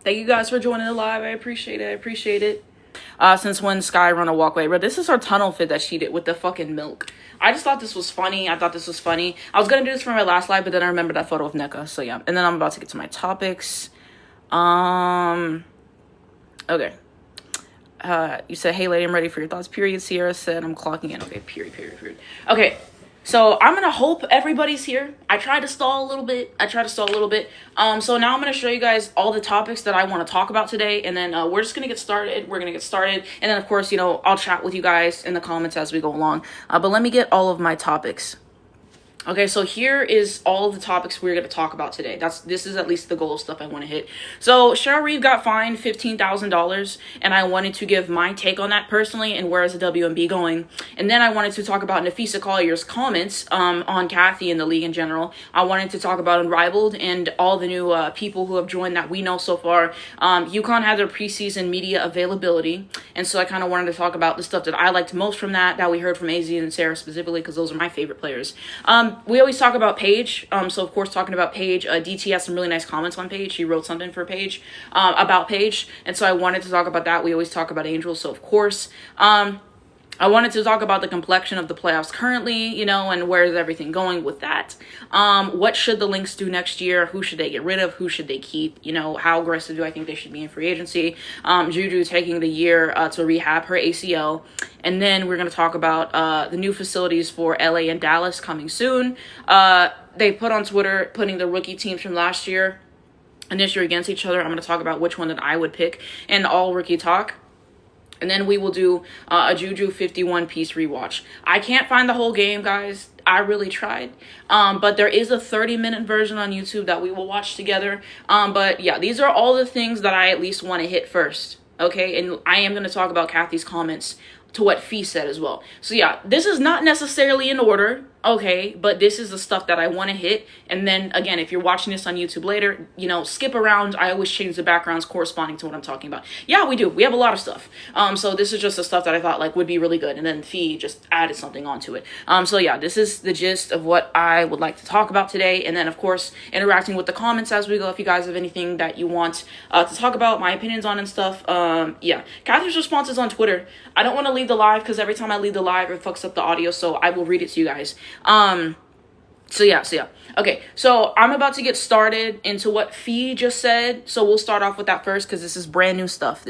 Thank you guys for joining the live. I appreciate it. Since when Sky run a walkway? Bro, this is her tunnel fit that she did with the fucking milk. I just thought this was funny. I was gonna do this for my last live, but then I remembered that photo of NECA. So yeah. And then I'm about to get to my topics. Okay. You said, hey lady, I'm ready for your thoughts, period. Sierra said, I'm clocking in. Okay, period. Okay, so I'm gonna hope everybody's here. I tried to stall a little bit. So now I'm gonna show you guys all the topics that I want to talk about today, and then we're just gonna get started. And then of course, I'll chat with you guys in the comments as we go along. But let me get all of my topics. Okay, so here is all of the topics we're going to talk about today. This is at least the goal of stuff I want to hit. So Cheryl Reeve got fined $15,000, and I wanted to give my take on that personally, and where is the WNB going. And then I wanted to talk about Napheesa Collier's comments on Cathy and the league in general. I wanted to talk about Unrivaled and all the new people who have joined that we know so far. UConn had their preseason media availability, and so I kind of wanted to talk about the stuff that I liked most from that we heard from Azzi and Sarah specifically, because those are my favorite players. We always talk about Paige, so of course talking about Paige, DT has some really nice comments on Paige. She wrote something for Paige, about Paige, and so I wanted to talk about that. We always talk about Angel, so of course, I wanted to talk about the complexion of the playoffs currently, and where is everything going with that. What should the Lynx do next year? Who should they get rid of? Who should they keep? How aggressive do I think they should be in free agency? Juju taking the year to rehab her ACL. And then we're going to talk about the new facilities for LA and Dallas coming soon. They put on Twitter putting the rookie teams from last year and this year against each other. I'm going to talk about which one that I would pick and all rookie talk. And then we will do a Juju 51-piece rewatch. I can't find the whole game, guys. I really tried. But there is a 30-minute version on YouTube that we will watch together. But yeah, these are all the things that I at least want to hit first. Okay, and I am going to talk about Cathy's comments to what Phee said as well. So yeah, this is not necessarily in order, okay, but this is the stuff that I want to hit. And then again, if you're watching this on YouTube later, skip around. I always change the backgrounds corresponding to what I'm talking about. Yeah, we do. We have a lot of stuff. So this is just the stuff that I thought would be really good, and then Phee just added something onto it. So yeah, this is the gist of what I would like to talk about today. And then of course, interacting with the comments as we go. If you guys have anything that you want to talk about, my opinions on and stuff. Yeah, Cathy's responses on Twitter. I don't want to leave the live because every time I leave the live, it fucks up the audio. So I will read it to you guys. So yeah. Okay, so I'm about to get started into what Phee just said. So we'll start off with that first because this is brand new stuff.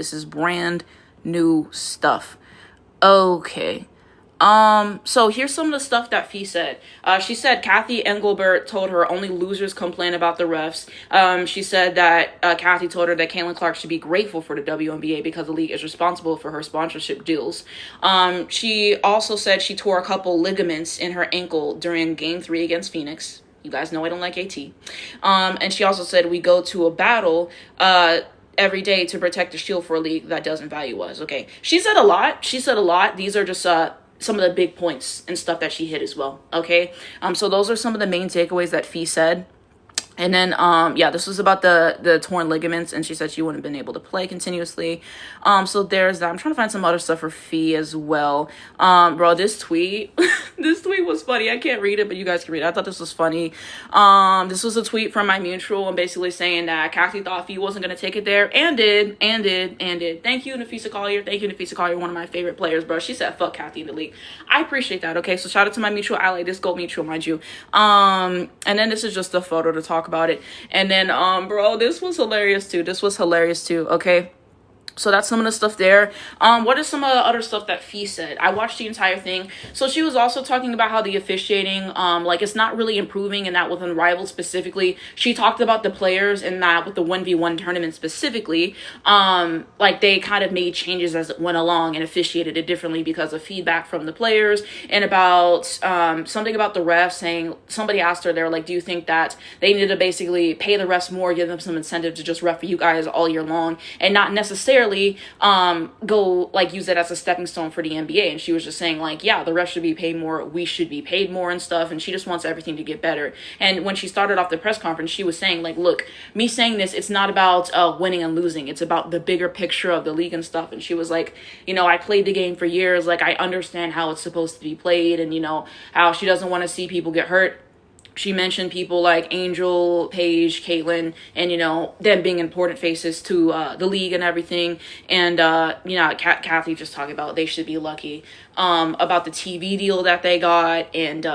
Okay. So here's some of the stuff that Phee said. She said Cathy Engelbert told her only losers complain about the refs. She said that Cathy told her that Caitlin Clark should be grateful for the WNBA because the league is responsible for her sponsorship deals. She also said she tore a couple ligaments in her ankle during Game 3 against Phoenix. You guys know I don't like AT. And she also said we go to a battle every day to protect the shield for a league that doesn't value us. Okay, she said a lot. These are just some of the big points and stuff that she hit as well. Okay, so those are some of the main takeaways that Phee said. And then, yeah, this was about the torn ligaments, and she said she wouldn't have been able to play continuously. So there's that. I'm trying to find some other stuff for Phee as well. Bro, this tweet, this tweet was funny. I can't read it, but you guys can read it. I thought this was funny. This was a tweet from my mutual, and basically saying that Cathy thought Phee wasn't going to take it there, and did. Thank you, Napheesa Collier, one of my favorite players, bro. She said, fuck Cathy in the league. I appreciate that, okay? So shout out to my mutual ally, this gold mutual, mind you. And then this is just a photo to talk about it. And then bro, this was hilarious too. Okay, so that's some of the stuff there. What is some of the other stuff that Phee said? I watched the entire thing. So she was also talking about how the officiating, it's not really improving, and that with Unrivaled specifically. She talked about the players and that with the 1v1 tournament specifically, they kind of made changes as it went along and officiated it differently because of feedback from the players, and about something about the refs, saying somebody asked her, they were like, do you think that they need to basically pay the refs more, give them some incentive to just ref for you guys all year long, and not necessarily go use it as a stepping stone for the NBA? And she was just saying yeah, the refs should be paid more, we should be paid more and stuff, and she just wants everything to get better. And when she started off the press conference, she was saying look, me saying this, it's not about winning and losing, it's about the bigger picture of the league and stuff. And she was like, I played the game for years, I understand how it's supposed to be played, and how she doesn't want to see people get hurt. She mentioned people like Angel, Paige, Caitlyn, and, you know, them being important faces to the league and everything. And, you know, Cathy just talking about they should be lucky about the TV deal that they got. And,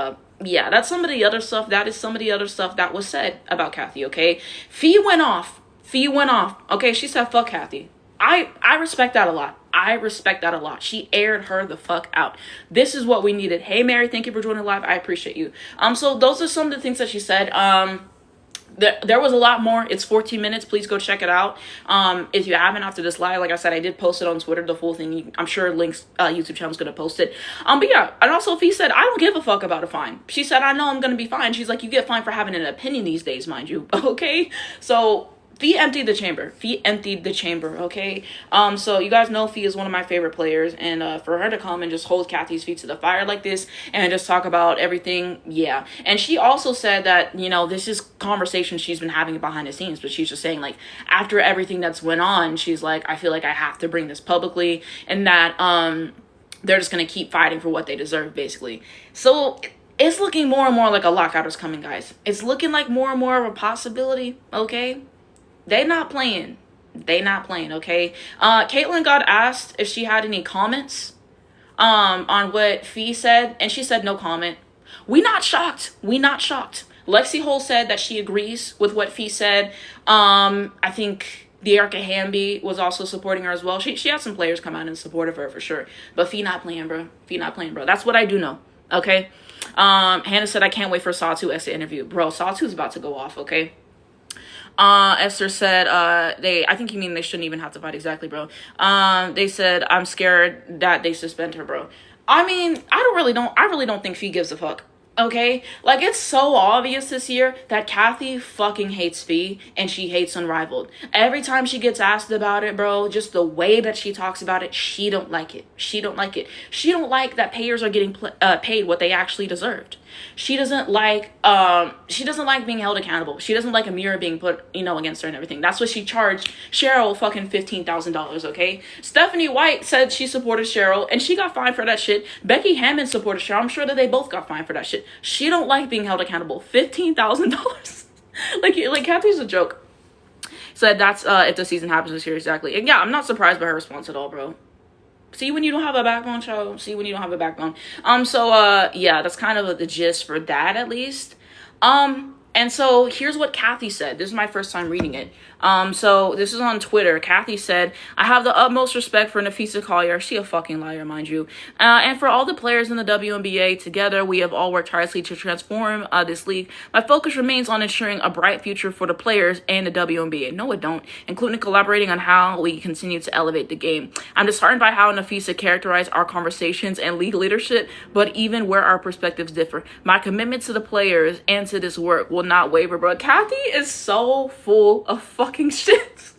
yeah, that's some of the other stuff. That is some of the other stuff that was said about Cathy, okay? Phee went off. Phee went off. Okay, she said, fuck Cathy. I respect that a lot. I respect that a lot. She aired her the fuck out. This is what we needed. Hey, Mary, thank you for joining live. I appreciate you. So those are some of the things that she said. There was a lot more. It's 14 minutes. Please go check it out. If you haven't after this live, like I said, I did post it on Twitter, the full thing. I'm sure Link's YouTube channel is going to post it. But yeah, and also Phee said, I don't give a fuck about a fine. She said, I know I'm going to be fine. She's like, you get fined for having an opinion these days, mind you. Okay? So Phee emptied the chamber. Phee emptied the chamber, okay? So you guys know Phee is one of my favorite players, and for her to come and just hold Cathy's feet to the fire like this and just talk about everything, yeah. And she also said that, you know, this is conversation she's been having behind the scenes, but she's just saying, like, after everything that's went on, she's like, I feel like I have to bring this publicly, and that they're just gonna keep fighting for what they deserve, basically. So it's looking more and more like a lockout is coming, guys. It's looking like more and more of a possibility, okay? They not playing. They not playing, okay? Caitlyn got asked if she had any comments on what Phee said, and she said no comment. We not shocked. We not shocked. Lexi Hole said that she agrees with what Phee said. I think Dearica Hamby was also supporting her as well. She had some players come out in support of her for sure. But Phee not playing, bro. Phee not playing, bro. That's what I do know, okay? Hannah said, I can't wait for Sawtooth exit interview. Bro, Sawtooth's about to go off, okay? Esther said, I think you mean they shouldn't even have to fight, exactly, bro. They said, I'm scared that they suspend her, bro. I mean, I really don't think Phee gives a fuck. Okay? Like, it's so obvious this year that Cathy fucking hates Phee and she hates Unrivaled. Every time she gets asked about it, bro, just the way that she talks about it, she don't like it. She don't like it. She don't like that payers are getting paid what they actually deserved. She doesn't like being held accountable. She doesn't like a mirror being put, you know, against her and everything. That's what she charged Cheryl fucking $15,000, okay? Stephanie White said she supported Cheryl and she got fined for that shit. Becky Hammond supported Cheryl. I'm sure that they both got fined for that shit. She don't like being held accountable. $15,000. like Cathy's a joke. Said that's if the season happens this year, exactly. And yeah, I'm not surprised by her response at all, bro. See when you don't have a backbone, child. See when you don't have a backbone. Yeah, that's kind of the gist for that, at least. And so here's what Cathy said. This is my first time reading it. So this is on Twitter. Cathy said, I have the utmost respect for Napheesa Collier. She a fucking liar, mind you. And for all the players in the WNBA. Together, we have all worked tirelessly to transform this league. My focus remains on ensuring a bright future for the players and the WNBA. No, it don't. Including collaborating on how we continue to elevate the game. I'm disheartened by how Napheesa characterized our conversations and league leadership, but even where our perspectives differ. My commitment to the players and to this work will not waver, bro. Cathy is so full of fucking shit.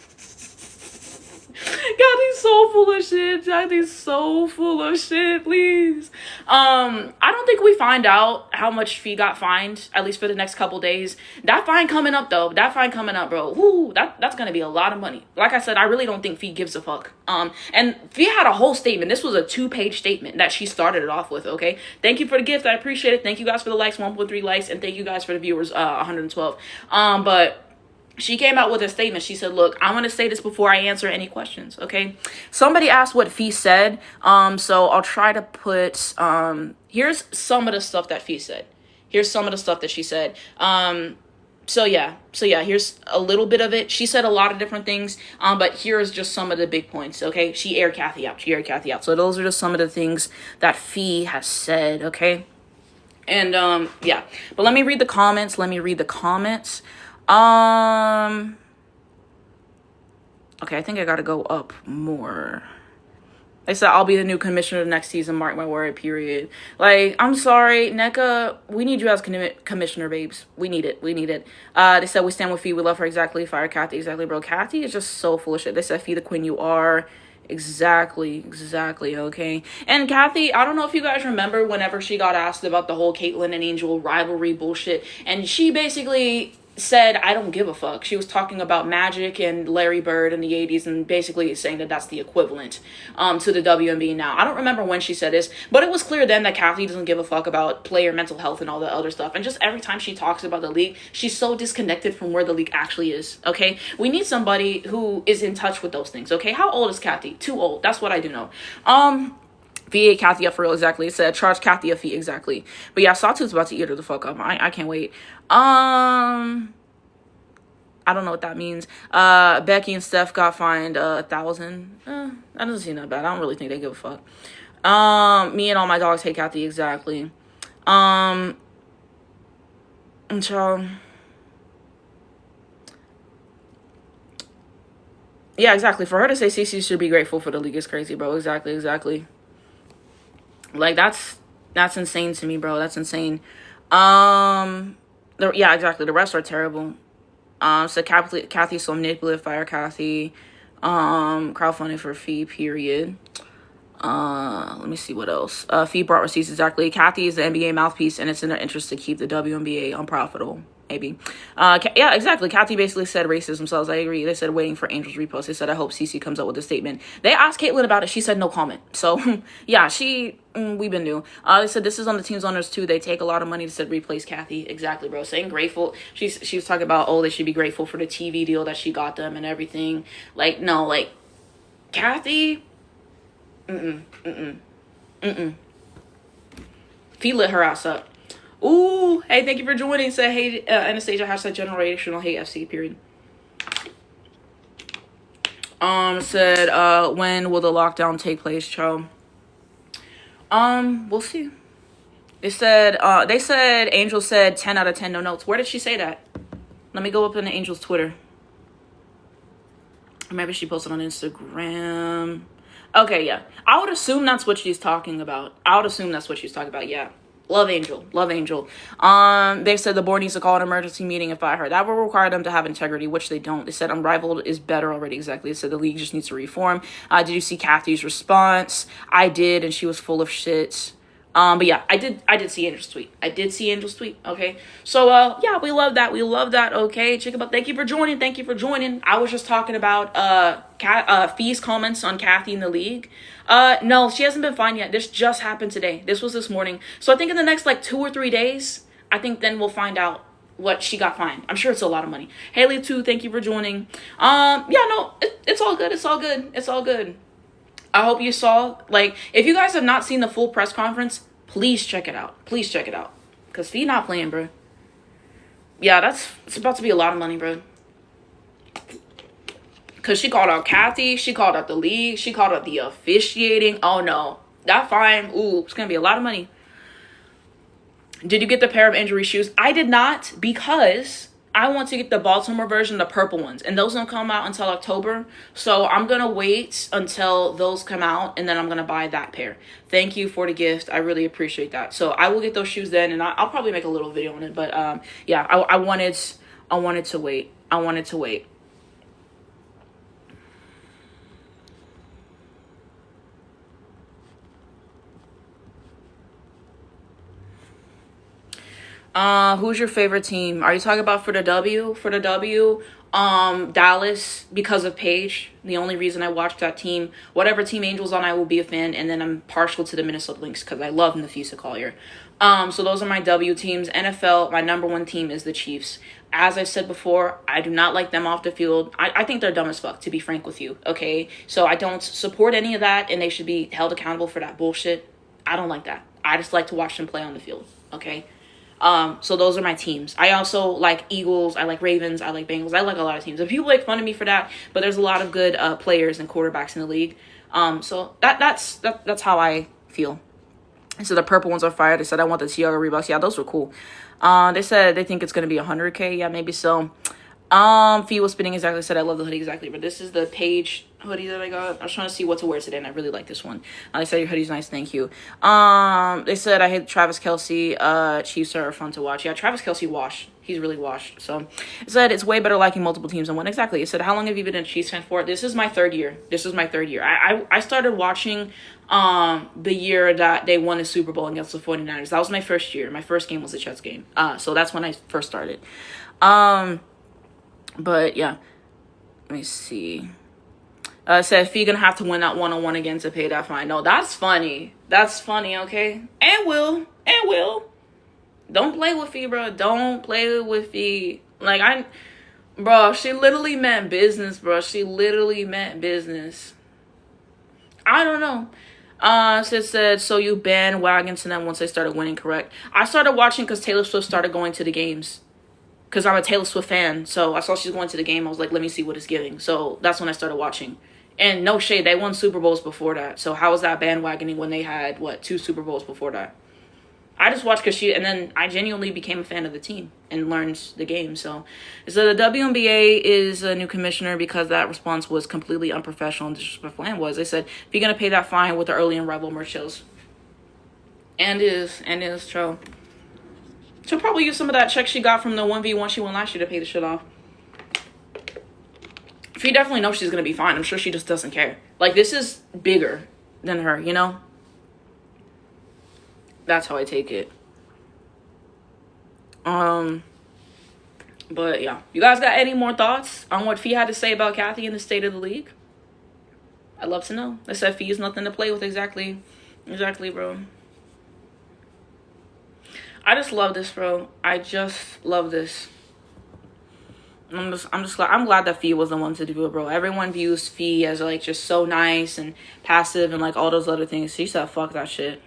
Cathy's so full of shit. Cathy's so full of shit, please. I don't think we find out how much Phee got fined, at least for the next couple days. That fine coming up, though. That fine coming up, bro. Woo, that's gonna be a lot of money. Like I said, I really don't think Phee gives a fuck. And Phee had a whole statement. This was a 2-page statement that she started it off with, okay? Thank you for the gift. I appreciate it. Thank you guys for the likes, 1.3 likes, and thank you guys for the viewers, 112. But she came out with a statement. She said, look, I'm going to say this before I answer any questions, okay? Somebody asked what Phee said, so I'll try to put, here's some of the stuff that Phee said. Here's some of the stuff that she said. So yeah, here's a little bit of it. She said a lot of different things, but here's just some of the big points, okay? She aired Cathy out. So those are just some of the things that Phee has said, okay? And, yeah. But let me read the comments. Okay, I think I gotta go up more. They said, I'll be the new commissioner next season, mark my word, period. Like, I'm sorry, NECA, we need you as commissioner, babes. We need it. They said, we stand with Phee, we love her, exactly. Fire Cathy, exactly, bro. Cathy is just so full of shit. They said, Phee the queen you are. Exactly, okay. And Cathy, I don't know if you guys remember whenever she got asked about the whole Caitlyn and Angel rivalry bullshit, and she basically said, I don't give a fuck. She was talking about Magic and Larry Bird in the 80s and basically saying that that's the equivalent to the WNBA now. I don't remember when she said this, but it was clear then that Cathy doesn't give a fuck about player mental health and all that other stuff. And just every time she talks about the league, she's so disconnected from where the league actually is, okay? We need somebody who is in touch with those things, okay? How old is Cathy? Too old. That's what I do know. VA Cathy up for real, exactly. It said, charge Cathy a fee, exactly. But yeah, Sawtooth's about to eat her the fuck up. I can't wait. I don't know what that means. Becky and Steph got fined 1,000. That doesn't seem that bad. I don't really think they give a fuck. Me and all my dogs hate Cathy, exactly. And so, yeah, exactly. For her to say CC should be grateful for the league is crazy, bro. Exactly. Like, that's insane to me, bro. That's insane. Yeah, exactly. The rest are terrible. So Cathy's so manipulative. Fire Cathy. Crowdfunding for Phee, period. Let me see what else. Phee brought receipts, exactly. Cathy is the NBA mouthpiece, and it's in their interest to keep the WNBA unprofitable. Maybe. Yeah, exactly. Cathy basically said racism themselves. I agree. They said waiting for Angel's repost. They said, I hope CC comes up with a statement. They asked Caitlyn about it. She said no comment. So, yeah, we've been new. They said this is on the team's owners too. They take a lot of money to replace Cathy. Exactly, bro. Saying grateful. She was talking about, oh, they should be grateful for the TV deal that she got them and everything. Like, no, like, Cathy. Phee lit her ass up. Ooh, hey, thank you for joining. Say, hey, Anastasia, hashtag generational hate FC, period. Said, when will the lockdown take place, Cho? We'll see. They said Angel said 10 out of 10 no notes. Where did she say that? Let me go up into Angel's Twitter. Maybe she posted on Instagram. Okay, yeah. I would assume that's what she's talking about. Yeah. Love Angel. They said the board needs to call an emergency meeting and fire her. That will require them to have integrity, which they don't. They said Unrivaled is better already, exactly. They said the league just needs to reform. Did you see Cathy's response? I did, and she was full of shit. But yeah, I did see Angel's tweet. Okay. So, yeah, we love that. Okay. Check about, thank you for joining. I was just talking about, Phee's comments on Cathy in the league. No, she hasn't been fined yet. This just happened today. This was this morning. So I think in the next, 2 or 3 days, I think then we'll find out what she got fined. I'm sure it's a lot of money. Haley too, thank you for joining. Yeah, no, it's all good. I hope you saw, if you guys have not seen the full press conference, please check it out. Because Phee not playing, bro. Yeah, it's about to be a lot of money, bro. Because she called out Cathy, she called out the league, she called out the officiating. Oh, no. That fine, ooh, it's going to be a lot of money. Did you get the pair of injury shoes? I did not, because I want to get the Baltimore version, the purple ones. And those don't come out until October. So I'm going to wait until those come out, and then I'm going to buy that pair. Thank you for the gift. I really appreciate that. So I will get those shoes then, and I'll probably make a little video on it. But yeah, I wanted to wait. Who's your favorite team? Are you talking about for the W? Dallas, because of Paige. The only reason I watched that team, whatever team Angel's on, I will be a fan. And then I'm partial to the Minnesota Lynx because I love Napheesa Collier. So those are my W teams. NFL, my number one team is the Chiefs. As I said before, I do not like them off the field. I think they're dumb as fuck, to be frank with you, okay? So I don't support any of that, and they should be held accountable for that bullshit. I don't like that. I just like to watch them play on the field, okay? So those are my teams. I also like Eagles, I like Ravens, I like Bengals, I like a lot of teams. And people make fun of me for that, but there's a lot of good players and quarterbacks in the league. So that's how I feel. So the purple ones are fire. They said I want the Tiago Reeboks. Yeah, those were cool. They said they think it's gonna be 100K. Yeah, maybe so. Phee was spinning, exactly. Said I love the hoodie, exactly. But this is the Paige hoodie that I got. I was trying to see what to wear today, and I really like this one. They said your hoodie's nice, thank you. They said I hate Travis Kelce. Chiefs are fun to watch. Yeah, Travis Kelce washed. He's really washed. So it said it's way better liking multiple teams than one. Exactly. It said, how long have you been a Chiefs fan for? This is my third year. I started watching the year that they won the Super Bowl against the 49ers. That was my first year. My first game was a Jets game. So that's when I first started. But yeah. Let me see. Said Phee gonna have to win that 1-on-1 again to pay that fine. No, that's funny. That's funny, okay? And will. Don't play with Phee, bro. Don't play with Phee. Like, bro, she literally meant business, bro. She literally meant business. I don't know. Said, so you bandwagon to them once they started winning, correct? I started watching because Taylor Swift started going to the games. Because I'm a Taylor Swift fan. So I saw she's going to the game. I was like, let me see what it's giving. So that's when I started watching. And no shade, they won Super Bowls before that. So how was that bandwagoning when they had, 2 Super Bowls before that? I just watched because and then I genuinely became a fan of the team and learned the game. So the WNBA is a new commissioner because that response was completely unprofessional and disrespectful. And they said, if you're going to pay that fine with the early Unrivaled merch shows. And is true. She'll probably use some of that check she got from the 1v1 she won last year to pay the shit off. Phee definitely knows she's going to be fine. I'm sure she just doesn't care. Like, this is bigger than her, you know? That's how I take it. But yeah. You guys got any more thoughts on what Phee had to say about Cathy in the state of the league? I'd love to know. They said Phee is nothing to play with. Exactly, bro. I just love this, bro. I just love this. I'm glad that Phee was the one to do it, bro. Everyone views Phee as like just so nice and passive and like all those other things. She said, fuck that shit.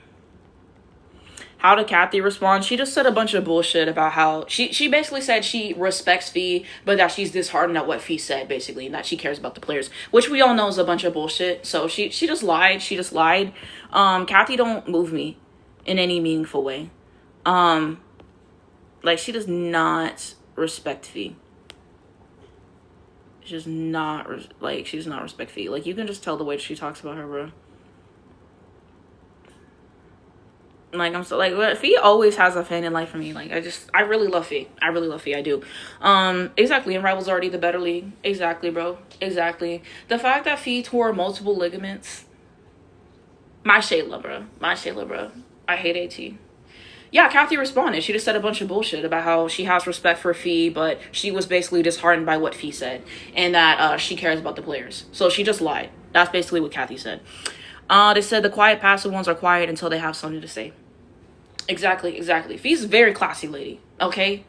How did Cathy respond? She just said a bunch of bullshit about how she basically said she respects Phee, but that she's disheartened at what Phee said, basically, and that she cares about the players, which we all know is a bunch of bullshit. So she just lied. She just lied. Cathy don't move me in any meaningful way. Like, she does not respect Phee. She does not respect Phee. Like, you can just tell the way she talks about her, bro. Like, I'm so, like, Phee always has a fan in life for me. Like, I really love Phee. I do. Exactly, and Rival's already the better league. Exactly, bro. Exactly. The fact that Phee tore multiple ligaments. My Shayla, bro. I hate AT. Yeah, Cathy responded. She just said a bunch of bullshit about how she has respect for Phee, but she was basically disheartened by what Phee said, and that she cares about the players. So she just lied. That's basically what Cathy said. They said the quiet, passive ones are quiet until they have something to say. Exactly. Fee's a very classy lady, okay?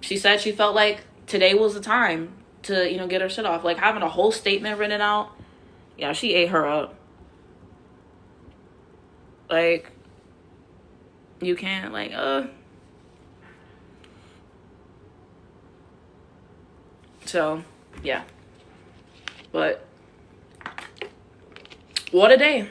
She said she felt like today was the time to, get her shit off. Like, having a whole statement written out, yeah, she ate her up. Like, you can't, like, So, yeah. But what a day.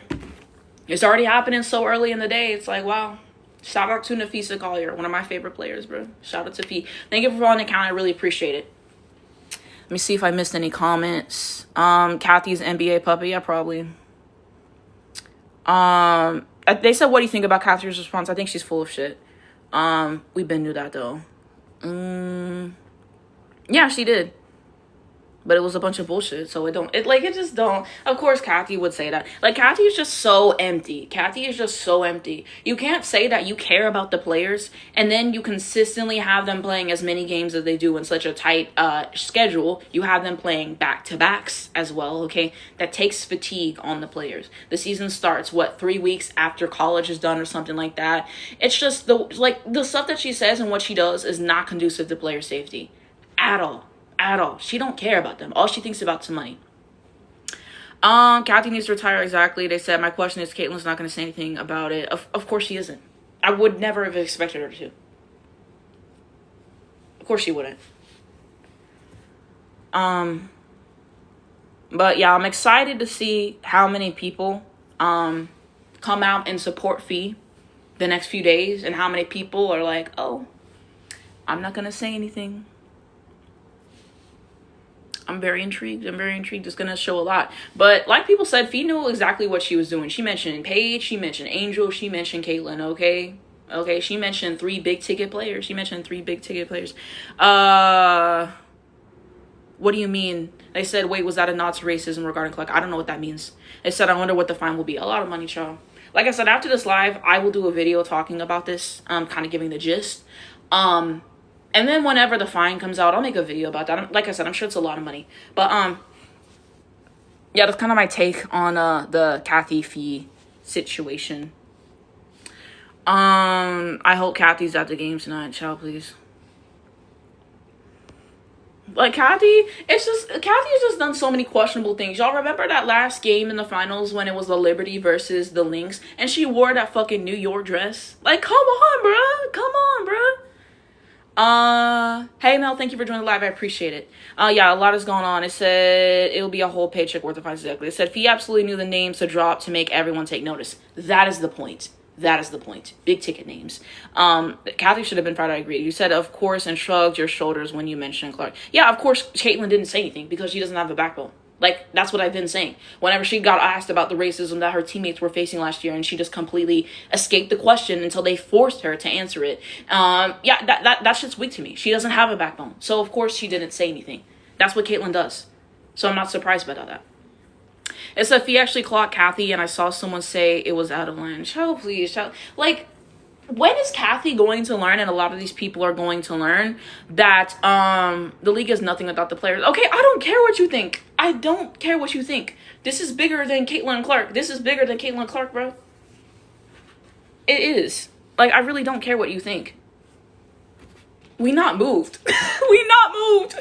It's already happening so early in the day. It's like, wow. Shout out to Napheesa Collier, one of my favorite players, bro. Shout out to Phee. Thank you for following the account. I really appreciate it. Let me see if I missed any comments. Cathy's NBA puppy. Yeah, probably. They said, what do you think about Cathy's response? I think she's full of shit. We've been knew that, though. Yeah, she did. But it was a bunch of bullshit, so it just don't. Of course, Cathy would say that. Like, Cathy is just so empty. You can't say that you care about the players, and then you consistently have them playing as many games as they do in such a tight schedule. You have them playing back-to-backs as well, okay? That takes fatigue on the players. The season starts, 3 weeks after college is done or something like that. It's just, the stuff that she says and what she does is not conducive to player safety. At all. She don't care about them. All she thinks about is money. Cathy needs to retire. Exactly. They said, my question is, Caitlin's not going to say anything about it. Of course she isn't. I would never have expected her to. Of course she wouldn't. But yeah, I'm excited to see how many people come out and support Phee the next few days, and how many people are like, oh, I'm not going to say anything. I'm very intrigued. It's going to show a lot. But like people said, Phee knew exactly what she was doing. She mentioned Paige. She mentioned Angel. She mentioned Caitlyn, okay? Okay, she mentioned 3 big ticket players. What do you mean? They said, wait, was that a nod to racism regarding Clark? I don't know what that means. They said, I wonder what the fine will be. A lot of money, child. Like I said, after this live, I will do a video talking about this, kind of giving the gist. And then whenever the fine comes out, I'll make a video about that. Like I said, I'm sure it's a lot of money. But, yeah, that's kind of my take on the Cathy Phee situation. I hope Cathy's at the game tonight, child, please. Like, Cathy's just done so many questionable things. Y'all remember that last game in the finals when it was the Liberty versus the Lynx, and she wore that fucking New York dress? Like, come on, bruh. Come on, bruh. Hey, Mel, thank you for joining the live. I appreciate it. Yeah, a lot is going on. It said it'll be a whole paycheck worth of fines. Exactly. It said Phee absolutely knew the names to drop to make everyone take notice. That is the point. That is the point. Big ticket names. Cathy should have been proud. I agree. You said, of course, and shrugged your shoulders when you mentioned Clark. Yeah, of course, Caitlyn didn't say anything because she doesn't have a backbone. Like, that's what I've been saying. Whenever she got asked about the racism that her teammates were facing last year, and she just completely escaped the question until they forced her to answer it. Yeah, that shit's weak to me. She doesn't have a backbone. So, of course, she didn't say anything. That's what Caitlyn does. So I'm not surprised by that. It said Phee actually clocked Cathy, and I saw someone say it was out of line. Child, please, child. Like, when is Cathy going to learn, and a lot of these people are going to learn, that the league is nothing without the players? Okay, I don't care what you think. I don't care what you think. This is bigger than Caitlyn Clark. This is bigger than Caitlyn Clark, bro. It is. Like, I really don't care what you think. We not moved. We not moved.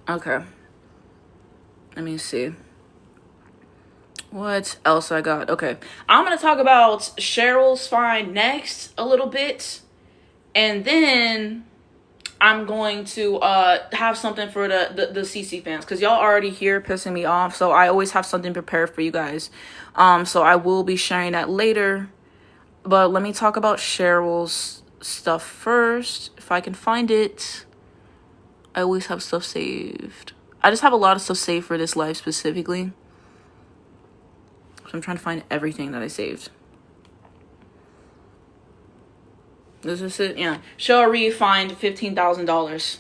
Okay. Let me see. What else I got? Okay. I'm going to talk about Cheryl's fine next a little bit. And then I'm going to have something for the CC fans. Because y'all already here pissing me off. So I always have something prepared for you guys. So I will be sharing that later. But let me talk about Cheryl's stuff first. If I can find it. I always have stuff saved. I just have a lot of stuff saved for this live specifically. So I'm trying to find everything that I saved. This is it? Yeah. Cheryl Reeve fined $15,000.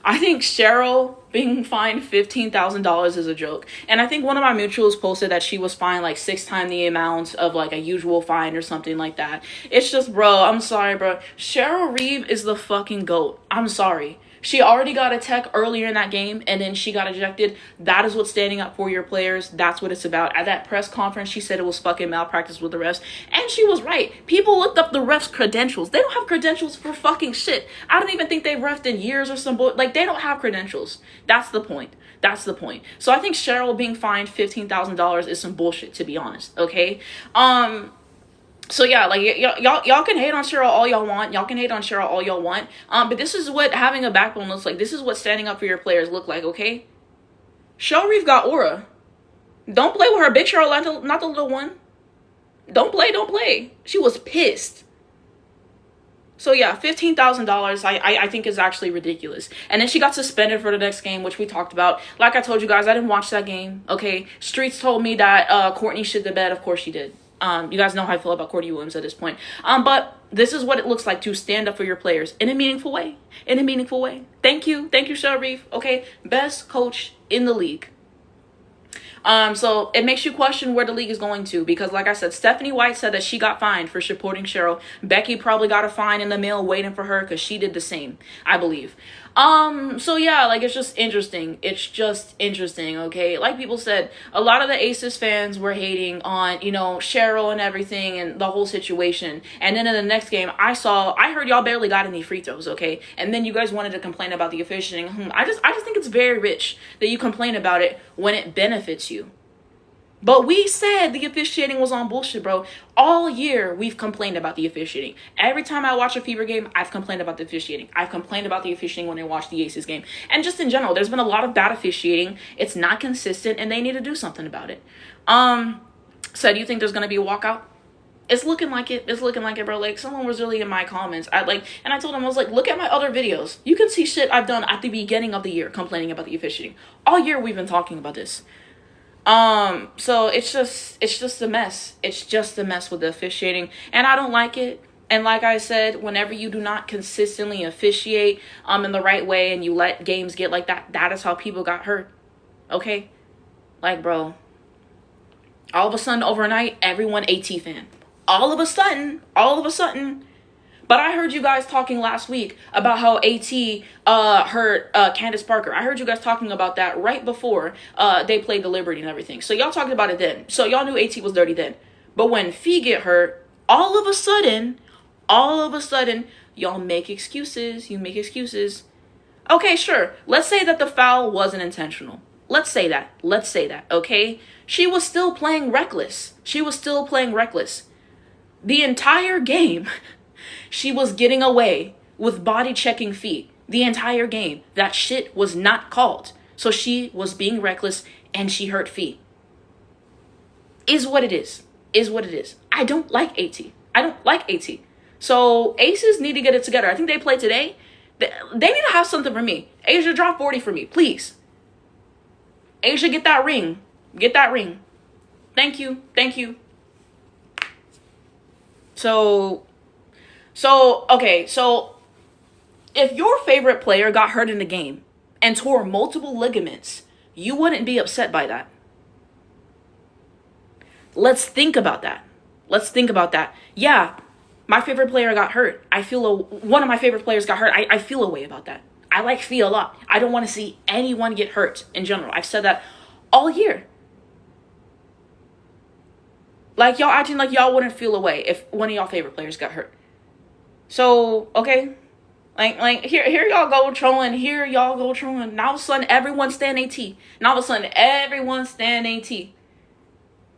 I think Cheryl being fined $15,000 is a joke. And I think one of my mutuals posted that she was fined like 6 times the amount of like a usual fine or something like that. It's just, bro, I'm sorry, bro. Cheryl Reeve is the fucking GOAT. I'm sorry. She already got a tech earlier in that game, and then she got ejected. That is what's standing up for your players. That's what it's about. At that press conference, she said it was fucking malpractice with the refs, and she was right. People looked up the refs' credentials. They don't have credentials for fucking shit. I don't even think they've refed in years or some like, they don't have credentials. That's the point. That's the point. So I think Cheryl being fined $15,000 is some bullshit, to be honest, okay? So yeah, like y'all can hate on Cheryl all y'all want. Y'all can hate on Cheryl all y'all want. But this is what having a backbone looks like. This is what standing up for your players look like, okay? Cheryl Reeve got aura. Don't play with her. Big Cheryl, not the little one. Don't play. She was pissed. So yeah, $15,000 I think is actually ridiculous. And then she got suspended for the next game, which we talked about. Like I told you guys, I didn't watch that game, okay? Streets told me that Courtney shit the bed. Of course she did. You guys know how I feel about Courtney Williams at this point. But this is what it looks like to stand up for your players in a meaningful way. In a meaningful way. Thank you, Cheryl Reeve. Okay, best coach in the league. So it makes you question where the league is going to, because like I said, Stephanie White said that she got fined for supporting Cheryl. Becky probably got a fine in the mail waiting for her because she did the same, I believe. So yeah, like, it's just interesting. It's just interesting, okay? Like people said, a lot of the Aces fans were hating on, you know, Cheryl and everything and the whole situation. And then in the next game, I heard y'all barely got any free throws, okay? And then you guys wanted to complain about the officiating. I just think it's very rich that you complain about it when it benefits you. But we said the officiating was on bullshit, bro. All year, we've complained about the officiating. Every time I watch a Fever game, I've complained about the officiating. I've complained about the officiating when I watch the Aces game. And just in general, there's been a lot of bad officiating. It's not consistent, and they need to do something about it. So do you think there's going to be a walkout? It's looking like it. It's looking like it, bro. Like, someone was really in my comments. And I told them, I was like, look at my other videos. You can see shit I've done at the beginning of the year complaining about the officiating. All year, we've been talking about this. So it's just a mess. It's just a mess with the officiating, and I don't like it. And like I said, whenever you do not consistently officiate in the right way and you let games get like that, that is how people got hurt. Okay? Like, bro, all of a sudden overnight, everyone AT fan. All of a sudden. But I heard you guys talking last week about how AT hurt Candace Parker. I heard you guys talking about that right before they played the Liberty and everything. So y'all talked about it then. So y'all knew AT was dirty then. But when Phee get hurt, all of a sudden, y'all make excuses. You make excuses. Okay, sure. Let's say that the foul wasn't intentional. Let's say that, okay? She was still playing reckless. The entire game, she was getting away with body checking Phee. The entire game. That shit was not called. So she was being reckless and she hurt Phee. Is what it is. I don't like AT. So Aces need to get it together. I think they play today. They need to have something for me. Asia, drop 40 for me, please. Asia, get that ring. Thank you. So if your favorite player got hurt in the game and tore multiple ligaments, you wouldn't be upset by that. Let's think about that. Yeah, my favorite player got hurt. One of my favorite players got hurt. I feel a way about that. I like Phee a lot. I don't want to see anyone get hurt in general. I've said that all year. Like, y'all acting like y'all wouldn't feel a way if one of y'all favorite players got hurt. So, okay. Like here y'all go trolling. Now all of a sudden, everyone's stand AT.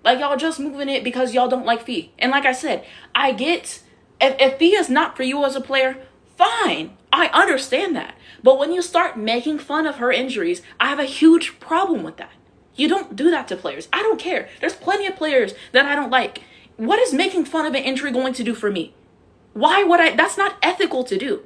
Like, y'all just moving it because y'all don't like Phee. And like I said, I get, if Phee is not for you as a player, fine. I understand that. But when you start making fun of her injuries, I have a huge problem with that. You don't do that to players. I don't care. There's plenty of players that I don't like. What is making fun of an injury going to do for me? Why would I? That's not ethical to do.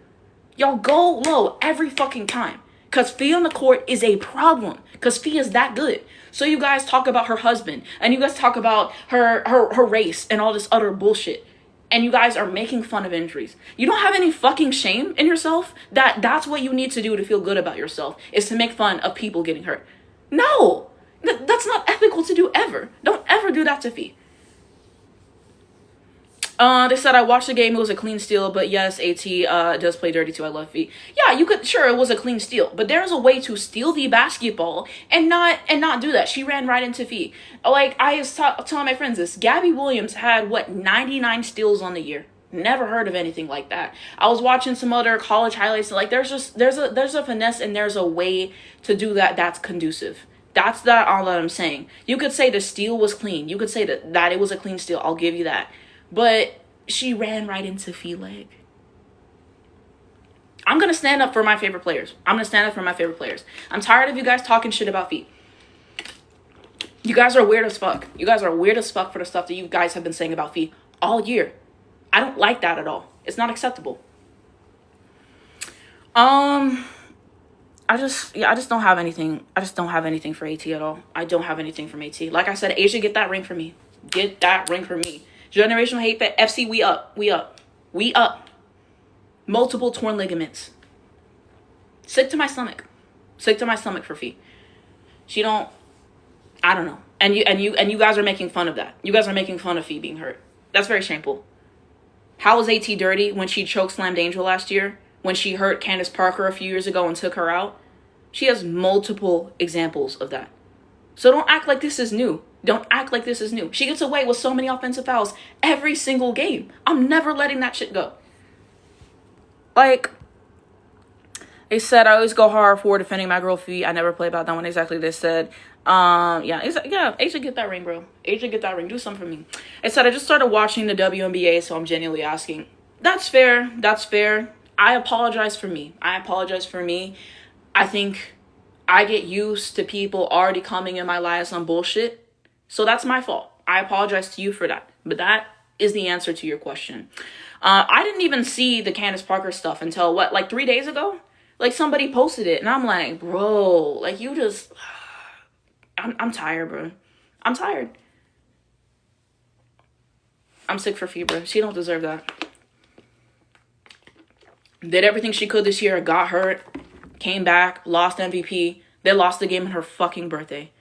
Y'all go low every fucking time. Because Phee on the court is a problem. Because Phee is that good. So you guys talk about her husband. And you guys talk about her race and all this other bullshit. And you guys are making fun of injuries. You don't have any fucking shame in yourself? That's what you need to do to feel good about yourself. Is to make fun of people getting hurt. No! That's not ethical to do ever. Don't ever do that to Phee. They said I watched the game, it was a clean steal, but yes, AT does play dirty too. I love Phee. Yeah, you could, sure, it was a clean steal, but there's a way to steal the basketball and not do that. She ran right into Phee. Like, I was telling my friends this, Gabby Williams had 99 steals on the year. Never heard of anything like that. I was watching some other college highlights, like there's a finesse and there's a way to do that that's conducive. That's all that I'm saying. You could say the steal was clean. You could say that it was a clean steal. I'll give you that. But she ran right into Phee leg. I'm going to stand up for my favorite players. I'm tired of you guys talking shit about Phee. You guys are weird as fuck. For the stuff that you guys have been saying about Phee all year. I don't like that at all. It's not acceptable. I just don't have anything. I just don't have anything for AT at all. I don't have anything from AT. Like I said, Asia, get that ring for me. Generational hate that FC, we up. Multiple torn ligaments. Sick to my stomach for Phee. I don't know. And you guys are making fun of that. You guys are making fun of Phee being hurt. That's very shameful. How was AT dirty when she chokeslammed Angel last year? When she hurt Candace Parker a few years ago and took her out? She has multiple examples of that. So don't act like this is new. She gets away with so many offensive fouls every single game. I'm never letting that shit go. Like, they said I always go hard for defending my girl Phee. I never play about that one exactly. They said, Asia, get that ring, bro. Do something for me. It said I just started watching the WNBA, so I'm genuinely asking. That's fair. I apologize for me. I think I get used to people already coming in my lives on bullshit. So that's my fault. I apologize to you for that. But that is the answer to your question. I didn't even see the Candace Parker stuff until, 3 days ago? Like, somebody posted it. And I'm like, bro, like, you just... I'm tired, bro. I'm tired. I'm sick for Phee, bro. She don't deserve that. Did everything she could this year, got hurt, came back, lost MVP, then lost the game on her fucking birthday.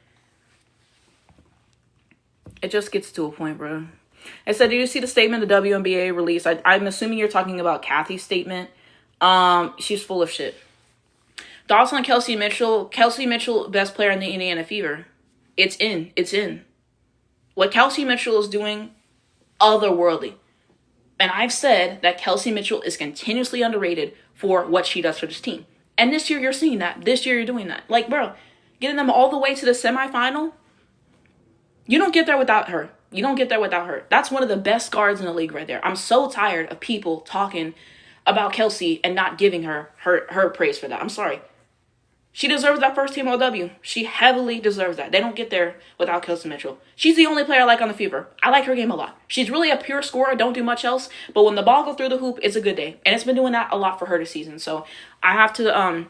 It just gets to a point, bro. I said, did you see the statement the WNBA released? I'm assuming you're talking about Cathy's statement. She's full of shit. Thoughts on Kelsey Mitchell? Kelsey Mitchell, best player in the Indiana Fever. It's in. What Kelsey Mitchell is doing, otherworldly. And I've said that Kelsey Mitchell is continuously underrated for what she does for this team. And this year you're seeing that. This year you're doing that. Like, bro, getting them all the way to the semifinal, you don't get there without her. You don't get there without her. That's one of the best guards in the league right there. I'm so tired of people talking about Kelsey and not giving her praise for that. I'm sorry. She deserves that first team OW. She heavily deserves that. They don't get there without Kelsey Mitchell. She's the only player I like on the Fever. I like her game a lot. She's really a pure scorer, don't do much else. But when the ball goes through the hoop, it's a good day. And it's been doing that a lot for her this season. So I have to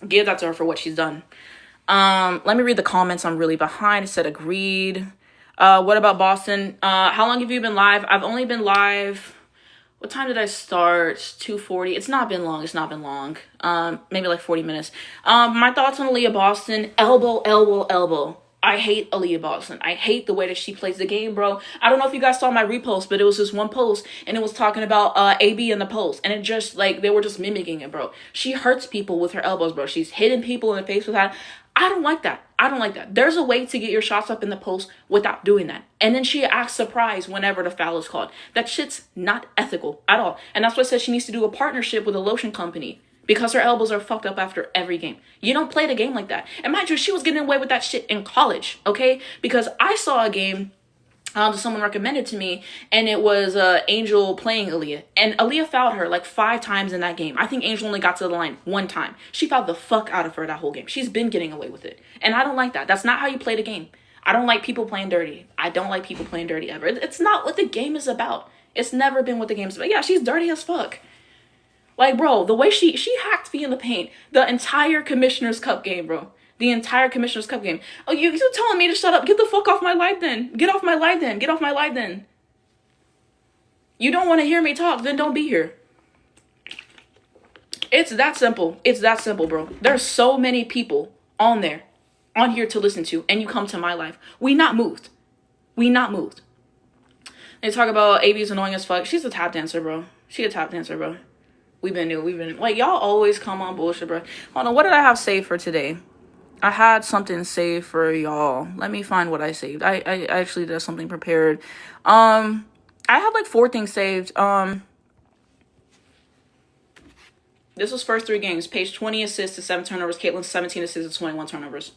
give that to her for what she's done. Let me read the comments. I'm really behind. It said agreed. What about Boston? How long have you been live? I've only been live... What time did I start? 2:40. It's not been long. Maybe like 40 minutes. My thoughts on Aaliyah Boston. Elbow. I hate Aaliyah Boston. I hate the way that she plays the game, bro. I don't know if you guys saw my repost, but it was this one post, and it was talking about AB in the post, and it just, like, they were just mimicking it, bro. She hurts people with her elbows, bro. She's hitting people in the face with that. I don't like that. There's a way to get your shots up in the post without doing that. And then she acts surprised whenever the foul is called. That shit's not ethical at all. And that's why I said she needs to do a partnership with a lotion company, because her elbows are fucked up after every game. You don't play the game like that. And mind you, she was getting away with that shit in college, okay? Because I saw a game someone recommended to me, and it was Angel playing Aaliyah. And Aaliyah fouled her like 5 times in that game. I think Angel only got to the line 1 time. She fouled the fuck out of her that whole game. She's been getting away with it. And I don't like that. That's not how you play the game. I don't like people playing dirty. I don't like people playing dirty ever. It's not what the game is about. It's never been what the game is about. Yeah, she's dirty as fuck. Like, bro, the way she hacked Phee in the paint the entire Commissioner's Cup game, bro. The entire Commissioner's Cup game. Oh, you telling me to shut up? Get the fuck off my live then. Get off my live then. You don't want to hear me talk, then don't be here. It's that simple. Bro. There's so many people on here to listen to, and you come to my life. We not moved. They talk about AB's annoying as fuck. She's a tap dancer, bro. We've been like, y'all always come on bullshit, bro. Hold on, what did I have saved for today? I had something saved for y'all. Let me find what I saved. I actually did something prepared. I had like 4 things saved. This was first 3 games. Paige 20 assists to 7 turnovers. Caitlin 17 assists to 21 turnovers.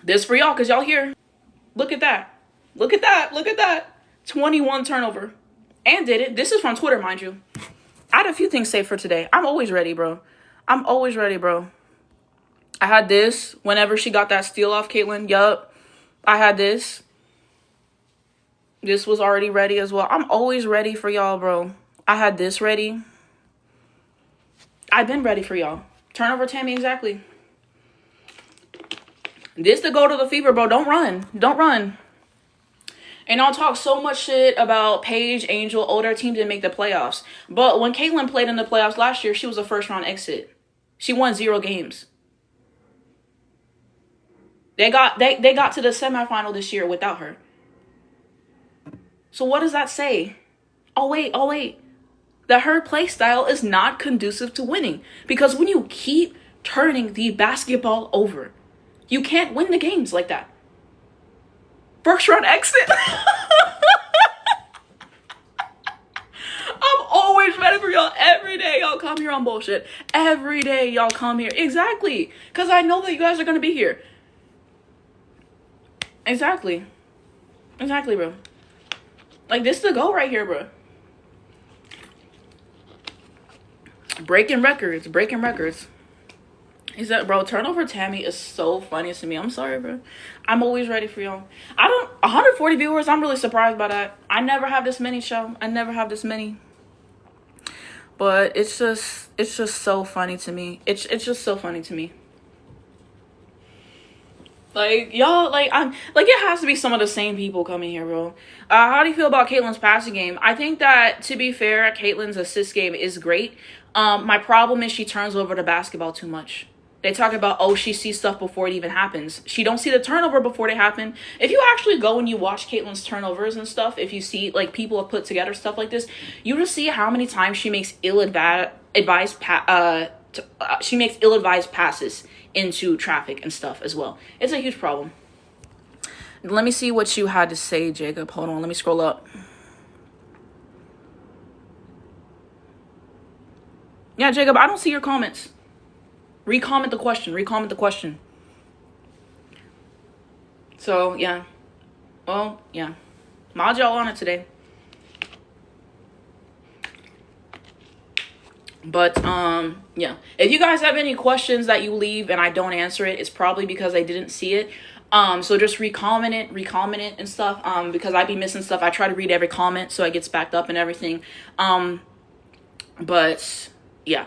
This for y'all, because y'all here. Look at that. 21 turnover. And did it. This is from Twitter, mind you. I had a few things saved for today. I'm always ready, bro. I had this whenever she got that steal off Caitlin. Yup. I had this. This was already ready as well. I'm always ready for y'all, bro. I had this ready. I've been ready for y'all. Turnover Tammy, exactly. This to go to the Fever, bro. Don't run. And I'll talk so much shit about Paige, Angel, older teams didn't make the playoffs. But when Caitlin played in the playoffs last year, she was a first-round exit. She won 0 games. They got to the semifinal this year without her. So what does that say? Oh wait. That her play style is not conducive to winning. Because when you keep turning the basketball over, you can't win the games like that. First round exit. I'm always ready for y'all. Every day y'all come here on bullshit. Every day y'all come here. Exactly. Because I know that you guys are going to be here. Exactly, bro. Like, this is the goal right here, bro. Breaking records. Is that, bro, turnover Tammy is so funny to me. I'm sorry, bro. I'm always ready for y'all. 140 viewers, I'm really surprised by that. I never have this many, But it's just so funny to me. It's just so funny to me. Like, y'all, like, I'm, like, it has to be some of the same people coming here, bro. How do you feel about Caitlin's passing game? I think that, to be fair, Caitlin's assist game is great. My problem is she turns over the basketball too much. They talk about, oh, she sees stuff before it even happens. She don't see the turnover before they happen. If you actually go and you watch Caitlin's turnovers and stuff, if you see, like, people have put together stuff like this, you just see how many times she makes ill-advised passes into traffic and stuff as well. It's a huge problem. Let me see what you had to say, Jacob. Hold on, let me scroll up. Yeah, Jacob, I don't see your comments. Recomment the question. So, yeah. Well, yeah. Mod y'all on it today. But, yeah. If you guys have any questions that you leave and I don't answer it, it's probably because I didn't see it. So just recomment it and stuff. Because I be missing stuff. I try to read every comment so it gets backed up and everything. But, yeah.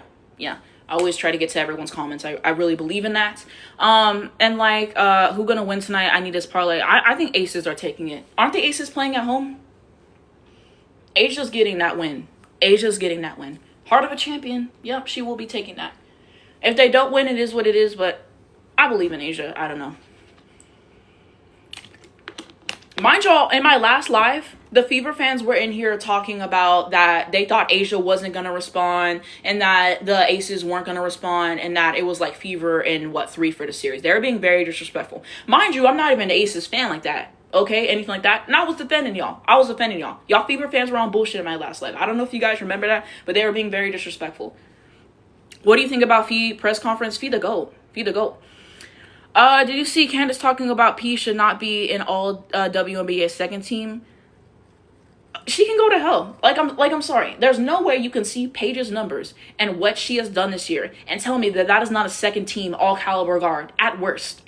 I always try to get to everyone's comments. I really believe in that. And like, who gonna win tonight? I need this parlay. I think Aces are taking it. Aren't the Aces playing at home? Asia's getting that win. Heart of a champion. Yep, she will be taking that. If they don't win, it is what it is, but I believe in Asia. I don't know. Mind y'all, in my last live, the Fever fans were in here talking about that they thought Asia wasn't going to respond and that the Aces weren't going to respond and that it was like Fever in, 3 for the series. They were being very disrespectful. Mind you, I'm not even an Aces fan like that. Okay, anything like that. And I was defending y'all. Y'all Fever fans were on bullshit in my last live. I don't know if you guys remember that, but they were being very disrespectful. What do you think about Phee press conference? Phee the GOAT. Did you see Candace talking about P should not be in all WNBA second team? She can go to hell. I'm sorry. There's no way you can see Paige's numbers and what she has done this year and tell me that is not a second team all caliber guard at worst.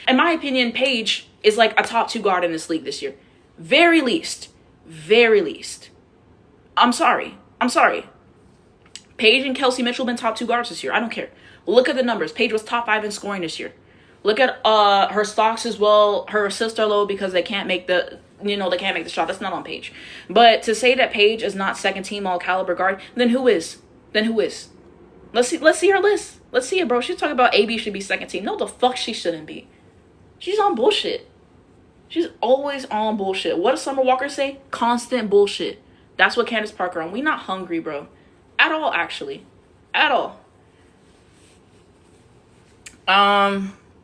In my opinion, Paige is like a top 2 guard in this league this year. Very least. I'm sorry. Paige and Kelsey Mitchell have been top 2 guards this year. I don't care. Look at the numbers. Paige was top 5 in scoring this year. Look at her stocks as well. Her assists are low because they can't make the shot. That's not on Paige. But to say that Paige is not second team all caliber guard, then who is? Let's see her list. Let's see it, bro. She's talking about AB should be second team. No, the fuck she shouldn't be. She's on bullshit. She's always on bullshit. What does Summer Walker say? Constant bullshit. That's what Candace Parker on. We not hungry, bro. At all, actually. At all. Let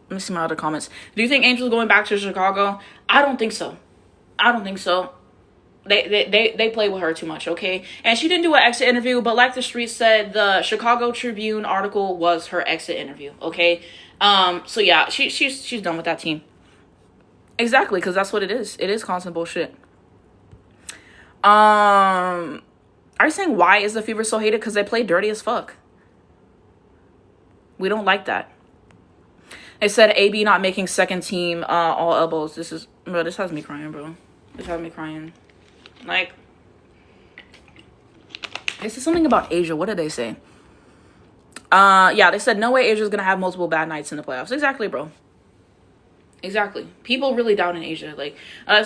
me see my other comments. Do you think Angel's going back to Chicago? I don't think so. They play with her too much, okay? And she didn't do an exit interview, but like the streets said, the Chicago Tribune article was her exit interview, okay? So yeah, she's done with that team. Exactly, because that's what it is. It is constant bullshit. Are you saying why is the Fever so hated? Because they play dirty as fuck. We don't like that. It said AB not making second team all elbows. This has me crying, bro. Like, they said something about Asia. What did they say? Yeah, they said no way Asia's gonna have multiple bad nights in the playoffs. Exactly, bro. Exactly. People really down in Asia. Like,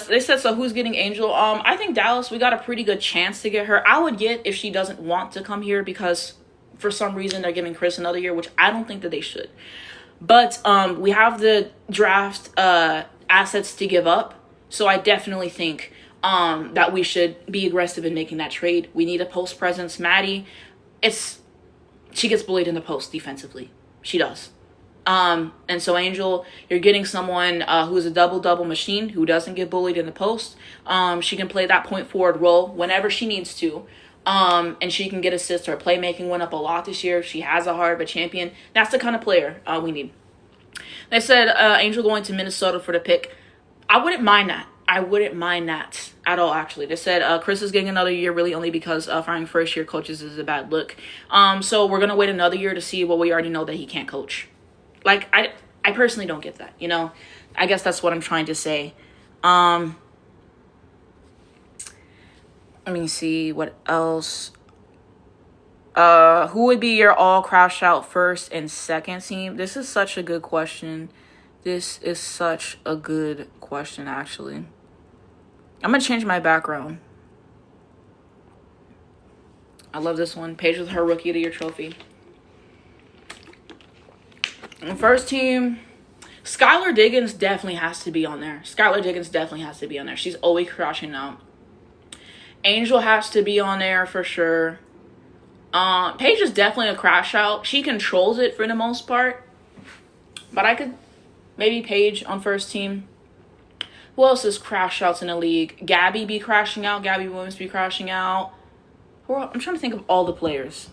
they said, so who's getting Angel? I think Dallas, we got a pretty good chance to get her. I would get if she doesn't want to come here because for some reason they're giving Chris another year, which I don't think that they should. But we have the draft assets to give up. So I definitely think that we should be aggressive in making that trade. We need a post presence. Maddie, she gets bullied in the post defensively. She does. And so Angel, you're getting someone who's a double-double machine who doesn't get bullied in the post. She can play that point forward role whenever she needs to. And she can get assists. Her playmaking went up a lot this year. She has a heart of a champion. That's the kind of player we need. They said Angel going to Minnesota for the pick. I wouldn't mind that. At all, actually. They said Chris is getting another year really only because firing first-year coaches is a bad look. So we're going to wait another year to see what we already know that he can't coach. Like, I personally don't get that, you know? I guess that's what I'm trying to say. Let me see what else. Who would be your all crash out first and second team? This is such a good question. This is such a good question, actually. I'm going to change my background. I love this one. Paige with her Rookie of the Year trophy. And first team, Skylar Diggins definitely has to be on there. She's always crashing out. Angel has to be on there for sure. Paige is definitely a crash out. She controls it for the most part. But I could maybe Paige on first team. Who else is crash outs in the league? Gabby be crashing out. Gabby Williams be crashing out. I'm trying to think of all the players.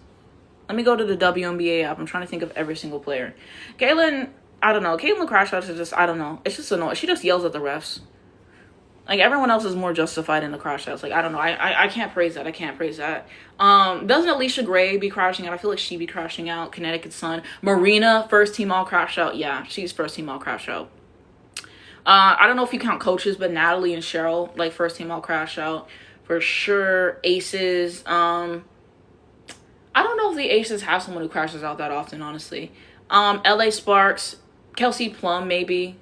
Let me go to the WNBA app. I'm trying to think of every single player. Caitlin, I don't know. Caitlin crash outs are just, I don't know. It's just annoying. She just yells at the refs. Like, everyone else is more justified in the crash outs. Like, I don't know. I can't praise that. Doesn't Alicia Gray be crashing out? I feel like she be crashing out. Connecticut Sun. Marina, first team all crash out. Yeah, she's first team all crash out. I don't know if you count coaches, but Natalie and Cheryl, like, first team all crash out. For sure. Aces. I don't know if the Aces have someone who crashes out that often, honestly. LA Sparks. Kelsey Plum, maybe.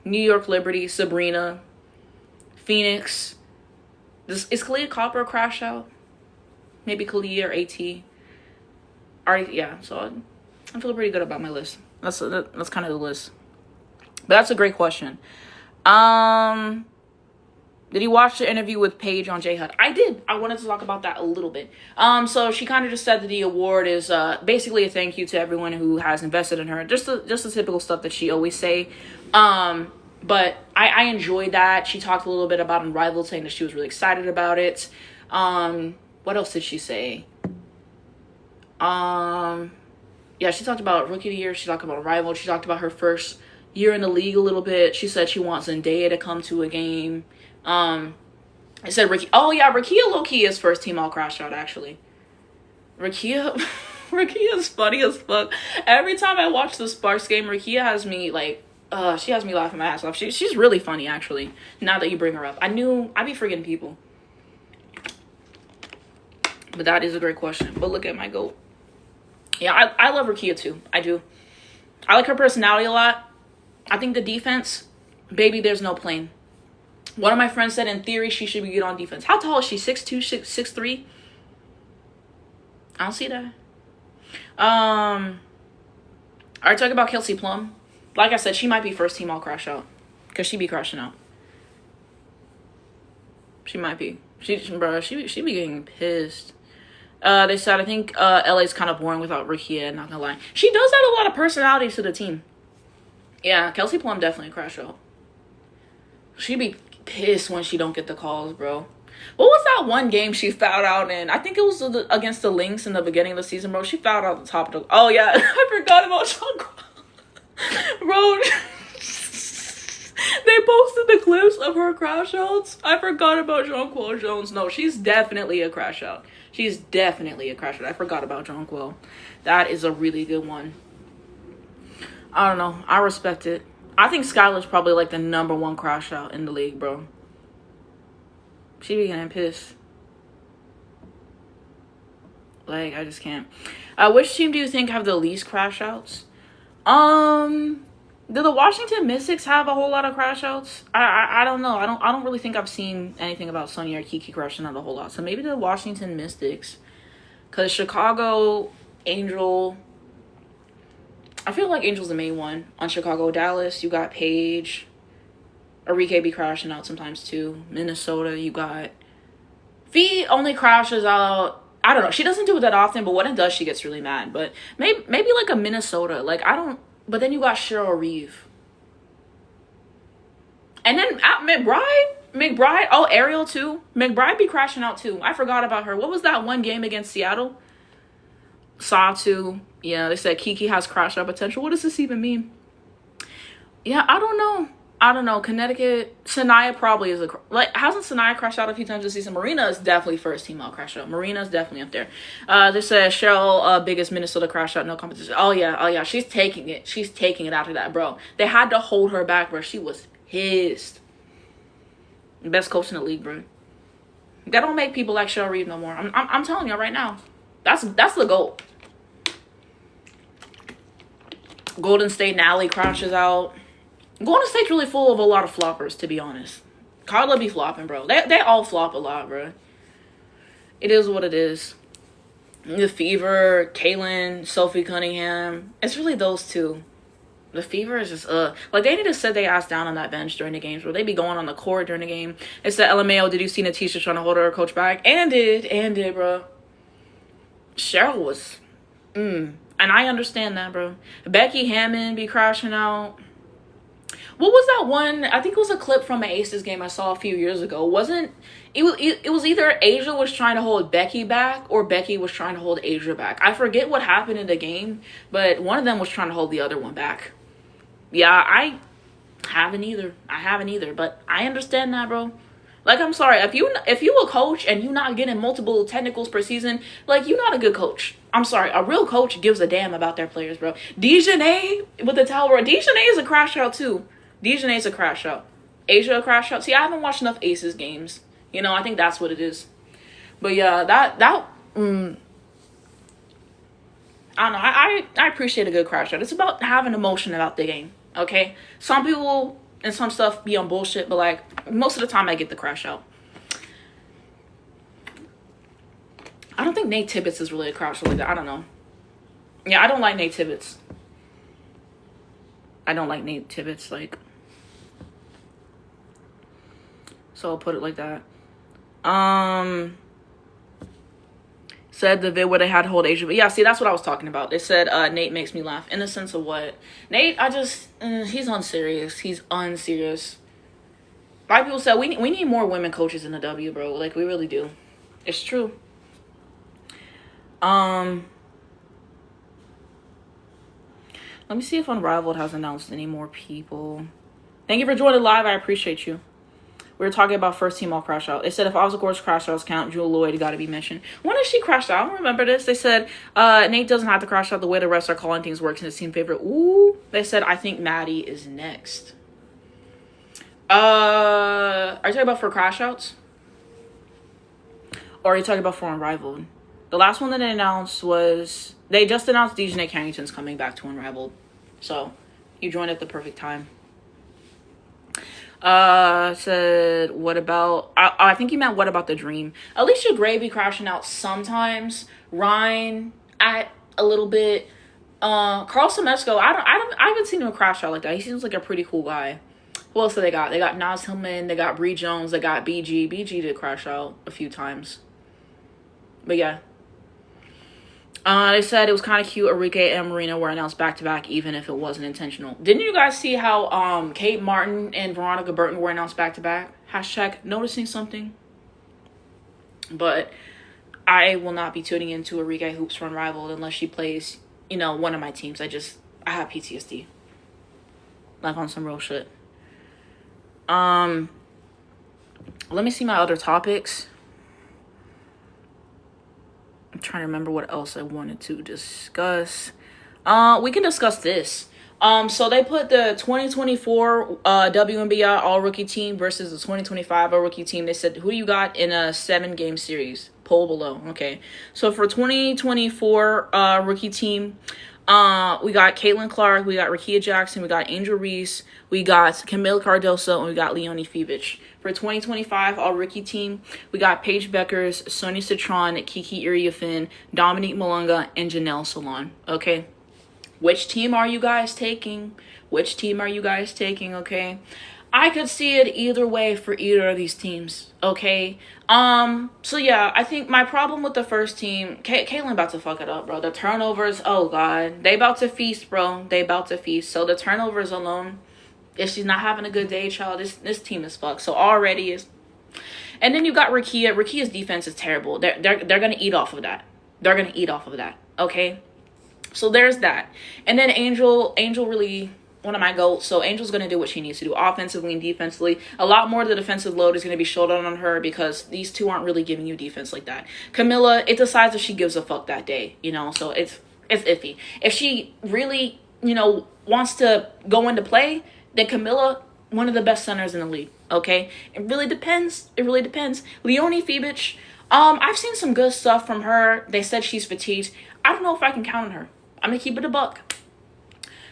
New York Liberty. Sabrina. Phoenix. Is Kalia Copper a crash out? Maybe Kalia or AT. Yeah, so I feel pretty good about my list. That's kind of the list. But that's a great question. Did you watch the interview with Paige on JHUD? I did. I wanted to talk about that a little bit. So she kind of just said that the award is basically a thank you to everyone who has invested in her. Just the typical stuff that she always say. But I enjoyed that. She talked a little bit about Unrivaled, saying that she was really excited about it. What else did she say? Yeah, she talked about Rookie of the Year. She talked about Unrivaled. She talked about her first year in the league a little bit. She said she wants Zendaya to come to a game. I said Ricky. Oh yeah, Rakia low-key is first team all crash out, actually. Rakia is funny as fuck. Every time I watch the Sparks game, Rakia has me like she has me laughing my ass off. She's really funny, actually, now that you bring her up. I'd be forgetting people. But that is a great question. But look at my GOAT. Yeah, I love Rakia too. I do. I like her personality a lot. I think the defense, baby, there's no plane. One of my friends said in theory she should be good on defense. How tall is she? 6'2", 6'3"? I don't see that. Alright, talk about Kelsey Plum. Like I said, she might be first team all crash out. Because she be crashing out. She might be. She be getting pissed. They said, I think LA's kind of boring without Rakia, not gonna lie. She does add a lot of personality to the team. Yeah, Kelsey Plum definitely a crash out. She be pissed when she don't get the calls, bro. What was that one game she fouled out in? I think it was against the Lynx in the beginning of the season, bro. She fouled out the top of the... Oh, yeah. I forgot about Jonquil. Bro, they posted the clips of her crash outs. I forgot about Jonquil Jones. No, she's definitely a crash out. I forgot about Jonquil. That is a really good one. I don't know. I respect it. I think Skylar's probably like the #1 crash out in the league, bro. She be getting pissed. Like, I just can't. Which team do you think have the least crash outs? Do the Washington Mystics have a whole lot of crash outs? I don't know. I don't really think I've seen anything about Sonya or Kiki crashing out a whole lot. So maybe the Washington Mystics. Because Chicago, Angel... I feel like Angel's the main one. On Chicago, Dallas, you got Paige. Enrique be crashing out sometimes too. Minnesota, you got... Phee only crashes out... I don't know. She doesn't do it that often, but when it does, she gets really mad. But maybe like a Minnesota. Like, I don't... But then you got Cheryl Reeve. And then McBride. Oh, Ariel too. McBride be crashing out too. I forgot about her. What was that one game against Seattle? Saw too. Yeah, they said Kiki has crash out potential. What does this even mean? Yeah, I don't know. Connecticut. Sanaya probably is hasn't Sanaya crashed out a few times this season? Marina is definitely first team all crash out. Marina's definitely up there. They said Cheryl, biggest Minnesota crash out, no competition. Oh yeah. She's taking it. After that, bro. They had to hold her back, bro. She was pissed. Best coach in the league, bro. That don't make people like Cheryl Reeve no more. I'm telling you right now. That's the goal. Golden State Nally crashes out. Golden State's really full of a lot of floppers, to be honest. Carla be flopping, bro. They all flop a lot, bro. It is what it is. The Fever, Caitlin, Sophie Cunningham. It's really those two. The Fever is just, like, they need to sit their ass down on that bench during the games, bro. They be going on the court during the game. It's the LMAO, did you see Napheesa trying to hold her coach back? And did, bro. Cheryl was, and I understand that, bro. Becky Hammond be crashing out. What was that one? I think it was a clip from an Aces game I saw a few years ago. It was either Asia was trying to hold Becky back or Becky was trying to hold Asia back. I forget what happened in the game, but one of them was trying to hold the other one back. Yeah, I haven't either, but I understand that, bro. Like, I'm sorry, if you a coach and you not getting multiple technicals per season, like, you not a good coach. I'm sorry, a real coach gives a damn about their players, bro. Dejanay with the towel, bro. Dejanay is a crash out too. Dejanay's a crash out. Asia a crash out. See, I haven't watched enough Aces games. You know, I think that's what it is. But yeah, I don't know. I appreciate a good crash out. It's about having emotion about the game. Okay, some people and some stuff be on bullshit, but like most of the time I get the crash out. I don't think Nate Tibbetts is really a crash out like that. I don't know. Yeah, I don't like Nate Tibbetts. Like, so I'll put it like that. Said the vid where they had to hold Asia, but yeah, see, that's what I was talking about. They said Nate makes me laugh. In the sense of what? Nate, he's unserious. He's unserious. A lot of people said we need more women coaches in the W, bro. Like, we really do. It's true. Let me see if Unrivaled has announced any more people. Thank you for joining live. I appreciate you. We were talking about first team all crash out. They said if Osgore's crash outs count, Jewel Lloyd got to be mentioned. When did she crash out? I don't remember this. They said Nate doesn't have to crash out the way the rest are calling things works in his team favorite. Ooh. They said I think Maddie is next. Are you talking about for crash outs? Or are you talking about for Unrivaled? The last one that they announced was they just announced Dejanay Carrington's coming back to Unrivaled. So you joined at the perfect time. Said, what about, I think you meant what about the dream? Alicia Gray be crashing out sometimes. Ryan, a little bit. Carl Semesco, I haven't seen him crash out like that. He seems like a pretty cool guy. Who else do they got? They got Nas Hillman, they got Bree Jones, they got BG. BG did crash out a few times. But yeah. They said it was kind of cute. Enrique and Marina were announced back-to-back, even if it wasn't intentional. Didn't you guys see how Kate Martin and Veronica Burton were announced back-to-back? # noticing something. But I will not be tuning into Enrique Hoops for Unrivaled unless she plays, one of my teams. I have PTSD. Like, on some real shit. Let me see my other topics. I'm trying to remember what else I wanted to discuss. We can discuss this. So they put the 2024 WNBA All-Rookie team versus the 2025 All-Rookie team. They said, who do you got in a 7-game series? Poll below. Okay. So for 2024 rookie team, we got Caitlin Clark, we got Rakia Jackson, we got Angel Reese, we got Camille Cardoso, and we got Leonie Fevich. For 2025 all-rookie team, we got Paige Bueckers, Sonia Citron, Kiki Iriafin, Dominique Malunga, and Janelle Salon. Okay? Which team are you guys taking? Okay? I could see it either way for either of these teams. Okay? So yeah, I think my problem with the first team, Caitlin about to fuck it up, bro. The turnovers, oh God. They about to feast, bro. So the turnovers alone, if she's not having a good day, child, this team is fucked. So already is. And then you got Rakia. Rakia's defense is terrible. They're gonna eat off of that. Okay? So there's that. And then Angel really one of my goals. So Angel's going to do what she needs to do offensively and defensively. A lot more of the defensive load is going to be shouldered on her because these two aren't really giving you defense like that. Camilla, it decides if she gives a fuck that day, so it's iffy. If she really, wants to go into play, then Camilla, one of the best centers in the league, okay? It really depends. Leonie Fevich, I've seen some good stuff from her. They said she's fatigued. I don't know if I can count on her. I'm going to keep it a buck.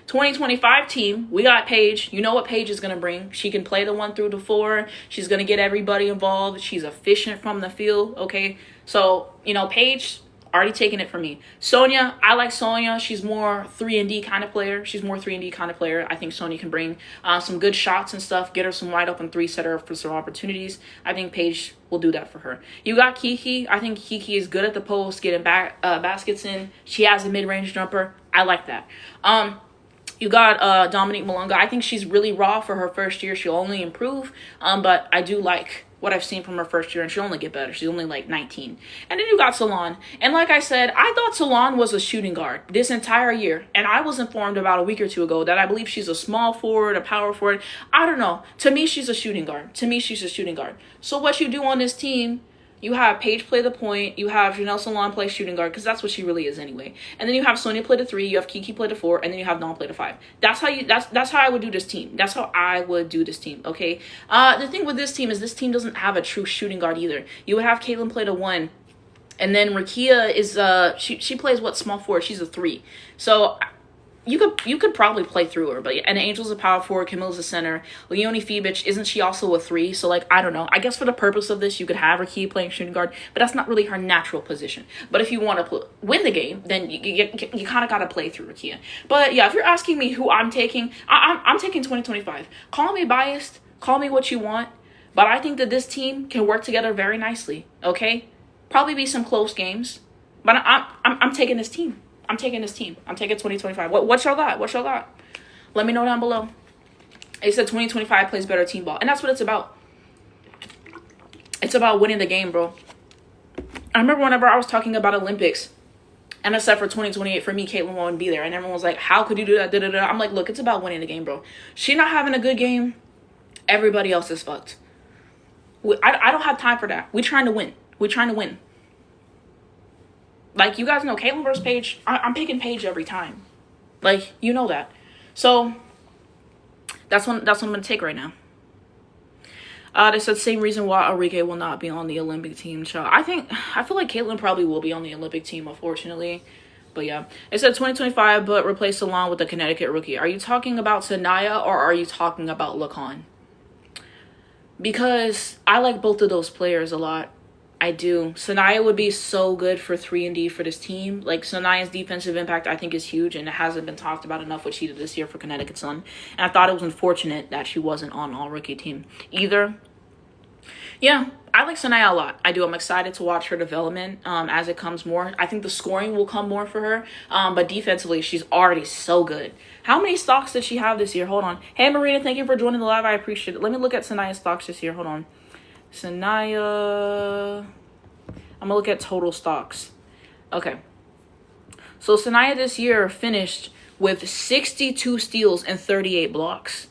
2025 team, we got Paige. You know what Paige is going to bring. She can play the 1 through the 4. She's going to get everybody involved. She's efficient from the field, okay? So, you know, Paige, already taking it from me. Sonia, I like Sonia. She's more 3-and-D kind of player. I think Sonia can bring some good shots and stuff, get her some wide open 3, set her up for some opportunities. I think Paige will do that for her. You got Kiki. I think Kiki is good at the post, getting baskets in. She has a mid-range jumper. I like that. You got Dominique Malunga. I think she's really raw for her first year. She'll only improve, but I do like what I've seen from her first year, and she'll only get better. She's only like 19. And then you got Salon. And like I said, I thought Salon was a shooting guard this entire year. And I was informed about a week or two ago that I believe she's a small forward, a power forward. I don't know. To me, she's a shooting guard. So what you do on this team, you have Paige play the point. You have Janelle Salon play shooting guard, because that's what she really is anyway. And then you have Sonia play the 3. You have Kiki play the 4, and then you have Dawn play the 5. That's how I would do this team. Okay. The thing with this team is this team doesn't have a true shooting guard either. You would have Caitlin play the 1, and then Rakia is she plays what, small forward. She's a 3. So you could probably play through her, but yeah, and Angel's a power forward, Camilla's a center, Leonie Febich, isn't she also a 3? So like, I don't know. I guess for the purpose of this, you could have Rakia playing shooting guard, but that's not really her natural position. But if you want to win the game, then you kind of got to play through Rakia. But yeah, if you're asking me who I'm taking, I'm taking 2025. Call me biased, call me what you want, but I think that this team can work together very nicely. Okay, probably be some close games, but I'm taking this team. I'm taking 2025. What y'all got? Let me know down below. It said 2025 plays better team ball. And that's what it's about. It's about winning the game, bro. I remember whenever I was talking about Olympics, and I said for 2028, for me, Caitlin won't be there. And everyone was like, how could you do that? Da-da-da. I'm like, look, it's about winning the game, bro. She not having a good game, everybody else is fucked. I don't have time for that. We're trying to win. Like, you guys know, Caitlin versus Paige, I'm picking Paige every time. Like, you know that. So, that's what I'm going to take right now. They said same reason why Auriemma will not be on the Olympic team. So, I feel like Caitlin probably will be on the Olympic team, unfortunately. But yeah. It said 2025, but replace Salon with the Connecticut rookie. Are you talking about Sanaya, or are you talking about Lacan? Because I like both of those players a lot. I do. Sanaya would be so good for 3-and-D for this team. Like, Sanaya's defensive impact, I think, is huge, and it hasn't been talked about enough what she did this year for Connecticut Sun. And I thought it was unfortunate that she wasn't on all-rookie team either. Yeah, I like Sanaya a lot. I do. I'm excited to watch her development as it comes more. I think the scoring will come more for her, but defensively, she's already so good. How many stocks did she have this year? Hold on. Hey, Marina, thank you for joining the live. I appreciate it. Let me look at Sanaya's stocks this year. Hold on. Sanaya, I'm gonna look at total stocks. Okay, so Sanaya this year finished with 62 steals and 38 blocks.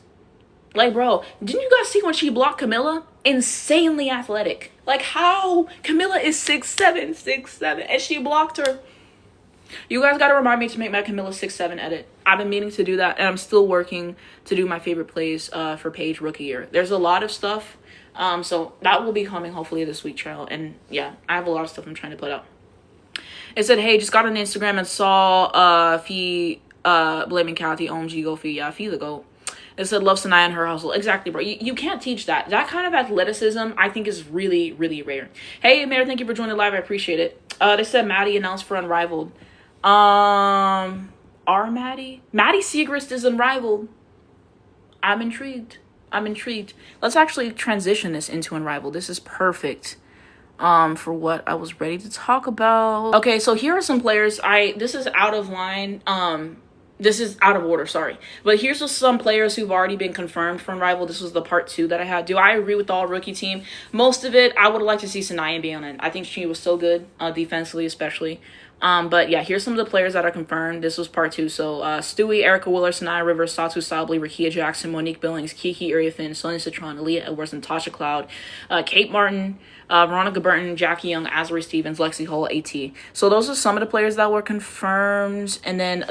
Like, bro, didn't you guys see when she blocked Camilla? Insanely athletic. Like, how? Camilla is 6'7", and she blocked her. You guys gotta remind me to make my Camilla 6'7" edit. I've been meaning to do that, and I'm still working to do my favorite plays for Paige rookie year. There's a lot of stuff. So that will be coming hopefully this week, Cheryl. And yeah, I have a lot of stuff I'm trying to put up. It said, hey, just got on Instagram and saw Phee blaming Cathy. OMG, go Phee. Yeah, Phee the GOAT. It said, love Sanaya and her hustle. Exactly, bro. You can't teach that. That kind of athleticism, I think, is really, really rare. Hey, Mayor, thank you for joining the live. I appreciate it. They said Maddie announced for Unrivaled. Our Maddie? Maddie Segrist is Unrivaled. I'm intrigued. Let's actually transition this into Unrivaled. This is perfect for what I was ready to talk about. Okay, so here are some players. This is out of line. This is out of order, sorry. But here's just some players who've already been confirmed for Unrivaled. This was the part 2 that I had. Do I agree with the all-rookie team? Most of it, I would like to see Sanaya be on it. I think she was so good, defensively especially. But yeah, here's some of the players that are confirmed. This was part 2. So Stewie, Erica Willer, Sanaya Rivers, Satu Sabli, Rakia Jackson, Monique Billings, Kiki Iriafin, Sonia Citron, Aaliyah Edwards, and Tasha Cloud, Kate Martin, Veronica Burton, Jackie Young, Azri Stevens, Lexi Hull, AT. So those are some of the players that were confirmed. And then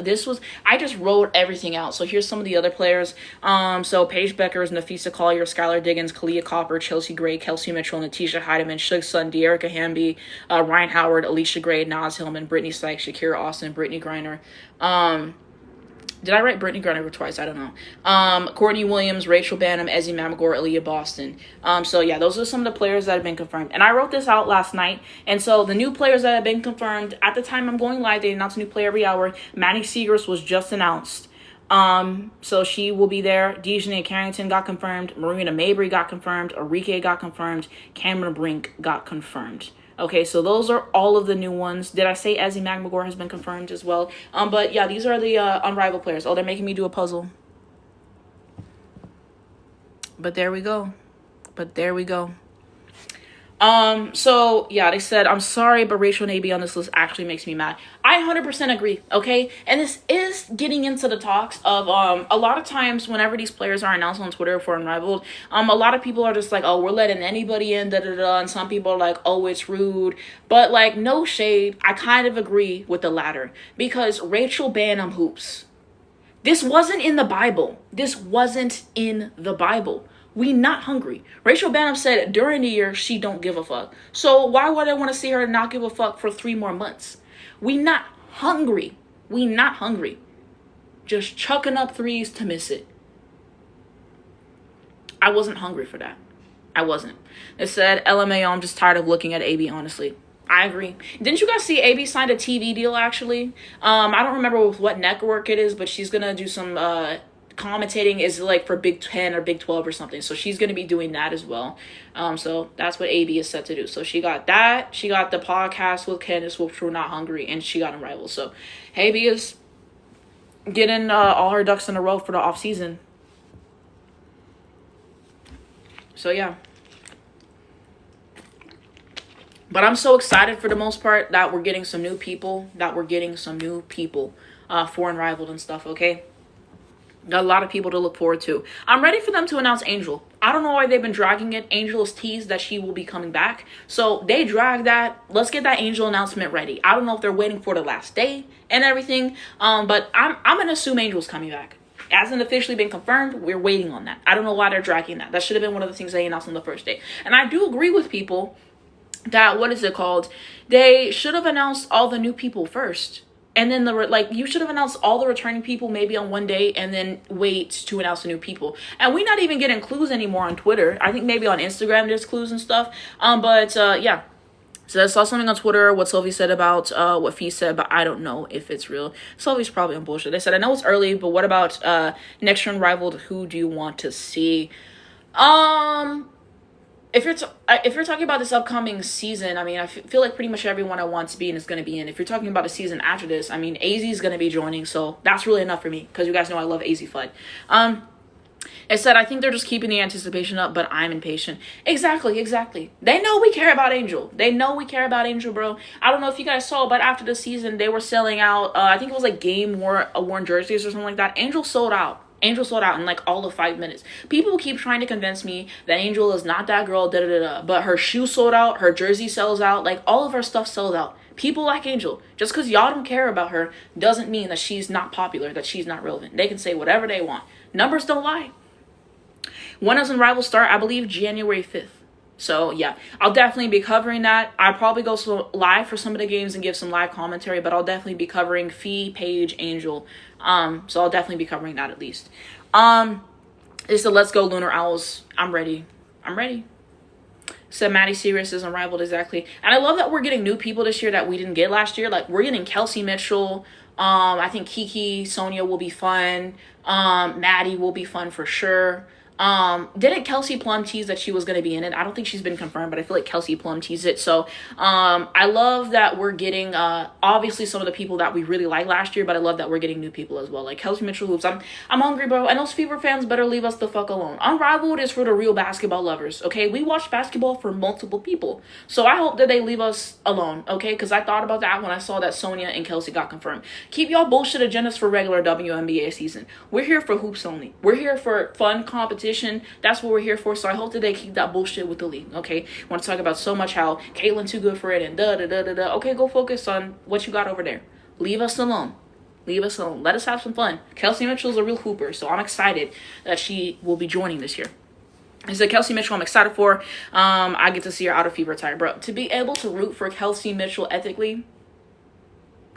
I just wrote everything out. So here's some of the other players. So Paige Bueckers, Napheesa Collier, Skylar Diggins, Kalia Copper, Chelsea Gray, Kelsey Mitchell, Natisha Heidemann, Shug Sun, De'Erica Hamby, Ryan Howard, Alicia Gray, Naz Hillman, Brittany Sykes, Shakira Austin, Brittany Griner. Did I write Brittany Griner twice? I don't know. Courtney Williams, Rachel Banham, Ezzie Mamagor, Aaliyah Boston. So yeah, those are some of the players that have been confirmed. And I wrote this out last night. And so the new players that have been confirmed, at the time I'm going live, they announce a new player every hour. Maddie Segrist was just announced. So she will be there. Dejanay Carrington got confirmed. Marina Mabry got confirmed. Arike got confirmed. Cameron Brink got confirmed. Okay, so those are all of the new ones. Did I say Ezzie Mamagor has been confirmed as well? But yeah, these are the Unrivaled players. Oh, they're making me do a puzzle. But there we go. So yeah, they said, I'm sorry, but Rachel and AB on this list actually makes me mad. I 100% agree, okay? And this is getting into the talks of, a lot of times whenever these players are announced on Twitter for Unrivaled, a lot of people are just like, oh, we're letting anybody in, da-da-da, and some people are like, oh, it's rude. But like, no shade, I kind of agree with the latter. Because Rachel Banham hoops. This wasn't in the Bible. We not hungry. Rachel Banham said during the year she don't give a fuck. So why would I want to see her not give a fuck for 3 more months? We not hungry. Just chucking up threes to miss it. I wasn't hungry for that. I wasn't. It said, LMAO, I'm just tired of looking at AB, honestly. I agree. Didn't you guys see AB signed a TV deal, actually? I don't remember with what network it is, but she's going to do some commentating is like for Big 10 or Big 12 or something. So she's going to be doing that as well. So that's what AB is set to do. So she got that. She got the podcast with Candace, which we're not hungry. And she got Unrivaled. So AB is getting all her ducks in a row for the off season. So yeah. But I'm so excited for the most part that we're getting some new people. For Unrivaled and stuff, okay? Got a lot of people to look forward to. I'm ready for them to announce Angel. I don't know why they've been dragging it. Angel is teased that she will be coming back. So they drag that. Let's get that Angel announcement ready. I don't know if they're waiting for the last day and everything. But I'm going to assume Angel's coming back. It hasn't officially been confirmed. We're waiting on that. I don't know why they're dragging that. That should have been one of the things they announced on the first day. And I do agree with people that, they should have announced all the new people first. And then you should have announced all the returning people maybe on one day and then wait to announce the new people. And we're not even getting clues anymore on Twitter. I think maybe on Instagram there's clues and stuff. Yeah. So I saw something on Twitter, what Sylvie said about what Phee said, but I don't know if it's real. Sylvie's probably on bullshit. They said, I know it's early, but what about next year Unrivaled? Who do you want to see? If you're talking about this upcoming season, I mean, I feel like pretty much everyone I want to be in is going to be in. If you're talking about a season after this, I mean, Azzi is going to be joining, so that's really enough for me, because you guys know I love Azzi Fudd. It said, I think they're just keeping the anticipation up, but I'm impatient. Exactly. They know we care about Angel. Bro. I don't know if you guys saw, but after the season, they were selling out, I think it was like game worn jerseys or something like that. Angel sold out in like all of 5 minutes. People keep trying to convince me that Angel is not that girl, but her shoe sold out, her jersey sells out, like all of her stuff sold out. People like Angel. Just because y'all don't care about her doesn't mean that she's not popular, that she's not relevant. They can say whatever they want. Numbers don't lie. When does Unrivaled start? I believe January 5th. So yeah, I'll definitely be covering that. I'll probably go live for some of the games and give some live commentary, but I'll definitely be covering Phee, Paige, Angel. So I'll definitely be covering that at least. It's the Let's Go Lunar Owls. I'm ready. Said Maddie Segrist is Unrivaled, exactly. And I love that we're getting new people this year that we didn't get last year. Like, we're getting Kelsey Mitchell. I think Kiki, Sonia will be fun. Maddie will be fun for sure. Didn't Kelsey Plum tease that she was going to be in it? I don't think she's been confirmed, but I feel like Kelsey Plum teased it. So, I love that we're getting, obviously some of the people that we really liked last year, but I love that we're getting new people as well. Like Kelsey Mitchell hoops. I'm hungry, bro. And those Fever fans better leave us the fuck alone. Unrivaled is for the real basketball lovers, okay? We watch basketball for multiple people. So I hope that they leave us alone, okay? Because I thought about that when I saw that Sonia and Kelsey got confirmed. Keep y'all bullshit agendas for regular WNBA season. We're here for hoops only. We're here for fun competition. That's what we're here for. So I hope that they keep that bullshit with the league. Okay, want to talk about so much how Caitlyn too good for it and da. Okay, go focus on what you got over there. Leave us alone. Let us have some fun. Kelsey Mitchell's a real hooper, so I'm excited that she will be joining this year. I said Kelsey Mitchell, I'm excited for. I get to see her out of Fever retire, bro. To be able to root for Kelsey Mitchell ethically,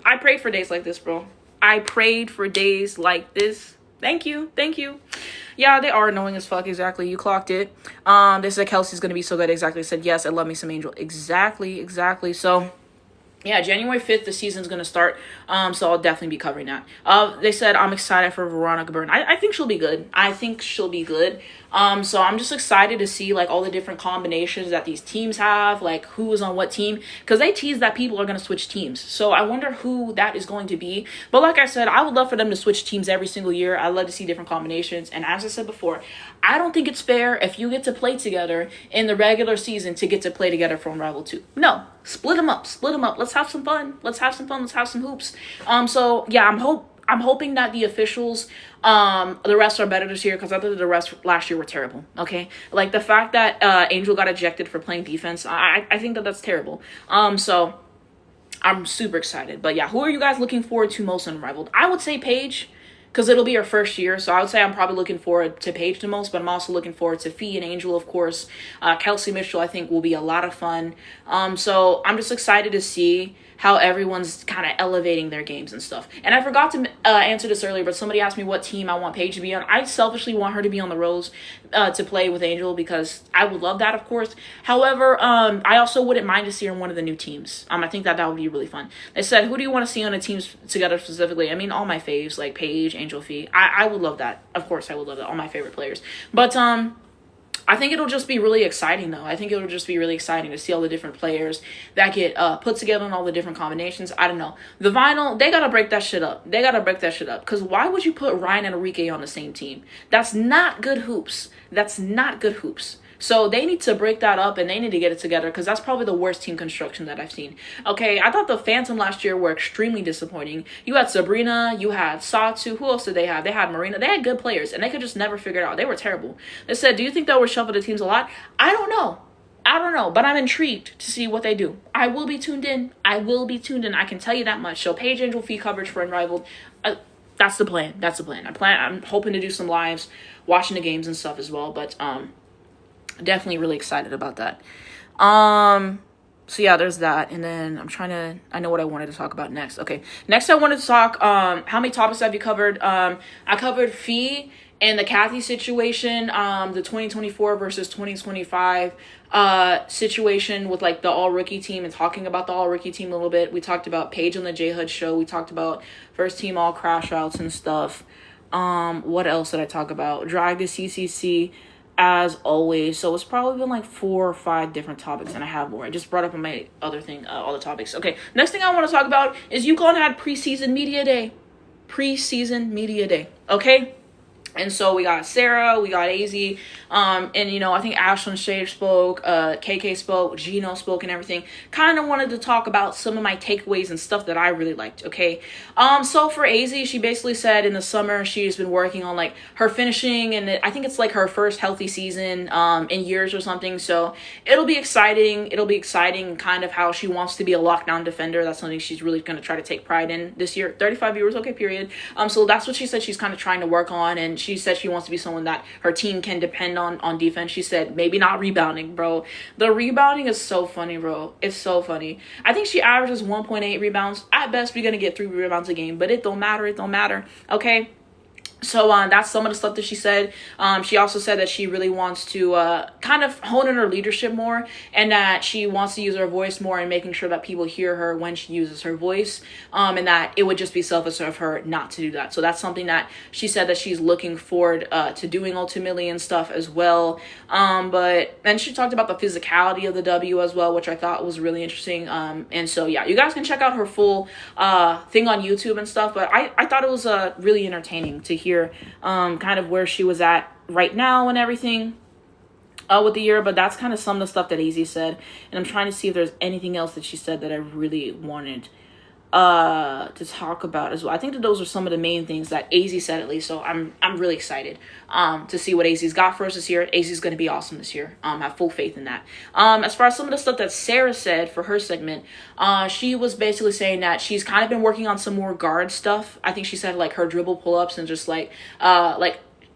I prayed for days like this, bro. I prayed for days like this. Thank you. Yeah, they are annoying as fuck. Exactly. You clocked it. They said Kelsey's gonna be so good. Exactly. Said yes. I love me some Angel. Exactly. So yeah, January 5th, the season's going to start, so I'll definitely be covering that. They said I'm excited for Veronica Byrne. I think she'll be good. So I'm just excited to see, like, all the different combinations that these teams have, like, who is on what team, because they tease that people are going to switch teams. So I wonder who that is going to be. But like I said, I would love for them to switch teams every single year. I love to see different combinations. And as I said before, I don't think it's fair if you get to play together in the regular season to get to play together for Unrivaled 2. No. Split them up. Let's have some fun. Let's have some hoops. So yeah, I'm hoping that the officials, the refs are better this year, because I thought the refs last year were terrible. Okay, like the fact that Angel got ejected for playing defense, I think that's terrible. So I'm super excited. But yeah, who are you guys looking forward to most in Unrivaled? I would say Paige, because it'll be her first year. So I would say I'm probably looking forward to Paige the most, but I'm also looking forward to Phee and Angel, of course. Kelsey Mitchell, I think, will be a lot of fun. So I'm just excited to see how everyone's kind of elevating their games and stuff. And I forgot to answer this earlier, but somebody asked me what team I want Paige to be on. I selfishly want her to be on the Rose to play with Angel, because I would love that, of course. However, I also wouldn't mind to see her on one of the new teams. I think that would be really fun. They said, who do you want to see on the teams together specifically? I mean, all my faves, like Paige, Angel, Phee. I would love that. Of course, I would love that. All my favorite players. But I think it'll just be really exciting, though. I think it'll just be really exciting to see all the different players that get put together in all the different combinations. I don't know. The vinyl, they got to break that shit up. Because why would you put Ryan and Enrique on the same team? That's not good hoops. So they need to break that up, and they need to get it together, because that's probably the worst team construction that I've seen. Okay, I thought the Phantom last year were extremely disappointing. You had Sabrina, you had Satu. Who else did they have? They had Marina. They had good players, and they could just never figure it out. They were terrible. They said, do you think they'll reshuffle the teams a lot? I don't know, but I'm intrigued to see what they do. I will be tuned in. I can tell you that much. So Paige, Angel, Phee coverage for Unrivaled. That's the plan. I'm hoping to do some lives, watching the games and stuff as well, but definitely really excited about that. So yeah, there's that. And then I know what I wanted to talk about next. Okay, next I wanted to talk, how many topics have you covered? I covered Phee and the Cathy situation, the 2024 versus 2025 situation with, like, the all-rookie team, and talking about the all-rookie team a little bit. We talked about Paige on the JHUD show. We talked about first team all Crashouts and stuff. What else did I talk about? Drag the CCC, as always. So it's probably been like 4 or 5 different topics, and I have more. I just brought up on my other thing, all the topics. Okay, next thing I want to talk about is UConn had preseason media day. Okay, and so we got Sarah, we got Azzi, and I think Ashlyn Shade spoke, KK spoke, Geno spoke, and everything. Kind of wanted to talk about some of my takeaways and stuff that I really liked. Okay, so for Azzi, she basically said in the summer she's been working on, like, her finishing, and I think it's like her first healthy season in years or something. So it'll be exciting. Kind of how she wants to be a lockdown defender. That's something she's really going to try to take pride in this year. 35 viewers, okay, period. So that's what she said she's kind of trying to work on, and she said she wants to be someone that her team can depend on defense. She said maybe not rebounding, bro. The rebounding is so funny, bro. It's so funny. I think she averages 1.8 rebounds. At best, we're going to get 3 rebounds a game, but it don't matter. Okay? So that's some of the stuff that she said. She also said that she really wants to kind of hone in her leadership more, and that she wants to use her voice more and making sure that people hear her when she uses her voice, and that it would just be selfish of her not to do that. So that's something that she said that she's looking forward to doing ultimately and stuff as well. But then she talked about the physicality of the W as well, which I thought was really interesting. And so yeah, you guys can check out her full thing on YouTube and stuff, but I thought it was really entertaining to hear kind of where she was at right now and everything with the year. But that's kind of some of the stuff that Azzi said, and I'm trying to see if there's anything else that she said that I really wanted to talk about as well. I think that those are some of the main things that Azzi said, at least. So I'm really excited to see what Azzi's got for us this year. Azzi's going to be awesome this year. I have full faith in that. As far as some of the stuff that Sarah said for her segment, she was basically saying that she's kind of been working on some more guard stuff. I think she said, like, her dribble pull-ups and just like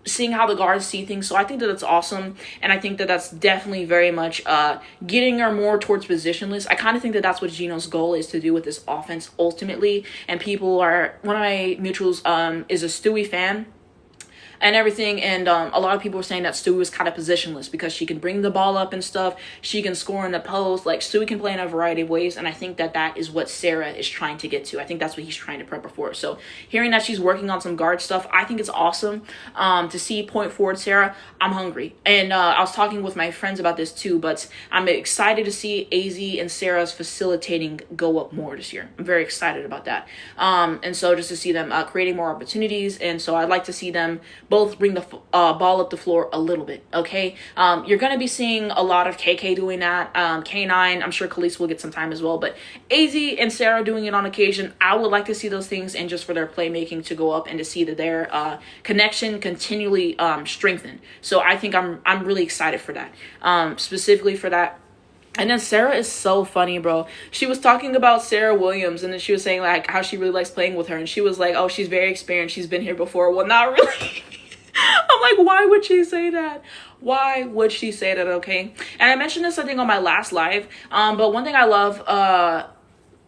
seeing how the guards see things. So I think that that's awesome. And I think that that's definitely very much getting her more towards positionless. I kind of think that that's what Geno's goal is to do with this offense ultimately. And people are, one of my mutuals is a Stewie fan and everything, and a lot of people were saying that Stewie was kind of positionless because she can bring the ball up and stuff, she can score in the post, like Stewie can play in a variety of ways, and I think that that is what Sarah is trying to get to. I think that's what he's trying to prep her for. So hearing that she's working on some guard stuff, I think it's awesome. To see point forward Sarah, I'm hungry, and I was talking with my friends about this too, but I'm excited to see Azzi and Sarah's facilitating go up more this year. I'm very excited about that, and so just to see them creating more opportunities, and so I'd like to see them both bring the ball up the floor a little bit, okay? You're going to be seeing a lot of KK doing that. K9, I'm sure Khalees will get some time as well. But Azzi and Sarah doing it on occasion, I would like to see those things, and just for their playmaking to go up and to see that their connection continually strengthen. So I think I'm really excited for that, specifically for that. And then Sarah is so funny, bro. She was talking about Sarah Williams, and then she was saying like how she really likes playing with her, and she was like, oh, she's very experienced, she's been here before. Well, not really. I'm like, why would she say that? Why would she say that, okay? And I mentioned this, I think, on my last live, but one thing I love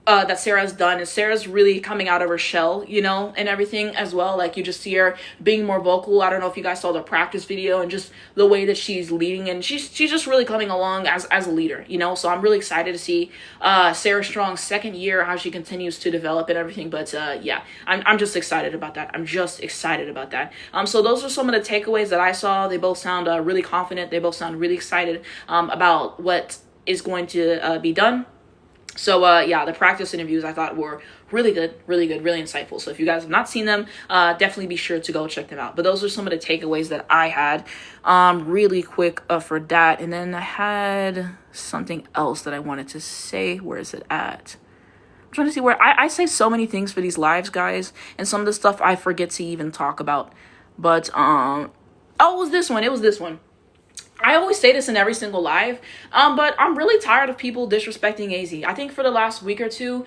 that Sarah's done is Sarah's really coming out of her shell, you know, and everything as well. Like, you just see her being more vocal. I don't know if you guys saw the practice video and just the way that she's leading, and she's just really coming along as a leader, you know. So I'm really excited to see Sarah Strong's second year, how she continues to develop and everything. But yeah, I'm just excited about that. I'm just excited about that. So those are some of the takeaways that I saw. They both sound really confident. They both sound really excited about what is going to be done. So, yeah, the practice interviews I thought were really good, really insightful. So if you guys have not seen them, definitely be sure to go check them out. But those are some of the takeaways that I had really quick for that. And then I had something else that I wanted to say. Where is it at? I'm trying to see where I say so many things for these lives, guys. And some of the stuff I forget to even talk about. But, oh, it was this one. I always say this in every single live, but I'm really tired of people disrespecting Azzi. I think for the last week or two,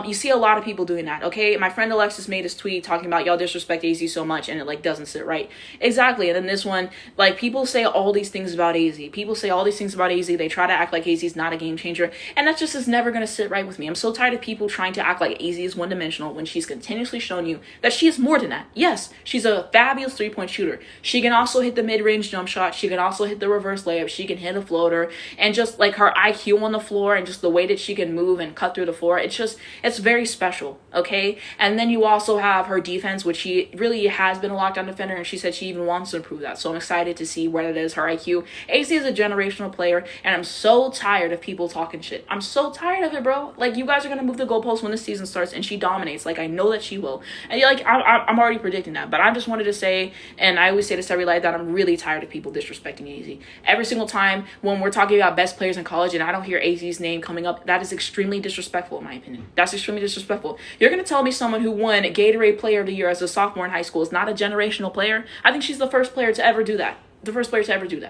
you see a lot of people doing that, okay? My friend Alexis made this tweet talking about y'all disrespect Azzi so much, and it, like, doesn't sit right. Exactly, and then this one, like, people say all these things about Azzi. People say all these things about Azzi. They try to act like Azzi's not a game changer, and that just is never going to sit right with me. I'm so tired of people trying to act like Azzi is one-dimensional when she's continuously shown you that she is more than that. Yes, she's a fabulous three-point shooter. She can also hit the mid-range jump shot. She can also hit the reverse layup. She can hit a floater, and just like her IQ on the floor and just the way that she can move and cut through the floor, it's very special, okay? And then you also have her defense, which she really has been a lockdown defender, and she said she even wants to improve that. So I'm excited to see where it is, her IQ. Azzi is a generational player, and I'm so tired of people talking shit. I'm so tired of it, bro. Like, you guys are gonna move the goalposts when the season starts, and she dominates. Like, I know that she will, and like I'm already predicting that. But I just wanted to say, and I always say this every live, that I'm really tired of people disrespecting Azzi. Every single time when we're talking about best players in college and I don't hear Azzi's name coming up, that is extremely disrespectful in my opinion. That's extremely disrespectful. You're going to tell me someone who won Gatorade Player of the Year as a sophomore in high school is not a generational player? I think she's the first player to ever do that.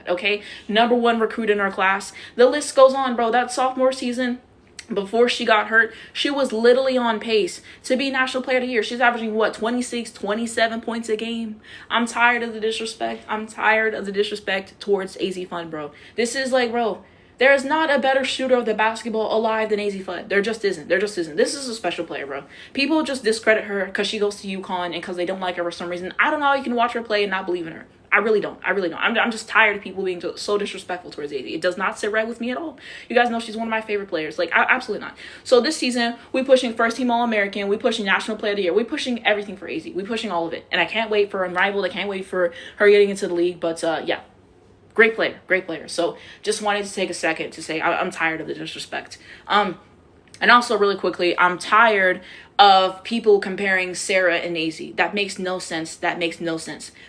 Okay? Number one recruit in her class. The list goes on, bro. That sophomore season, before she got hurt, she was literally on pace to be National Player of the Year. She's averaging, 26, 27 points a game. I'm tired of the disrespect. I'm tired of the disrespect towards Azzi Fudd, bro. This is like, bro, there is not a better shooter of the basketball alive than Azzi Fudd. There just isn't. This is a special player, bro. People just discredit her because she goes to UConn and because they don't like her for some reason. I don't know how you can watch her play and not believe in her. I really don't. I'm just tired of people being so disrespectful towards Azzi. It does not sit right with me at all. You guys know she's one of my favorite players. Like, absolutely not. So this season, we pushing first team All-American. We pushing National Player of the Year. We pushing everything for Azzi. We pushing all of it. And I can't wait for Unrivaled. I can't wait for her getting into the league. But yeah, great player. So just wanted to take a second to say I'm tired of the disrespect. And also, really quickly, I'm tired of people comparing Sarah and Azzi. That makes no sense.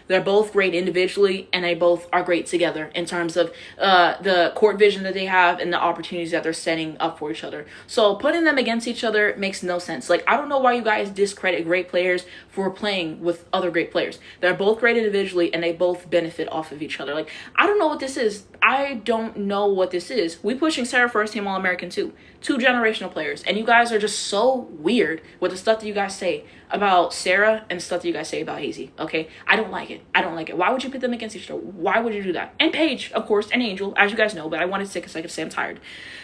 They're both great individually, and they both are great together in terms of the court vision that they have and the opportunities that they're setting up for each other. So putting them against each other makes no sense. Like, I don't know why you guys discredit great players for playing with other great players. They're both great individually, and they both benefit off of each other. Like, I don't know what this is. I don't know what this is. We pushing Sarah First Team All-American too. 2 generational players. And you guys are just so weird with the stuff that you guys say about Sarah and the stuff that you guys say about Azzi, okay? I don't like it. I don't like it. Why would you put them against each other? Why would you do that? And Paige, of course, and Angel, as you guys know, but I wanted to take a second to say I'm tired.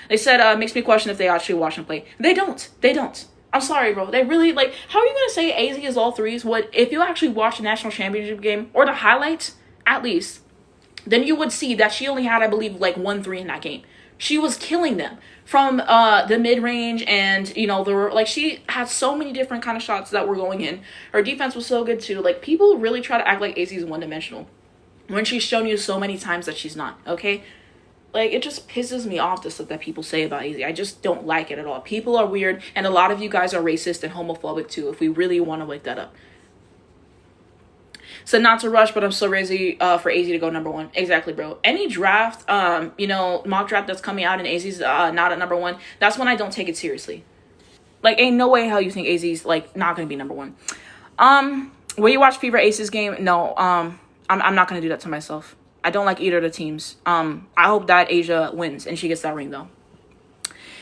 They said, makes me question if they actually watch and play. They don't. They don't. I'm sorry, bro. They really, like, how are you going to say Azzi is all threes? What, if you actually watch the national championship game, or the highlights, at least, then you would see that she only had, I believe, like 1 3 in that game. She was killing them from the mid-range, and, you know, like, she had so many different kind of shots that were going in. Her defense was so good, too. Like, people really try to act like Azzi is one-dimensional when she's shown you so many times that she's not, okay? Like, it just pisses me off, the stuff that people say about Azzi. I just don't like it at all. People are weird, and a lot of you guys are racist and homophobic, too, if we really want to wake that up. So not to rush, but I'm so ready for Azzi to go number 1. Exactly, bro. Any draft, you know, mock draft that's coming out and Azzi's not at number 1, that's when I don't take it seriously. Like, ain't no way how you think Azzi's, like, not going to be number 1. Will you watch Fever Aces game? No, I'm not going to do that to myself. I don't like either of the teams. I hope that Asia wins and she gets that ring, though.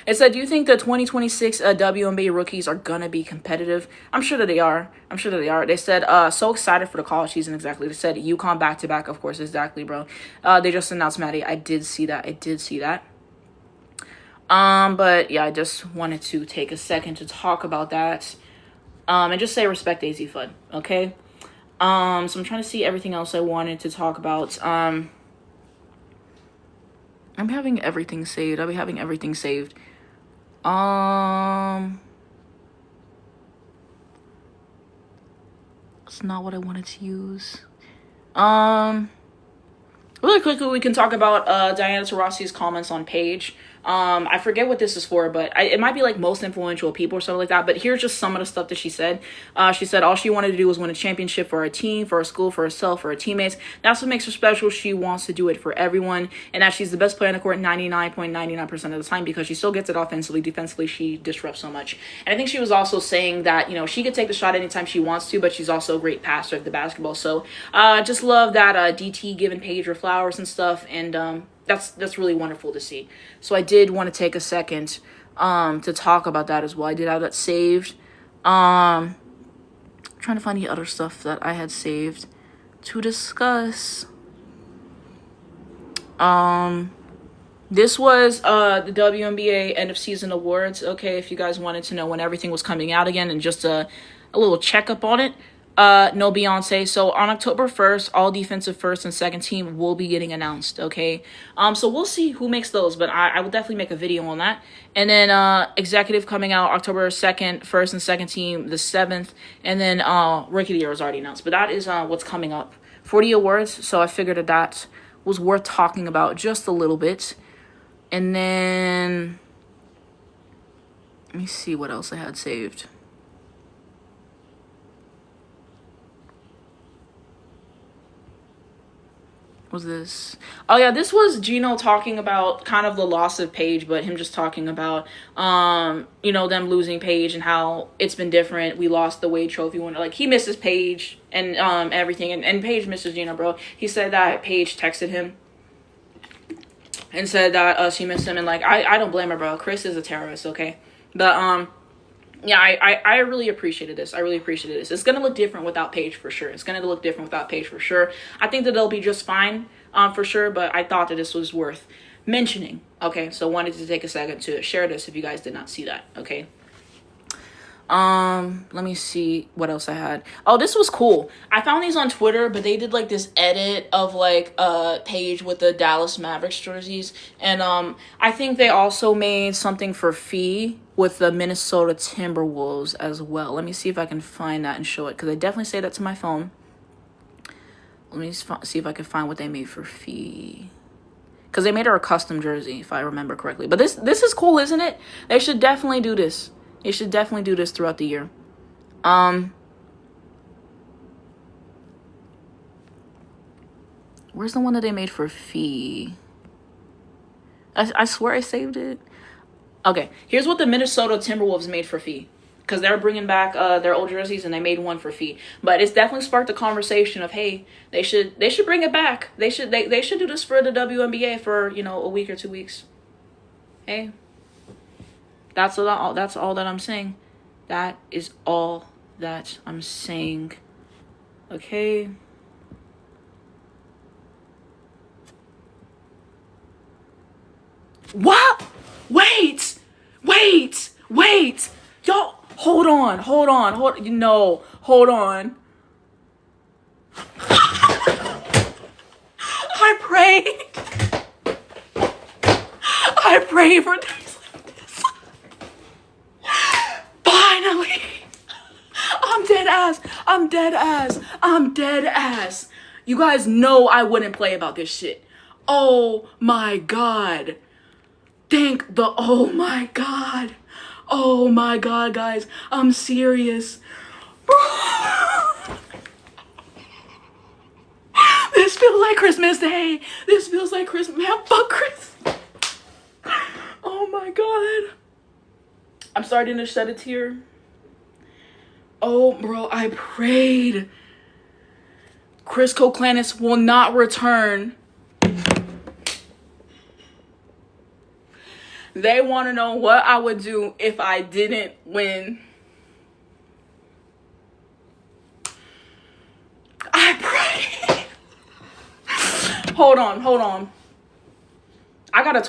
It said, do you think the 2026 WNBA rookies are going to be competitive? I'm sure that they are. I'm sure that they are. They said, so excited for the college season, exactly. They said, UConn back-to-back, of course, exactly, bro. They just announced Maddie. I did see that. I did see that. But, yeah, I just wanted to take a second to talk about that. And just say respect Azzi Fudd, okay? So I'm trying to see everything else I wanted to talk about. I'm having everything saved. I'll be having everything saved. It's not what I wanted to use. Really quickly, we can talk about Diana Taurasi's comments on Paige. I forget what this is for, but it might be like most influential people or something like that. But here's just some of the stuff that she said. She said all she wanted to do was win a championship for her team, for her school, for herself, for her teammates. That's what makes her special. She wants to do it for everyone. And that she's the best player on the court 99.99% of the time because she still gets it offensively. Defensively, she disrupts so much. And I think she was also saying that, you know, she could take the shot anytime she wants to, but she's also a great passer of the basketball. So just love that DT giving Paige her flowers and stuff. And that's really wonderful to see. So I did want to take a second to talk about that as well. I did have that saved. Trying to find the other stuff that I had saved to discuss. This was the WNBA end of season awards. Okay, if you guys wanted to know when everything was coming out again and just a little checkup on it. No Beyonce. So on October 1st, all defensive first and second team will be getting announced, okay? So we'll see who makes those, but I will definitely make a video on that. And then executive coming out October 2nd, first and second team, the 7th. And then Rookie of the Year is already announced. But that is what's coming up for the awards. So I figured that was worth talking about just a little bit. And then let me see what else I had saved. Was this? Oh yeah, this was Geno talking about kind of the loss of Paige, but him just talking about you know, them losing Paige and how it's been different. We lost the Wade Trophy winner. Like, he misses Paige and everything, and Paige misses Geno, bro. He said that Paige texted him and said that she missed him, and like I don't blame her, bro. Chris is a terrorist, okay? But yeah, I really appreciated this. I really appreciated this. It's going to look different without Paige for sure. It's going to look different without Paige for sure. I think that they'll be just fine for sure, but I thought that this was worth mentioning. Okay, so wanted to take a second to share this if you guys did not see that, okay? Let me see what else I had. Oh, this was cool. I found these on Twitter, but they did like this edit of like Paige with the Dallas Mavericks jerseys, and I think they also made something for Phee with the Minnesota Timberwolves as well. Let me see if I can find that and show it, because I definitely saved that to my phone. Let me see if I can find what they made for Phee, because they made her a custom jersey, if I remember correctly. But this is cool, isn't it? They should definitely do this. They should definitely do this throughout the year. Where's the one that they made for Phee? I swear I saved it. Okay, here's what the Minnesota Timberwolves made for Phee. because they're bringing back their old jerseys, and they made one for Phee. But it's definitely sparked the conversation of, hey, they should bring it back. They should do this for the WNBA for, you know, a week or 2 weeks. Hey, that's all that I'm saying. That is all that I'm saying. Okay. What? Wait. Y'all, hold on. No, hold on. I pray for days like this. Finally. I'm dead ass. You guys know I wouldn't play about this shit. Oh my God. Oh my God, guys. I'm serious. This feels like Christmas Day. This feels like Christmas. Man, fuck Christmas. Oh my God. I'm starting to shed a tear. Oh, bro, I prayed. Chris Koclanes will not return. They want to know what I would do if I didn't win. I prayed. Hold on. I got a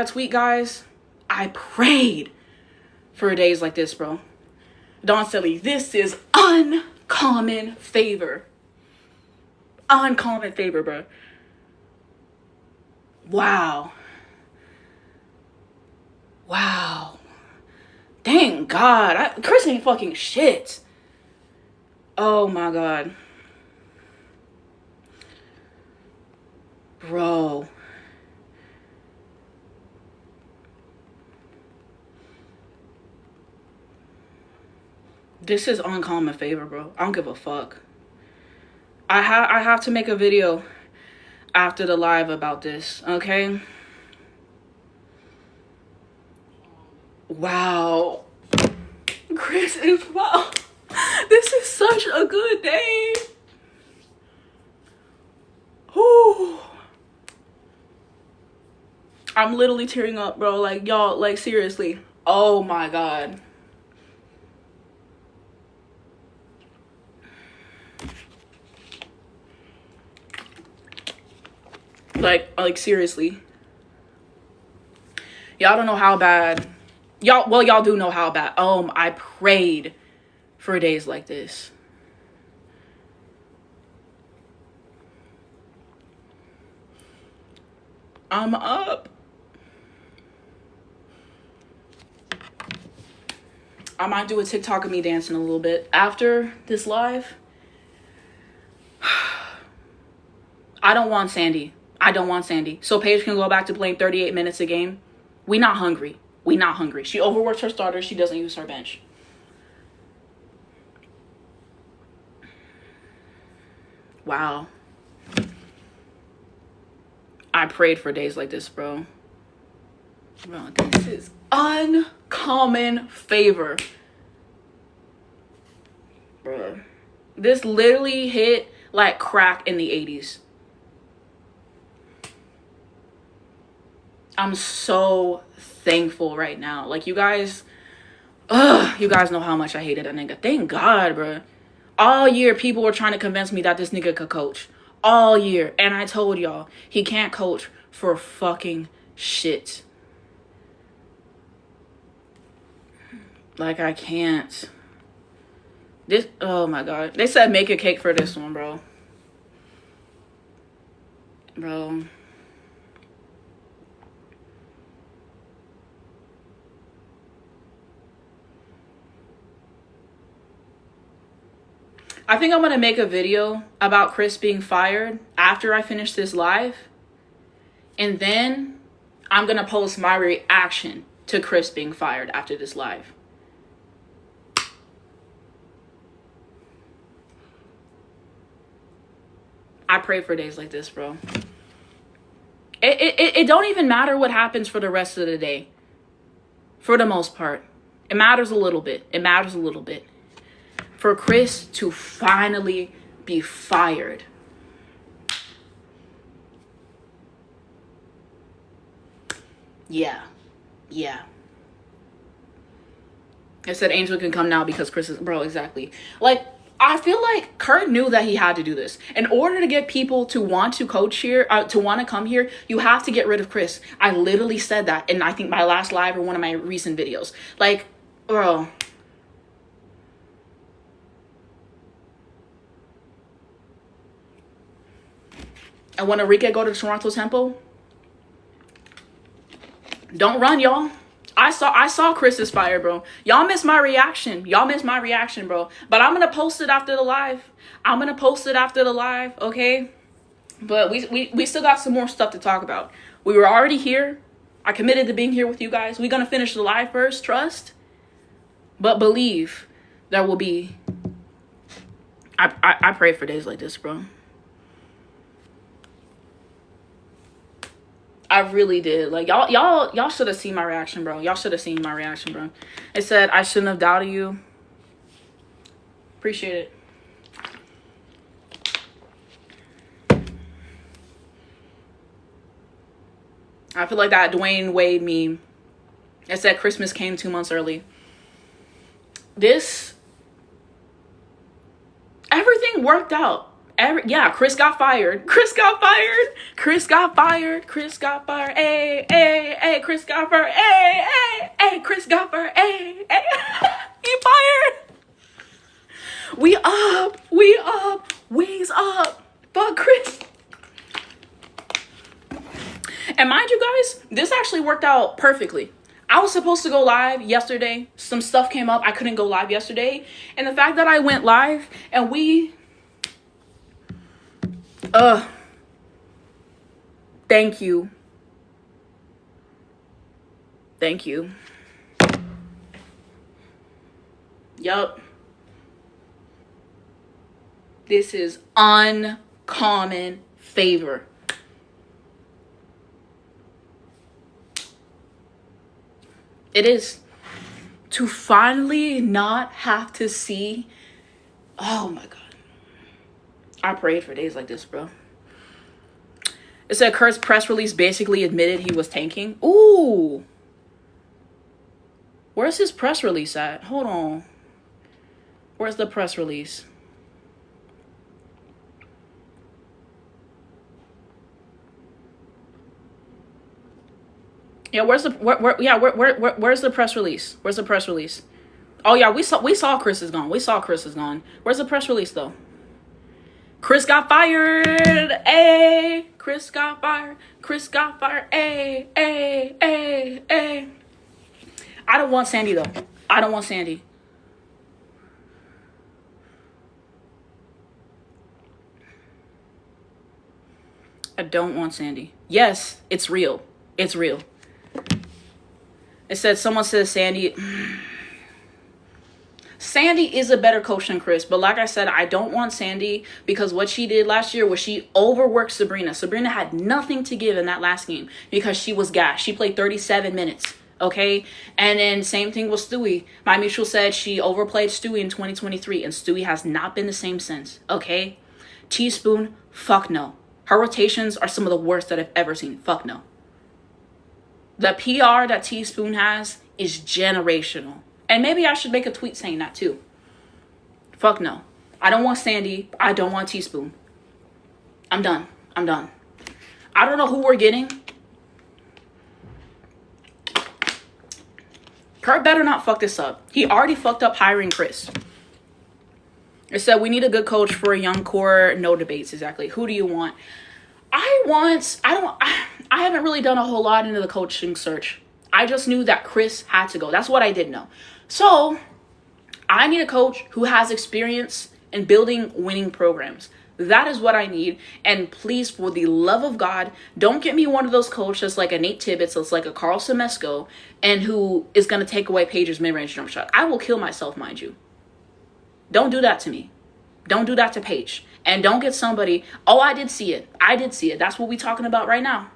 tweet, guys. I prayed for days like this, bro. Don Silly, this is uncommon favor. Uncommon favor, bro. Wow. Thank God. Chris ain't fucking shit. Oh my God. Bro. This is uncommon favor, bro. I don't give a fuck. I have to make a video after the live about this, okay? Wow. Chris is wow. This is such a good day. Ooh. I'm literally tearing up, bro. Like, y'all, like, seriously. Oh my God. Like seriously. Y'all don't know how bad. Y'all do know how bad. I prayed for days like this. I'm up. I might do a TikTok of me dancing a little bit after this live. I don't want Sandy. So Paige can go back to playing 38 minutes a game. We not hungry. She overworks her starters. She doesn't use her bench. Wow. I prayed for days like this, bro. Bro, this is uncommon favor. Bro. This literally hit like crack in the 80s. I'm so thankful right now. Like, you guys know how much I hated that nigga. Thank God, bro. All year, people were trying to convince me that this nigga could coach. All year. And I told y'all, he can't coach for fucking shit. Like, I can't. This, oh my God. They said make a cake for this one, bro. Bro. I think I'm going to make a video about Chris being fired after I finish this live. And then I'm going to post my reaction to Chris being fired after this live. I pray for days like this, bro. It don't even matter what happens for the rest of the day. For the most part. It matters a little bit. It matters a little bit. For Chris to finally be fired. Yeah. I said Angel can come now because Chris is... Bro, exactly. Like, I feel like Kurt knew that he had to do this. In order to get people to want to coach here, to want to come here, you have to get rid of Chris. I literally said that in, I think, my last live or one of my recent videos. Like, bro. And when Enrique go to Toronto Temple, don't run, y'all. I saw Chris's fire, bro. Y'all missed my reaction. Bro. But I'm gonna post it after the live. Okay? But we still got some more stuff to talk about. We were already here. I committed to being here with you guys. We're gonna finish the live first, trust. But believe there will be... I pray for days like this, bro. I really did. Like, y'all should have seen my reaction, bro. It said, I shouldn't have doubted you. Appreciate it. I feel like that Dwayne Wade meme. It said Christmas came 2 months early. Everything worked out. Chris got fired. Hey, Chris got fired. Hey, Chris got fired. Hey, Chris got fired. Hey. He fired. We up. Wings up. Fuck Chris. And mind you guys, this actually worked out perfectly. I was supposed to go live yesterday. Some stuff came up. I couldn't go live yesterday. And the fact that I went live and thank you. Yup. This is uncommon favor. It is. To finally not have to see... Oh my God. I prayed for days like this, bro. It said Kurt's press release basically admitted he was tanking. Ooh. Where's his press release at? Hold on. Where's the press release? Yeah, where's the press release? Where's the press release? Oh yeah, we saw Chris is gone. Where's the press release though? Chris got fired. Hey, Chris got fired. Hey. I don't want Sandy though. I don't want Sandy. Yes, it's real. It said, someone says Sandy is a better coach than Chris. But like I said, I don't want Sandy because what she did last year was she overworked Sabrina. Sabrina had nothing to give in that last game because she was gassed. She played 37 minutes. Okay. And then same thing with Stewie. My mutual said she overplayed Stewie in 2023 and Stewie has not been the same since. Okay. Teaspoon, fuck no. Her rotations are some of the worst that I've ever seen. Fuck no. The PR that Teaspoon has is generational. And maybe I should make a tweet saying that too. Fuck no. I don't want Sandy. I don't want Teaspoon. I'm done. I don't know who we're getting. Kurt better not fuck this up. He already fucked up hiring Chris. It said we need a good coach for a young core. No debates. Exactly. Who do you want? I haven't really done a whole lot into the coaching search. I just knew that Chris had to go. That's what I did know. So I need a coach who has experience in building winning programs. That is what I need. And please, for the love of God, don't get me one of those coaches like a Nate Tibbetts, that's like a Carl Semesco, and who is going to take away Paige's mid-range jump shot. I will kill myself, mind you. Don't do that to me. Don't do that to Paige. And don't get somebody, oh, I did see it. That's what we're talking about right now.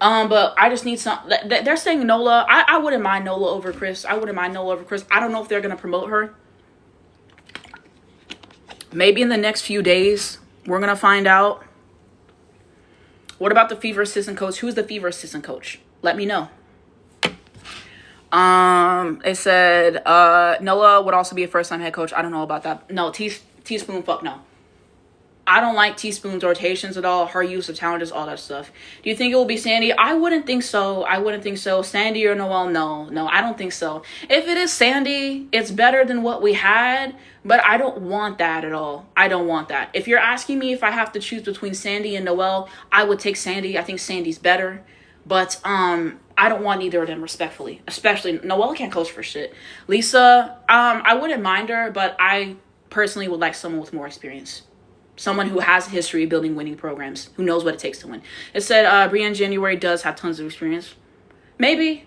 But I just need some. They're saying Nola. I wouldn't mind Nola over Chris. I wouldn't mind Nola over Chris. I don't know if they're gonna promote her. Maybe in the next few days, we're gonna find out. What about the Fever assistant coach? Who's the Fever assistant coach? Let me know. It said Nola would also be a first-time head coach. I don't know about that. No, Teaspoon, fuck no. I don't like Teaspoon's rotations at all. Her use of talent is all that stuff. Do you think it will be Sandy? I wouldn't think so. I wouldn't think so. Sandy or Noelle? No, I don't think so. If it is Sandy, it's better than what we had, but I don't want that at all. I don't want that. If you're asking me if I have to choose between Sandy and Noelle, I would take Sandy. I think Sandy's better, but I don't want either of them, respectfully. Especially Noelle can't coach for shit. Lisa, I wouldn't mind her, but I personally would like someone with more experience. Someone who has a history of building winning programs, who knows what it takes to win. It said Brienne January does have tons of experience. Maybe.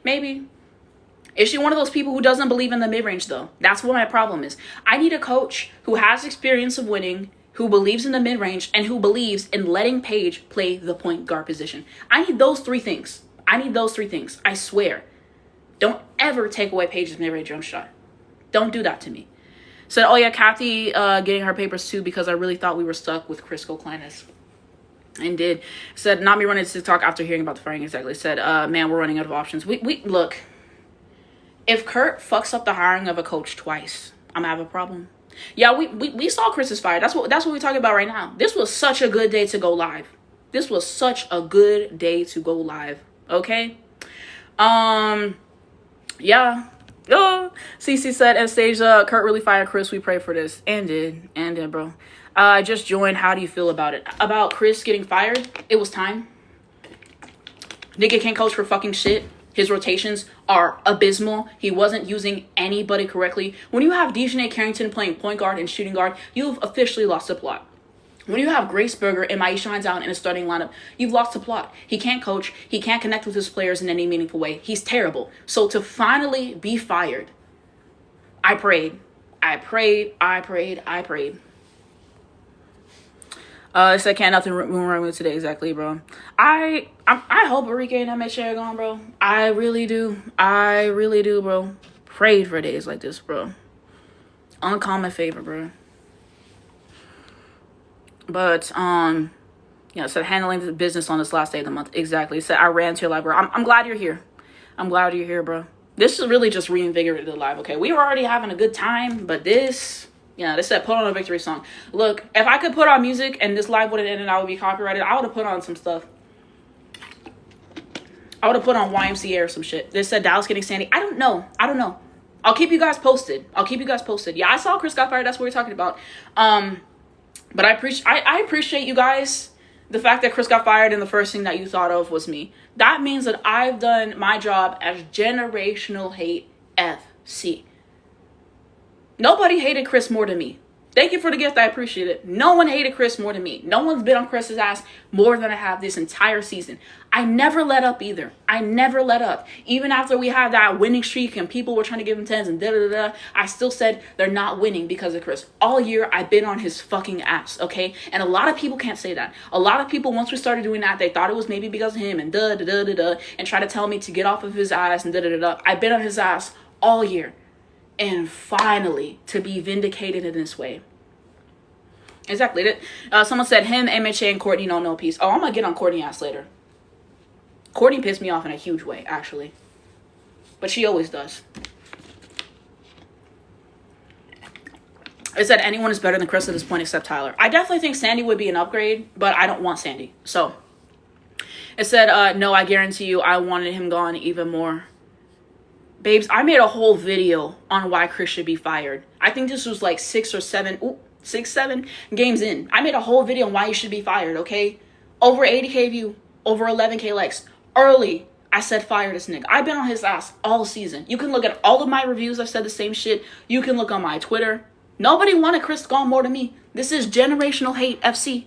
Is she one of those people who doesn't believe in the mid-range, though? That's what my problem is. I need a coach who has experience of winning, who believes in the mid-range, and who believes in letting Paige play the point guard position. I need those three things. I swear. Don't ever take away Paige's mid-range jump shot. Don't do that to me. Said, oh yeah, Cathy getting her papers too because I really thought we were stuck with Chris Koclanes. And did. Said, not me running to TikTok after hearing about the firing. Exactly. Said, man, we're running out of options. We look, if Kurt fucks up the hiring of a coach twice, I'm gonna have a problem. Yeah, we saw Chris is fired. That's what we're talking about right now. This was such a good day to go live. Okay? Yeah. Oh, CC said, Anastasia, Kurt really fired Chris. We pray for this. And did, bro. I just joined. How do you feel about it? About Chris getting fired? It was time. Nigga can't coach for fucking shit. His rotations are abysmal. He wasn't using anybody correctly. When you have Dejanay Carrington playing point guard and shooting guard, you've officially lost the plot. When you have Grace Berger and Maisha Hines out in a starting lineup, you've lost the plot. He can't coach. He can't connect with his players in any meaningful way. He's terrible. So to finally be fired, I prayed. It said can't nothing wrong with today. Exactly, bro. I hope Enrique and MHA are gone, bro. I really do, bro. Prayed for days like this, bro. Uncommon favor, bro. But, yeah, it said handling the business on this last day of the month. Exactly. It said I ran to your live, bro. I'm glad you're here. Bro. This is really just reinvigorated the live, okay? We were already having a good time, but this, yeah, they said put on a victory song. Look, if I could put on music and this live would have ended, I would be copyrighted. I would have put on some stuff. I would have put on YMCA or some shit. They said Dallas getting Sandy. I don't know. I'll keep you guys posted. Yeah, I saw Chris got fired. That's what we're talking about. But I appreciate you guys. The fact that Chris got fired and the first thing that you thought of was me. That means that I've done my job as generational hate FC. Nobody hated Chris more than me. Thank you for the gift. I appreciate it. No one hated Chris more than me. No one's been on Chris's ass more than I have this entire season. I never let up either. Even after we had that winning streak and people were trying to give him 10s and da-da-da-da, I still said they're not winning because of Chris. All year, I've been on his fucking ass, okay? And a lot of people can't say that. A lot of people, once we started doing that, they thought it was maybe because of him and da-da-da-da-da and try to tell me to get off of his ass and da-da-da-da. I've been on his ass all year. And finally, to be vindicated in this way. Exactly. Someone said him, MHA, and Courtney don't know peace. Oh, I'm going to get on Courtney ass later. Courtney pissed me off in a huge way, actually. But she always does. It said anyone is better than Chris at this point except Tyler. I definitely think Sandy would be an upgrade, but I don't want Sandy. So, it said, no, I guarantee you I wanted him gone even more. Babes, I made a whole video on why Chris should be fired. I think this was like 7 games in. I made a whole video on why he should be fired, okay? Over 80K view, over 11K likes. Early, I said fire this nigga. I've been on his ass all season. You can look at all of my reviews. I've said the same shit. You can look on my Twitter. Nobody wanted Chris gone more than me. This is generational hate FC.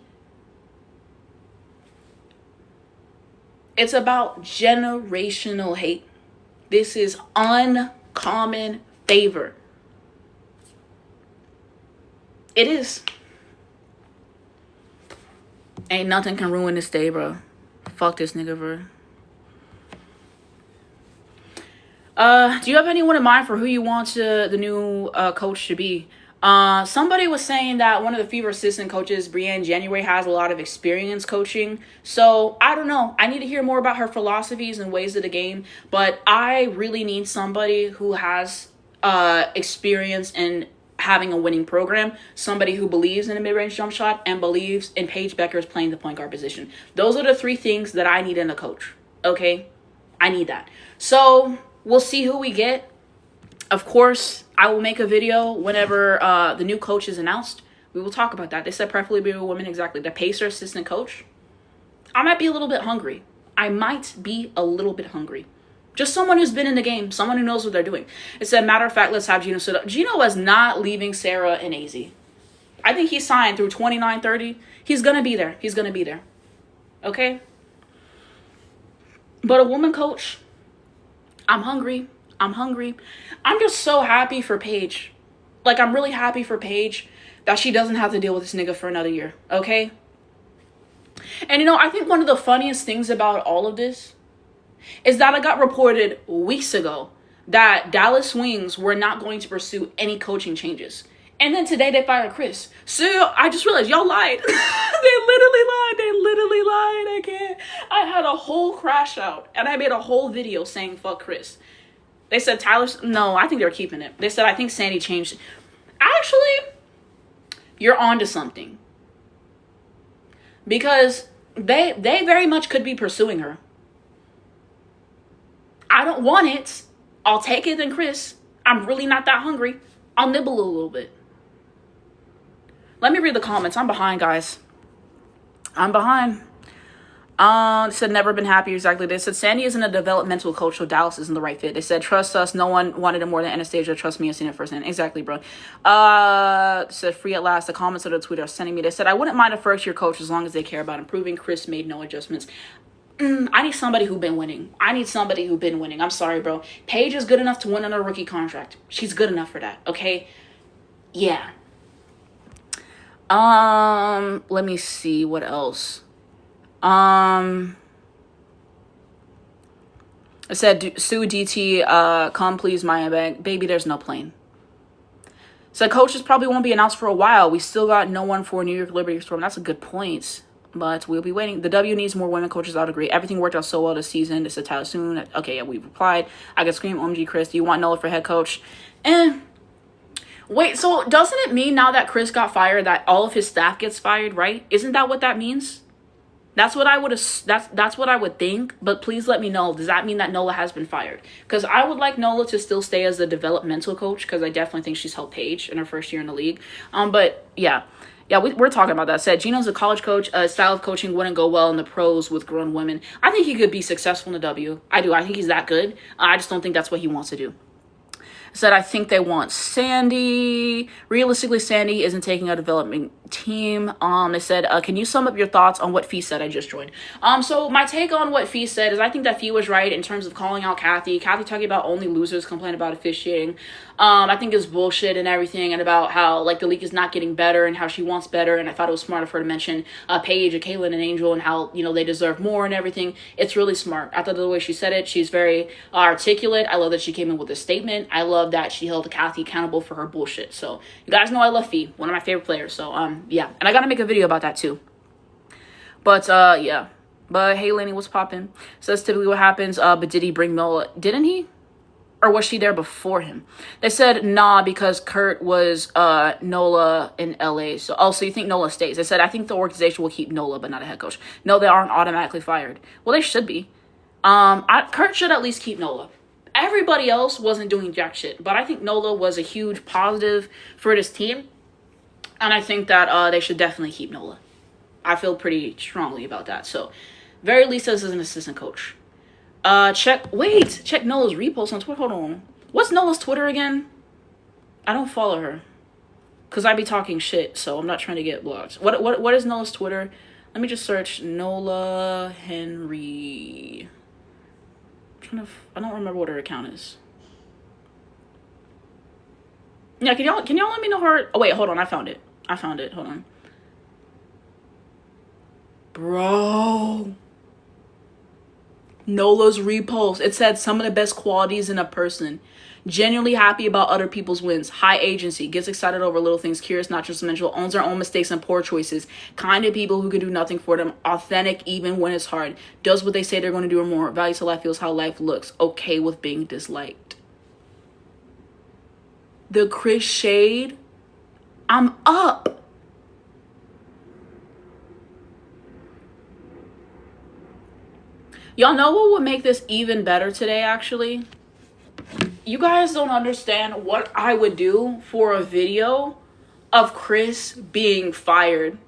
It's about generational hate. This is uncommon favor. It is. Ain't nothing can ruin this day, bro. Fuck this nigga, bro. Do you have anyone in mind for who you want the new coach to be? Somebody was saying that one of the Fever assistant coaches, Brianne January, has a lot of experience coaching. So I don't know. I need to hear more about her philosophies and ways of the game. But I really need somebody who has experience in having a winning program. Somebody who believes in a mid-range jump shot and believes in Paige Bueckers playing the point guard position. Those are the three things that I need in a coach. Okay? I need that. So we'll see who we get. Of course, I will make a video whenever the new coach is announced. We will talk about that. They said preferably be a woman, exactly. The Pacer assistant coach. I might be a little bit hungry. Just someone who's been in the game. Someone who knows what they're doing. It said, matter of fact, let's have Geno sit up. Geno is not leaving Sarah and Azzi. I think he signed through 29-30. He's going to be there. He's going to be there. Okay? But a woman coach, I'm hungry. I'm just so happy for Paige. Like, I'm really happy for Paige that she doesn't have to deal with this nigga for another year. Okay? And, you know, I think one of the funniest things about all of this is that it got reported weeks ago that Dallas Wings were not going to pursue any coaching changes. And then today they fired Chris. So I just realized y'all lied. They literally lied. I can't. I had a whole crash out and I made a whole video saying fuck Chris. They said no, I think they were keeping it. They said I think Sandy changed. Actually, you're onto something. Because they very much could be pursuing her. I don't want it. I'll take it then, Chris. I'm really not that hungry. I'll nibble a little bit. Let me read the comments. I'm behind, guys. I'm behind. Said never been happier. Exactly. They said Sandy isn't a developmental coach, so Dallas isn't the right fit. They said trust us. No one wanted it more than Anastasia. Trust me, I've seen it firsthand. Exactly, bro. Said free at last. The comments on the tweet are sending me. They said I wouldn't mind a first year coach as long as they care about improving. Chris made no adjustments. I need somebody who's been winning. I'm sorry, bro. Paige is good enough to win on a rookie contract. She's good enough for that. Okay. Yeah. Let me see what else. I said, Sue DT, come please, my bag. Baby, there's no plane. Said coaches probably won't be announced for a while. We still got no one for New York Liberty Storm. That's a good point. But we'll be waiting. The W needs more women coaches. I would agree. Everything worked out so well this season. This is Tyler soon. Okay, yeah, we replied. I could scream, OMG, Chris. Do you want Nola for head coach? Wait, so doesn't it mean now that Chris got fired that all of his staff gets fired, right? Isn't that what that means? That's what I would think, but please let me know. Does that mean that Nola has been fired? Because I would like Nola to still stay as a developmental coach because I definitely think she's helped Paige in her first year in the league. But yeah, we're talking about that. Said Geno's a college coach. Style of coaching wouldn't go well in the pros with grown women. I think he could be successful in the W. I do. I think he's that good. I just don't think that's what he wants to do. Said I think they want Sandy. Realistically, Sandy isn't taking a development team. They said, can you sum up your thoughts on what Phee said? I just joined. So my take on what Phee said is I think that Phee was right in terms of calling out Cathy. Cathy talking about only losers complain about officiating. I think it's bullshit and everything, and about how like the league is not getting better and how she wants better. And I thought it was smart of her to mention Paige, Caitlin, and Angel, and how they deserve more and everything. It's really smart. I thought the way she said it, she's very articulate. I love that she came in with a statement. I love that she held Cathy accountable for her bullshit. So you guys know I love Phee, one of my favorite players. So yeah, and I gotta make a video about that too. But yeah. But hey, Lenny, what's poppin'? Says typically what happens. But did he bring Nola? Didn't he? Or was she there before him? They said nah because Kurt was Nola in LA. So you think Nola stays? They said I think the organization will keep Nola but not a head coach. No, they aren't automatically fired. Well, they should be. Kurt should at least keep Nola. Everybody else wasn't doing jack shit, but I think Nola was a huge positive for this team, and I think that they should definitely keep Nola. I feel pretty strongly about that. So, very least as an assistant coach. Check Nola's repost on Twitter. Hold on. What's Nola's Twitter again? I don't follow her. Because I be talking shit, so I'm not trying to get blocked. What is Nola's Twitter? Let me just search Nola Henry. I don't remember what her account is. Yeah, can y'all let me know her? Oh wait, hold on, I found it. Hold on. Bro. Nola's repost. It said some of the best qualities in a person. Genuinely happy about other people's wins. High agency. Gets excited over little things. Curious, not judgmental. Owns their own mistakes and poor choices. Kind of people who can do nothing for them. Authentic even when it's hard. Does what they say they're going to do or more. Values to life, feels how life looks. Okay with being disliked. The Chris shade. I'm up. Y'all know what would make this even better today, actually? You guys don't understand what I would do for a video of Chris being fired.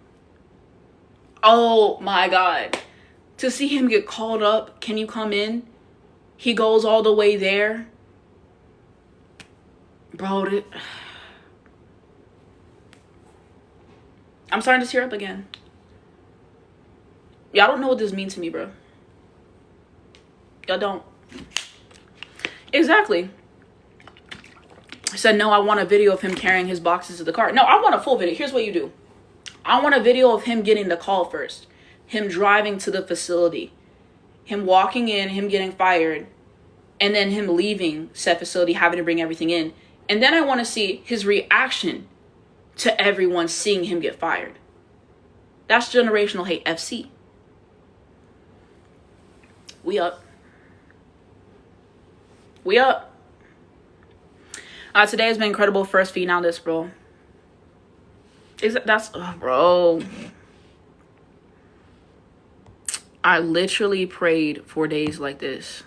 Oh my God. To see him get called up, can you come in? He goes all the way there. Bro, I'm starting to tear up again. Y'all don't know what this means to me, bro. Y'all don't. Exactly. I said, no, I want a video of him carrying his boxes to the car. No, I want a full video. Here's what you do. I want a video of him getting the call first. Him driving to the facility. Him walking in, him getting fired. And then him leaving said facility, having to bring everything in. And then I want to see his reaction to everyone seeing him get fired. That's generational hate FC. We up. Today has been incredible. First feed now this, bro. Bro. I literally prayed for days like this.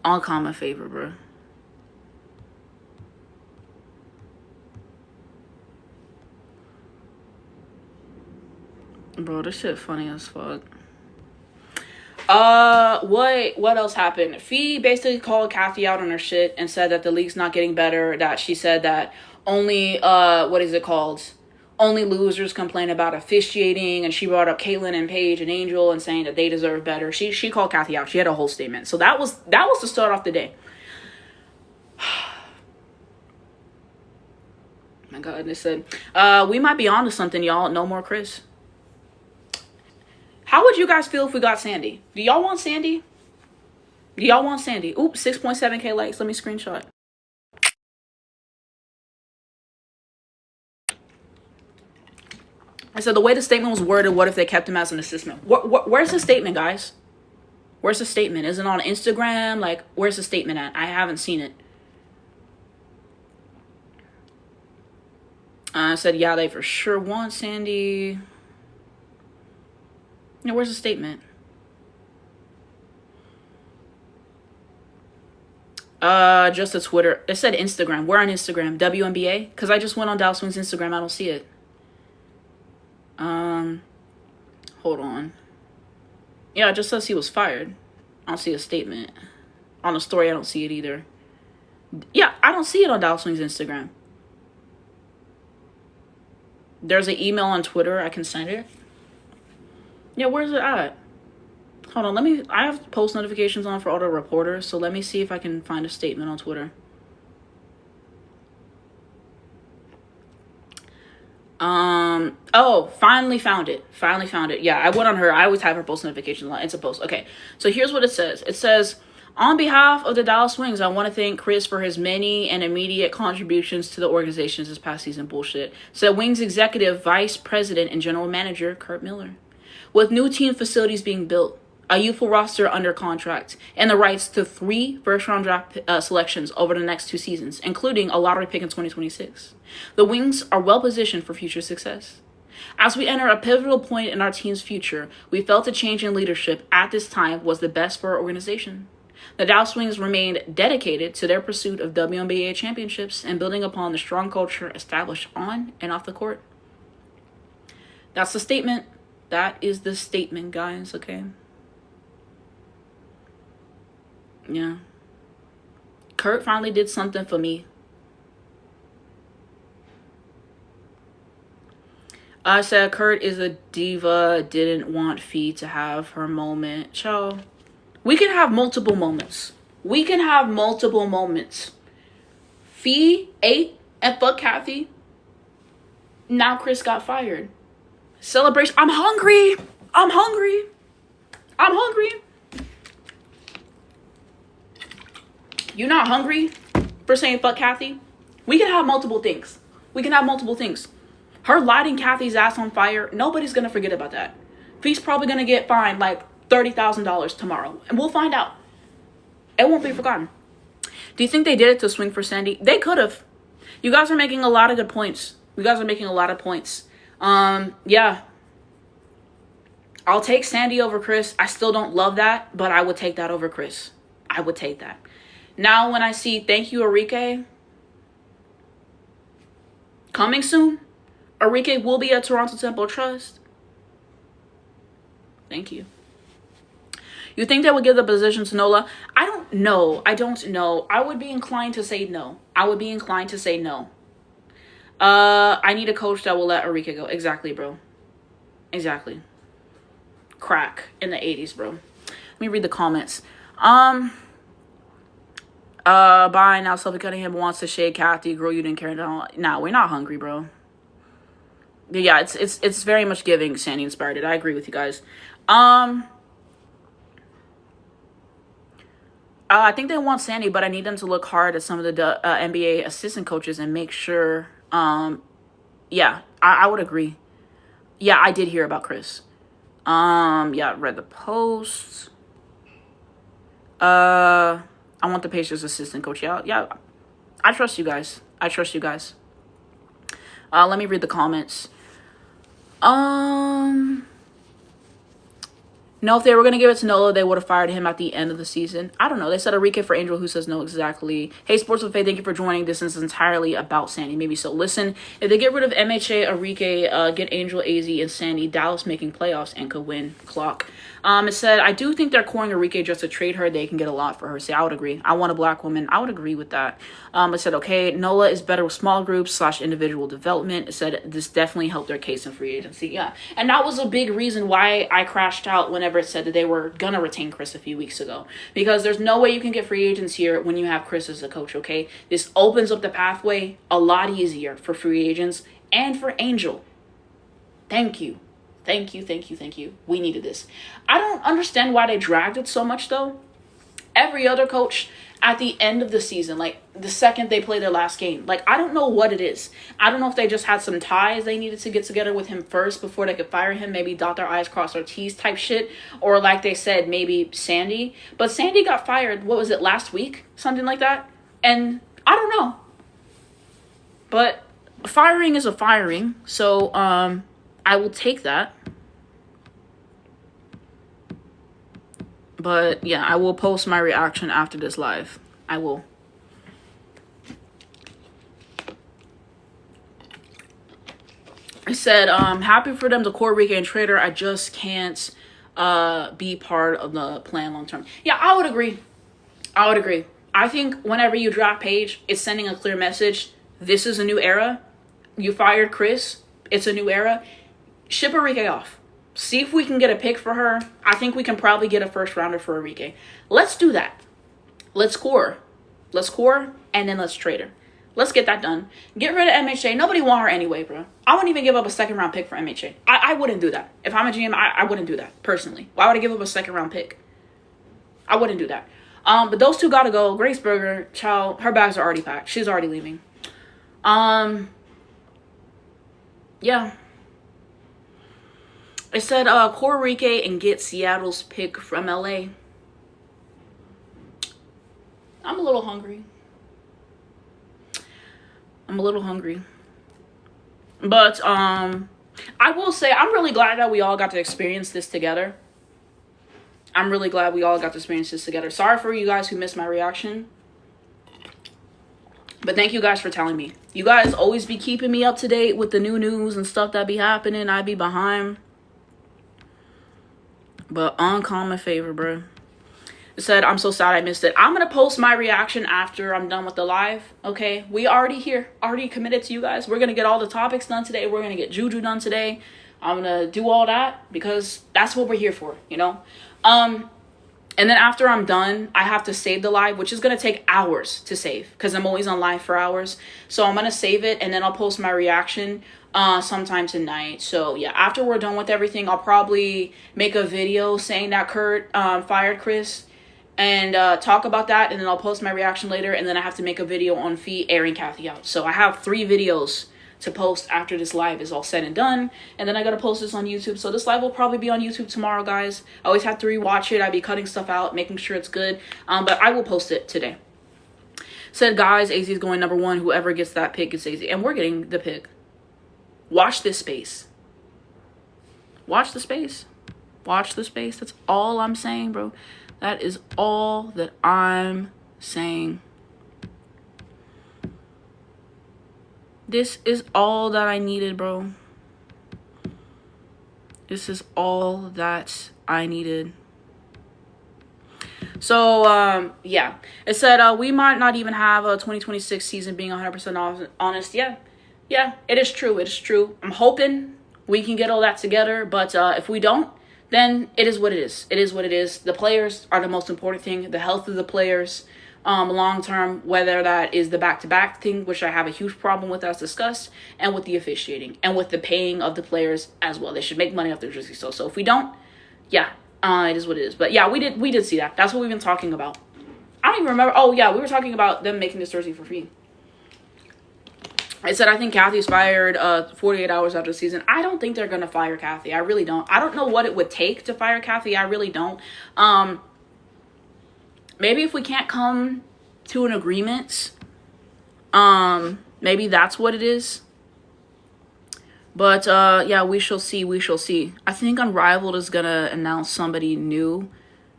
All common favor, bro. Bro, this shit funny as fuck. What else happened? Phee basically called Cathy out on her shit and said that the league's not getting better. That she said that only, only losers complain about officiating. And she brought up Caitlyn and Paige and Angel and saying that they deserve better. She called Cathy out. She had a whole statement. So that was to start off the day. My God, they said, we might be on to something, y'all. No more Chris. How would you guys feel if we got Sandy? Do y'all want Sandy? Do y'all want Sandy? Oops, 6.7K likes. Let me screenshot. I said the way the statement was worded, what if they kept him as an assistant? Where's the statement, guys? Where's the statement? Is it on Instagram? Like, where's the statement at? I haven't seen it. I said, yeah, they for sure want Sandy. Yeah, where's the statement? Just a Twitter. It said Instagram. We're on Instagram. WNBA. Because I just went on Dallas Wings Instagram. I don't see it. Hold on. Yeah, it just says he was fired. I don't see a statement. On the story, I don't see it either. Yeah, I don't see it on Dallas Wings Instagram. There's an email on Twitter. I can send it. Yeah, where's it at? Hold on, I have post notifications on for all the reporters, so let me see if I can find a statement on Twitter. Oh, finally found it. Yeah, I went on her. I always have her post notifications on. It's a post. Okay, so here's what it says. It says, on behalf of the Dallas Wings, I want to thank Chris for his many and immediate contributions to the organization this past season. Bullshit. Said Wings Executive Vice President and General Manager Kurt Miller. With new team facilities being built, a youthful roster under contract, and the rights to 3 first-round draft selections over the next 2 seasons, including a lottery pick in 2026. The Wings are well-positioned for future success. As we enter a pivotal point in our team's future, we felt a change in leadership at this time was the best for our organization. The Dallas Wings remained dedicated to their pursuit of WNBA championships and building upon the strong culture established on and off the court. That's the statement. That is the statement, guys, okay? Yeah. Kurt finally did something for me. I said Kurt is a diva, didn't want Phee to have her moment. Ciao. We can have multiple moments. Phee ate and fucked Cathy. Now Chris got fired. Celebration. I'm hungry. You're not hungry for saying fuck Cathy? We can have multiple things. We can have multiple things. Her lighting Cathy's ass on fire, nobody's going to forget about that. Fee's probably going to get fined like $30,000 tomorrow. And we'll find out. It won't be forgotten. Do you think they did it to swing for Sandy? They could have. You guys are making a lot of good points. You guys are making a lot of points. Yeah. I'll take Sandy over Chris. I still don't love that, but I would take that over Chris. I would take that. Now when I see thank you, Auriemma, coming soon, Auriemma will be at Toronto Temple Trust. Thank you. You think they would give the position to Nola? I don't know. I don't know. I would be inclined to say no. I would be inclined to say no. I need a coach that will let Auriemma go. Exactly, bro. Exactly. Crack in the 80s, bro. Let me read the comments. Bye. Now Sophie Cunningham wants to shade Cathy. Girl, you didn't care. Nah, we're not hungry, bro. Yeah, it's very much giving Sandy inspired. I agree with you guys. I think they want Sandy, but I need them to look hard at some of the NBA assistant coaches and make sure. Yeah, I would agree. Yeah, I did hear about Chris. Yeah, read the post. I want the Pacers assistant coach. Yeah, I trust you guys. I trust you guys. Let me read the comments. No, if they were going to give it to Nola, they would have fired him at the end of the season. I don't know. They said Auriemma for Angel, who says no exactly. Hey, Sports with Faith, thank you for joining. This is entirely about Sandy. Maybe so. Listen, if they get rid of MHA, Auriemma, get Angel, Azzi, and Sandy, Dallas making playoffs and could win. Clock. It said, I do think they're coring Auriemma just to trade her. They can get a lot for her. Say, I would agree. I want a black woman. I would agree with that. It said, okay, Nola is better with small groups / individual development. It said, this definitely helped their case in free agency. Yeah. And that was a big reason why I crashed out whenever it said that they were going to retain Chris a few weeks ago. Because there's no way you can get free agents here when you have Chris as a coach, okay? This opens up the pathway a lot easier for free agents and for Angel. Thank you. Thank you, thank you, thank you. We needed this. I don't understand why they dragged it so much, though. Every other coach at the end of the season, like the second they play their last game, like I don't know what it is. I don't know if they just had some ties they needed to get together with him first before they could fire him, maybe dot their I's, cross their T's type shit. Or like they said, maybe Sandy. But Sandy got fired, what was it, last week? Something like that. And I don't know. But firing is a firing. So, I will take that. But yeah, I will post my reaction after this live. I will. I said, happy for them to core Auriemma and trade her. I just can't be part of the plan long term. Yeah, I would agree. I would agree. I think whenever you draft Paige, it's sending a clear message. This is a new era. You fired Chris. It's a new era. Ship Auriemma off. See if we can get a pick for her. I think we can probably get a first rounder for Auriemma. Let's do that. Let's core. Let's core and then let's trade her. Let's get that done. Get rid of MHA. Nobody want her anyway, bro. I wouldn't even give up a second round pick for MHA. I wouldn't do that. If I'm a GM, I wouldn't do that personally. Why would I give up a second round pick? I wouldn't do that. But those two gotta go. Grace Berger, child, her bags are already packed. She's already leaving. Yeah. It said, core Auriemma and get Seattle's pick from LA. I'm a little hungry. But, I will say, I'm really glad that we all got to experience this together. Sorry for you guys who missed my reaction. But thank you guys for telling me. You guys always be keeping me up to date with the new news and stuff that be happening. I be behind. But uncommon favor, bro. It said, I'm so sad I missed it. I'm going to post my reaction after I'm done with the live. Okay. We already here. Already committed to you guys. We're going to get all the topics done today. We're going to get Juju done today. I'm going to do all that because that's what we're here for, you know? And then after I'm done, I have to save the live, which is going to take hours to save because I'm always on live for hours. So I'm going to save it and then I'll post my reaction sometime tonight. So yeah, after we're done with everything, I'll probably make a video saying that Kurt fired Chris. and talk about that, and then I'll post my reaction later, and then I have to make a video on Phee airing Cathy out. So I have 3 videos to post after this live is all said and done, and then I gotta post this on YouTube. So this live will probably be on YouTube tomorrow, guys. I always have to rewatch it. I'd be cutting stuff out, making sure it's good, but I will post it today. Said, guys, Azzi is going number 1. Whoever gets that pick gets Azzi, and we're getting the pick. Watch this space. Watch the space. Watch the space. That's all I'm saying, bro. That is all that I'm saying. This is all that I needed, bro. This is all that I needed. So, yeah. It said, we might not even have a 2026 season, being 100% honest. Yeah, it is true. It is true. I'm hoping we can get all that together. But if we don't, then it is what it is. It is what it is. The players are the most important thing. The health of the players, long term, whether that is the back-to-back thing, which I have a huge problem with, as discussed, and with the officiating, and with the paying of the players as well. They should make money off their jersey. So if we don't, yeah, it is what it is. But yeah, we did see that. That's what we've been talking about. I don't even remember. Oh yeah, we were talking about them making this jersey for free. I said, I think Cathy's fired 48 hours after the season. I don't think they're going to fire Cathy. I really don't. I don't know what it would take to fire Cathy. I really don't. Maybe if we can't come to an agreement, maybe that's what it is. But, yeah, we shall see. We shall see. I think Unrivaled is going to announce somebody new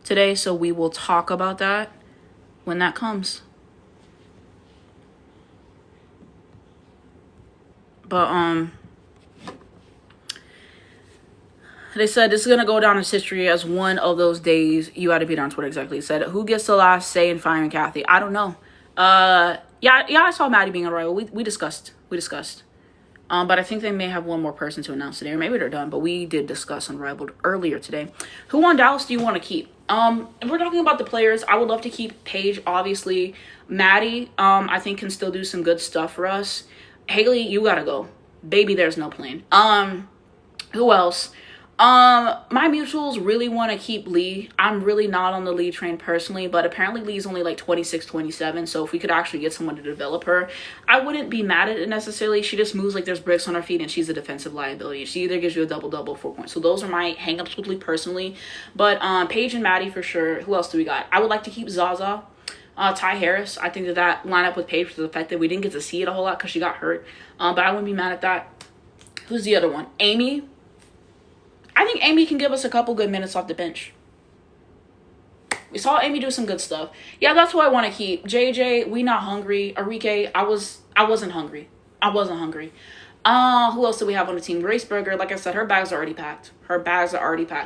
today, so we will talk about that when that comes. But, they said this is going to go down in history as one of those days. You had to be on Twitter, exactly. It said, who gets the last say in firing Cathy? I don't know. Yeah, I saw Maddie being on rival. We discussed. But I think they may have one more person to announce today, or maybe they're done. But we did discuss Unrivaled earlier today. Who on Dallas do you want to keep? If we're talking about the players, I would love to keep Paige, obviously. Maddie, I think can still do some good stuff for us. Haley, you gotta go. Baby, there's no plane. Who else? My mutuals really want to keep Lee. I'm really not on the Lee train personally, but apparently Lee's only like 26, 27. So if we could actually get someone to develop her, I wouldn't be mad at it necessarily. She just moves like there's bricks on her feet, and she's a defensive liability. She either gives you a double-double, 4 points. So those are my hangups with Lee personally. But Paige and Maddie for sure. Who else do we got? I would like to keep Zaza. Ty Harris. I think that lineup with Paige, for the fact that we didn't get to see it a whole lot because she got hurt. But I wouldn't be mad at that. Who's the other one? Amy. I think Amy can give us a couple good minutes off the bench. We saw Amy do some good stuff. Yeah, that's who I want to keep. JJ, we not hungry. Arike, I wasn't hungry. Who else do we have on the team? Graceberger, like I said, her bags are already packed.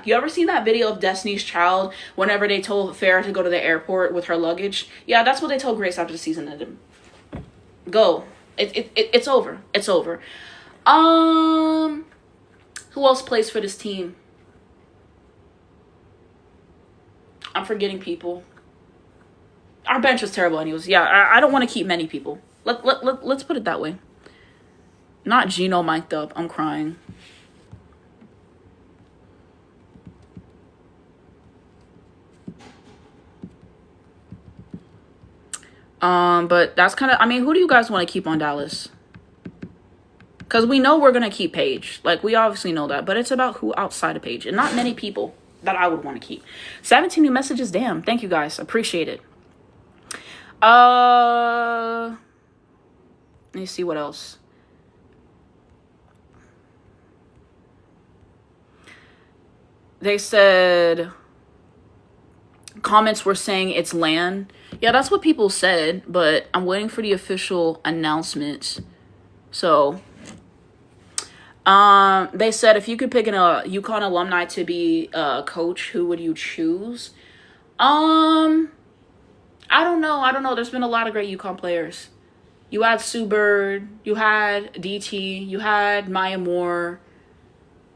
You ever seen that video of Destiny's Child whenever they told Farrah to go to the airport with her luggage? Yeah, that's what they told Grace after the season ended. Go. It's over. It's over. Who else plays for this team? I'm forgetting people. Our bench is terrible anyways. Yeah, I don't want to keep many people. Let's put it that way. Not Geno mic'd up. I'm crying. But that's kind of, I mean, who do you guys want to keep on Dallas? Because we know we're going to keep Paige. Like, we obviously know that. But it's about who outside of Paige. And not many people that I would want to keep. 17 new messages. Damn. Thank you, guys. Appreciate it. Let me see what else. They said comments were saying it's land. Yeah, that's what people said, but I'm waiting for the official announcement. So, they said if you could pick a UConn alumni to be a coach, who would you choose? I don't know. There's been a lot of great UConn players. You had Sue Bird, you had DT, you had Maya Moore.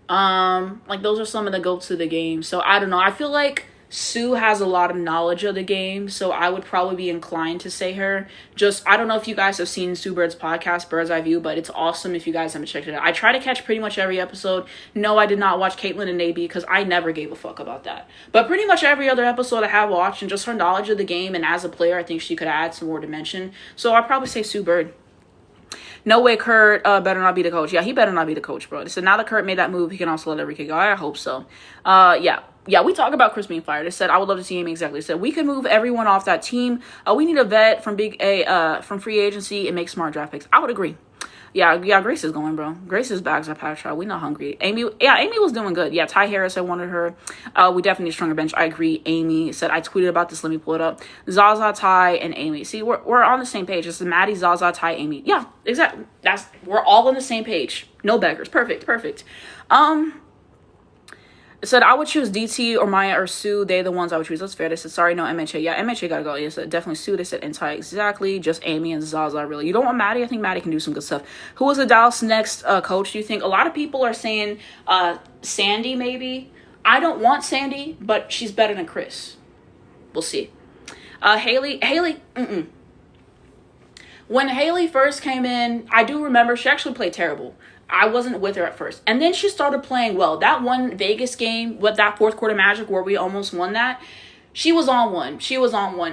Like, those are some of the goats of the game. So I don't know. I feel like Sue has a lot of knowledge of the game, so I would probably be inclined to say her. Just, I don't know if you guys have seen Sue Bird's podcast, Bird's Eye View, but it's awesome if you guys haven't checked it out. I try to catch pretty much every episode. No, I did not watch Caitlyn and AB because I never gave a fuck about that. But pretty much every other episode I have watched, and just her knowledge of the game, and as a player, I think she could add some more dimension. So I'd probably say Sue Bird. No way Kurt better not be the coach. Yeah, he better not be the coach, bro. So now that Kurt made that move, he can also let Enrique go. I hope so. Yeah, we talk about Chris being fired. It said, I would love to see him exactly. It said, we could move everyone off that team. We need a vet from from free agency and make smart draft picks. I would agree. Yeah, Grace is going, bro. Grace's bags are packed, child. We not hungry. Amy was doing good. Yeah, Ty Harris, I wanted her. We definitely need a stronger bench. I agree. Amy said, I tweeted about this. Let me pull it up. Zaza, Ty, and Amy. See, we're on the same page. It's Maddie, Zaza, Ty, Amy. Yeah, exactly. We're all on the same page. No beggars. Perfect. It said, I would choose DT or Maya or Sue. They're the ones I would choose. That's fair. They said, sorry, no, MHA. Yeah, MHA gotta go. Yes, definitely Sue. They said, Ty, exactly. Just Amy and Zaza, really. You don't want Maddie? I think Maddie can do some good stuff. Who was the Dallas next coach, do you think? A lot of people are saying Sandy, maybe. I don't want Sandy, but she's better than Chris. We'll see. Haley, When Haley first came in, I do remember she actually played terrible. I wasn't with her at first. And then she started playing well. That one Vegas game with that fourth quarter magic where we almost won that, she was on one.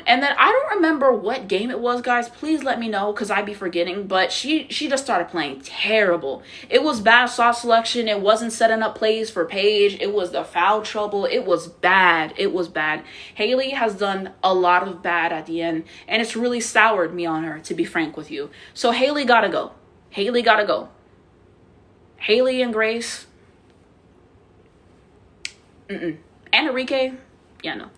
And then I don't remember what game it was, guys. Please let me know because I'd be forgetting. But she just started playing terrible. It was bad shot selection. It wasn't setting up plays for Paige. It was the foul trouble. It was bad. Haley has done a lot of bad at the end. And it's really soured me on her, to be frank with you. So Haley gotta go. Haley and Grace. And Enrique. Yeah, no.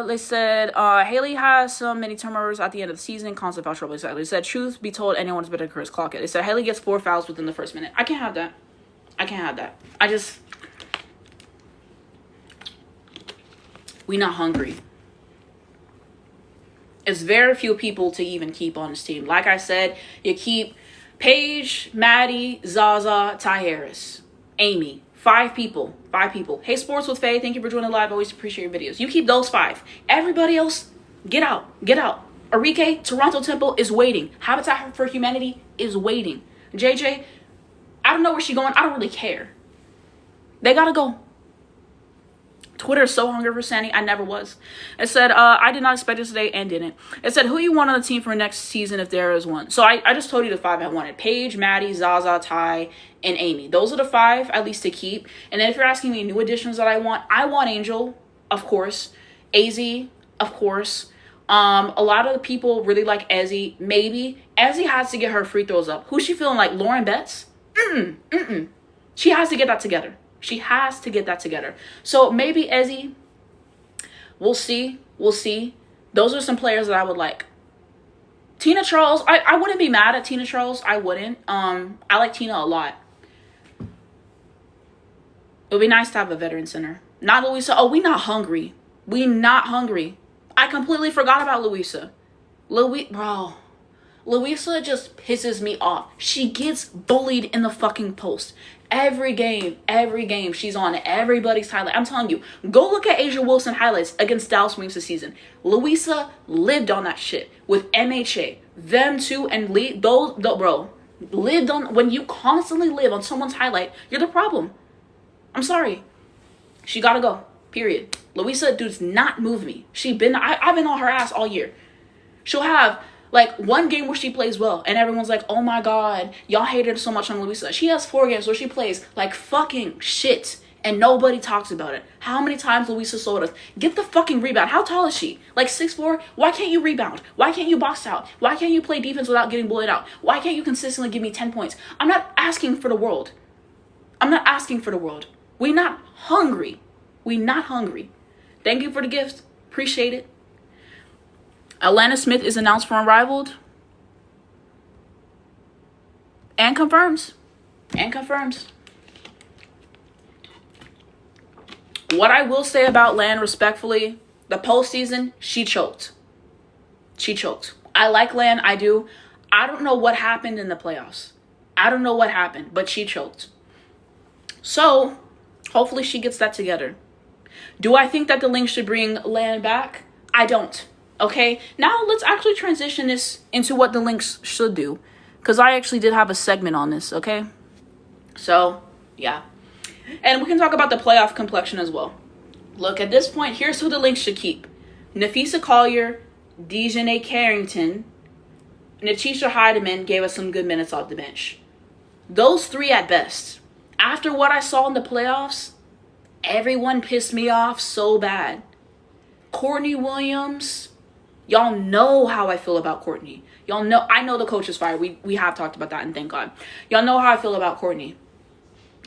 They said, Haley has so many turnovers at the end of the season. Constant foul trouble. Exactly. They said, truth be told, anyone is better than Chris Koclanes. They said, Haley gets 4 fouls within the first minute. I can't have that. We not hungry. It's very few people to even keep on this team. Like I said, you keep Paige, Maddie, Zaza, Ty Harris, Amy. 5 people. Hey, Sports with Faye, thank you for joining live. Always appreciate your videos. You keep those 5. Everybody else, get out. Enrique, Toronto Temple is waiting. Habitat for Humanity is waiting. JJ, I don't know where she's going. I don't really care. They gotta go. Twitter is so hungry for Sandy. I never was. It said, I did not expect this today and didn't. It said, who you want on the team for next season if there is one? So I just told you the 5 I wanted. Paige, Maddie, Zaza, Ty, and Amy. Those are the 5 at least to keep. And then if you're asking me new additions that I want Angel, of course. Azzi, of course. A lot of the people really like Azzi. Maybe. Azzi has to get her free throws up. Who's she feeling like? Lauren Betts? She has to get that together. So maybe Azzi. We'll see. Those are some players that I would like. Tina Charles. I wouldn't be mad at Tina Charles. I wouldn't. I like Tina a lot. It would be nice to have a veteran center. Not Louisa. Oh, we not hungry. I completely forgot about Louisa. Bro. Louisa just pisses me off. She gets bullied in the fucking post. Every game, she's on everybody's highlight. I'm telling you, go look at Asia Wilson highlights against Dallas Wings this season. Louisa lived on that shit with MHA. Them two and Lee, bro, lived on. When you constantly live on someone's highlight, you're the problem. I'm sorry. She gotta go. Period. Louisa does not move me. I've been on her ass all year. She'll have like one game where she plays well and everyone's like, oh my god, y'all hated her so much on Louisa. She has 4 games where she plays like fucking shit and nobody talks about it. How many times Louisa sold us? Get the fucking rebound. How tall is she? Like 6'4"? Why can't you rebound? Why can't you box out? Why can't you play defense without getting bullied out? Why can't you consistently give me 10 points? I'm not asking for the world. We not hungry. Thank you for the gift. Appreciate it. Atlanta Smith is announced for Unrivaled. And confirms. What I will say about Lan respectfully, the postseason, she choked. I like Lan, I do. I don't know what happened in the playoffs. But she choked. So, hopefully she gets that together. Do I think that the Lynx should bring Lan back? I don't. Okay, now let's actually transition this into what the Lynx should do, because I actually did have a segment on this, okay? So, yeah. And we can talk about the playoff complexion as well. Look, at this point, here's who the Lynx should keep. Napheesa Collier, Dejanay Carrington, Napheesa Heidemann gave us some good minutes off the bench. Those three at best. After what I saw in the playoffs, everyone pissed me off so bad. Courtney Williams... Y'all know how I feel about Courtney. Y'all know, I know the coach is fired. We have talked about that, and thank God. Y'all know how I feel about Courtney.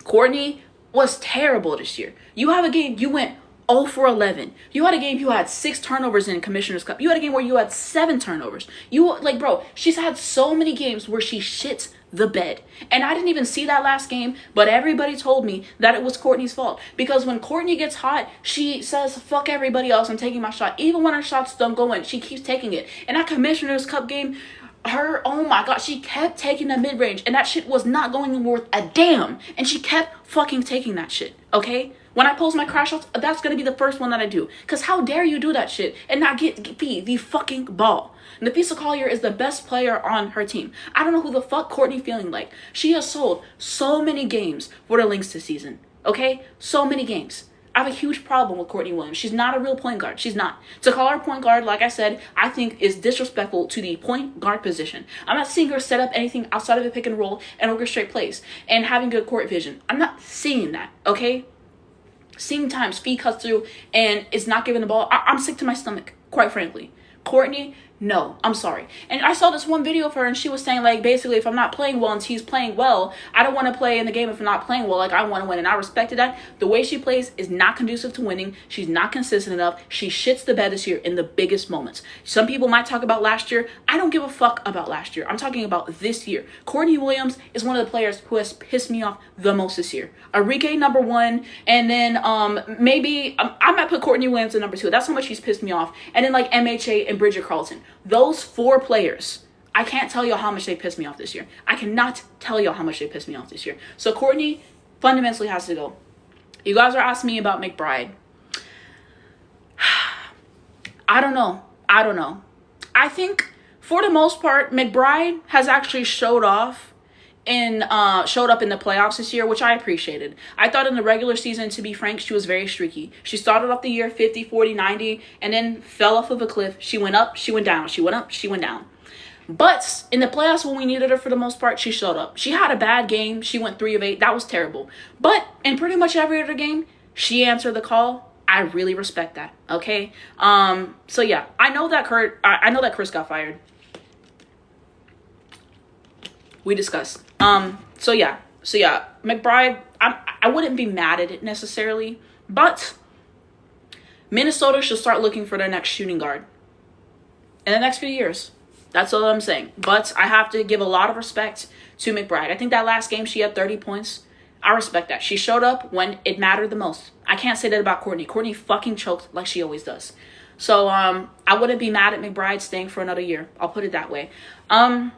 Courtney was terrible this year. You have a game, you went 0 for 11. You had a game, you had 6 turnovers in Commissioner's Cup. You had a game where you had 7 turnovers. Bro, she's had so many games where she shits the bed. And I didn't even see that last game, but everybody told me that it was Courtney's fault. Because when Courtney gets hot, she says, fuck everybody else, I'm taking my shot. Even when her shots don't go in, she keeps taking it. In that Commissioner's Cup game, oh my God, she kept taking the mid-range, and that shit was not going worth a damn. And she kept fucking taking that shit, okay? When I post my Crashouts, that's going to be the first one that I do. Because how dare you do that shit and not get Phee the fucking ball. Napheesa Collier is the best player on her team. I don't know who the fuck Courtney feeling like. She has sold so many games for the Lynx this season. Okay? So many games. I have a huge problem with Courtney Williams. She's not a real point guard. She's not. To call her point guard, like I said, I think is disrespectful to the point guard position. I'm not seeing her set up anything outside of a pick and roll and orchestrate plays and having good court vision. I'm not seeing that. Okay? Seeing times Phee cuts through and is not giving the ball. I'm sick to my stomach, quite frankly. Courtney, no, I'm sorry. And I saw this one video of her, and she was saying, like, basically, if I'm not playing well and he's playing well, I don't want to play in the game if I'm not playing well. Like, I want to win, and I respected that. The way she plays is not conducive to winning. She's not consistent enough. She shits the bed this year in the biggest moments. Some people might talk about last year. I don't give a fuck about last year. I'm talking about this year. Courtney Williams is one of the players who has pissed me off the most this year. Enrique, number 1, and then maybe I might put Courtney Williams at number 2. That's how much she's pissed me off. And then, like, MHA and Bridget Carlton. Those 4 players, I can't tell you how much they pissed me off this year. I cannot tell you how much they pissed me off this year. So Courtney fundamentally has to go. You guys are asking me about McBride. I don't know. I think for the most part, McBride has actually showed up in the playoffs this year, which I appreciated. I thought in the regular season, to be frank, she was very streaky. She started off the year 50, 40, 90, and then fell off of a cliff. She went up, she went down. She went up, she went down. But in the playoffs, when we needed her for the most part, she showed up. She had a bad game. She went 3 of 8. That was terrible. But in pretty much every other game, she answered the call. I really respect that. Okay. So yeah, I know that Chris got fired. We discussed. So yeah, McBride, I wouldn't be mad at it necessarily, but Minnesota should start looking for their next shooting guard in the next few years. That's all I'm saying. But I have to give a lot of respect to McBride. I think that last game she had 30 points. I respect that. She showed up when it mattered the most. I can't say that about Courtney. Courtney fucking choked like she always does. So I wouldn't be mad at McBride staying for another year. I'll put it that way. And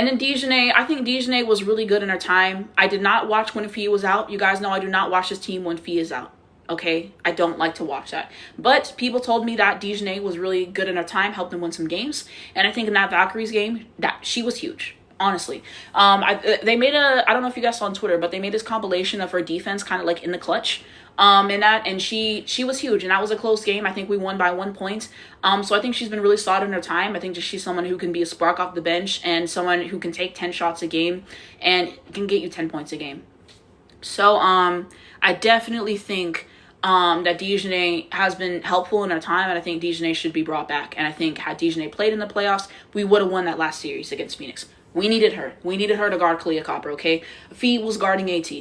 then Dejanay, I think Dejanay was really good in her time. I did not watch when Phee was out. You guys know I do not watch this team when Phee is out. Okay? I don't like to watch that. But people told me that Dejanay was really good in her time, helped them win some games. And I think in that Valkyries game, that she was huge. Honestly. They made I don't know if you guys saw on Twitter, but they made this compilation of her defense kind of like in the clutch. And she was huge, and that was a close game. I think we won by 1 point. So I think she's been really solid in her time. I think she's someone who can be a spark off the bench and someone who can take 10 shots a game and can get you 10 points a game. So I definitely think that Dejanay has been helpful in her time, and I think Dejanay should be brought back. And I think had Dejanay played in the playoffs, we would have won that last series against Phoenix. We needed her. We needed her to guard Kalia Copper, okay? Phee was guarding AT.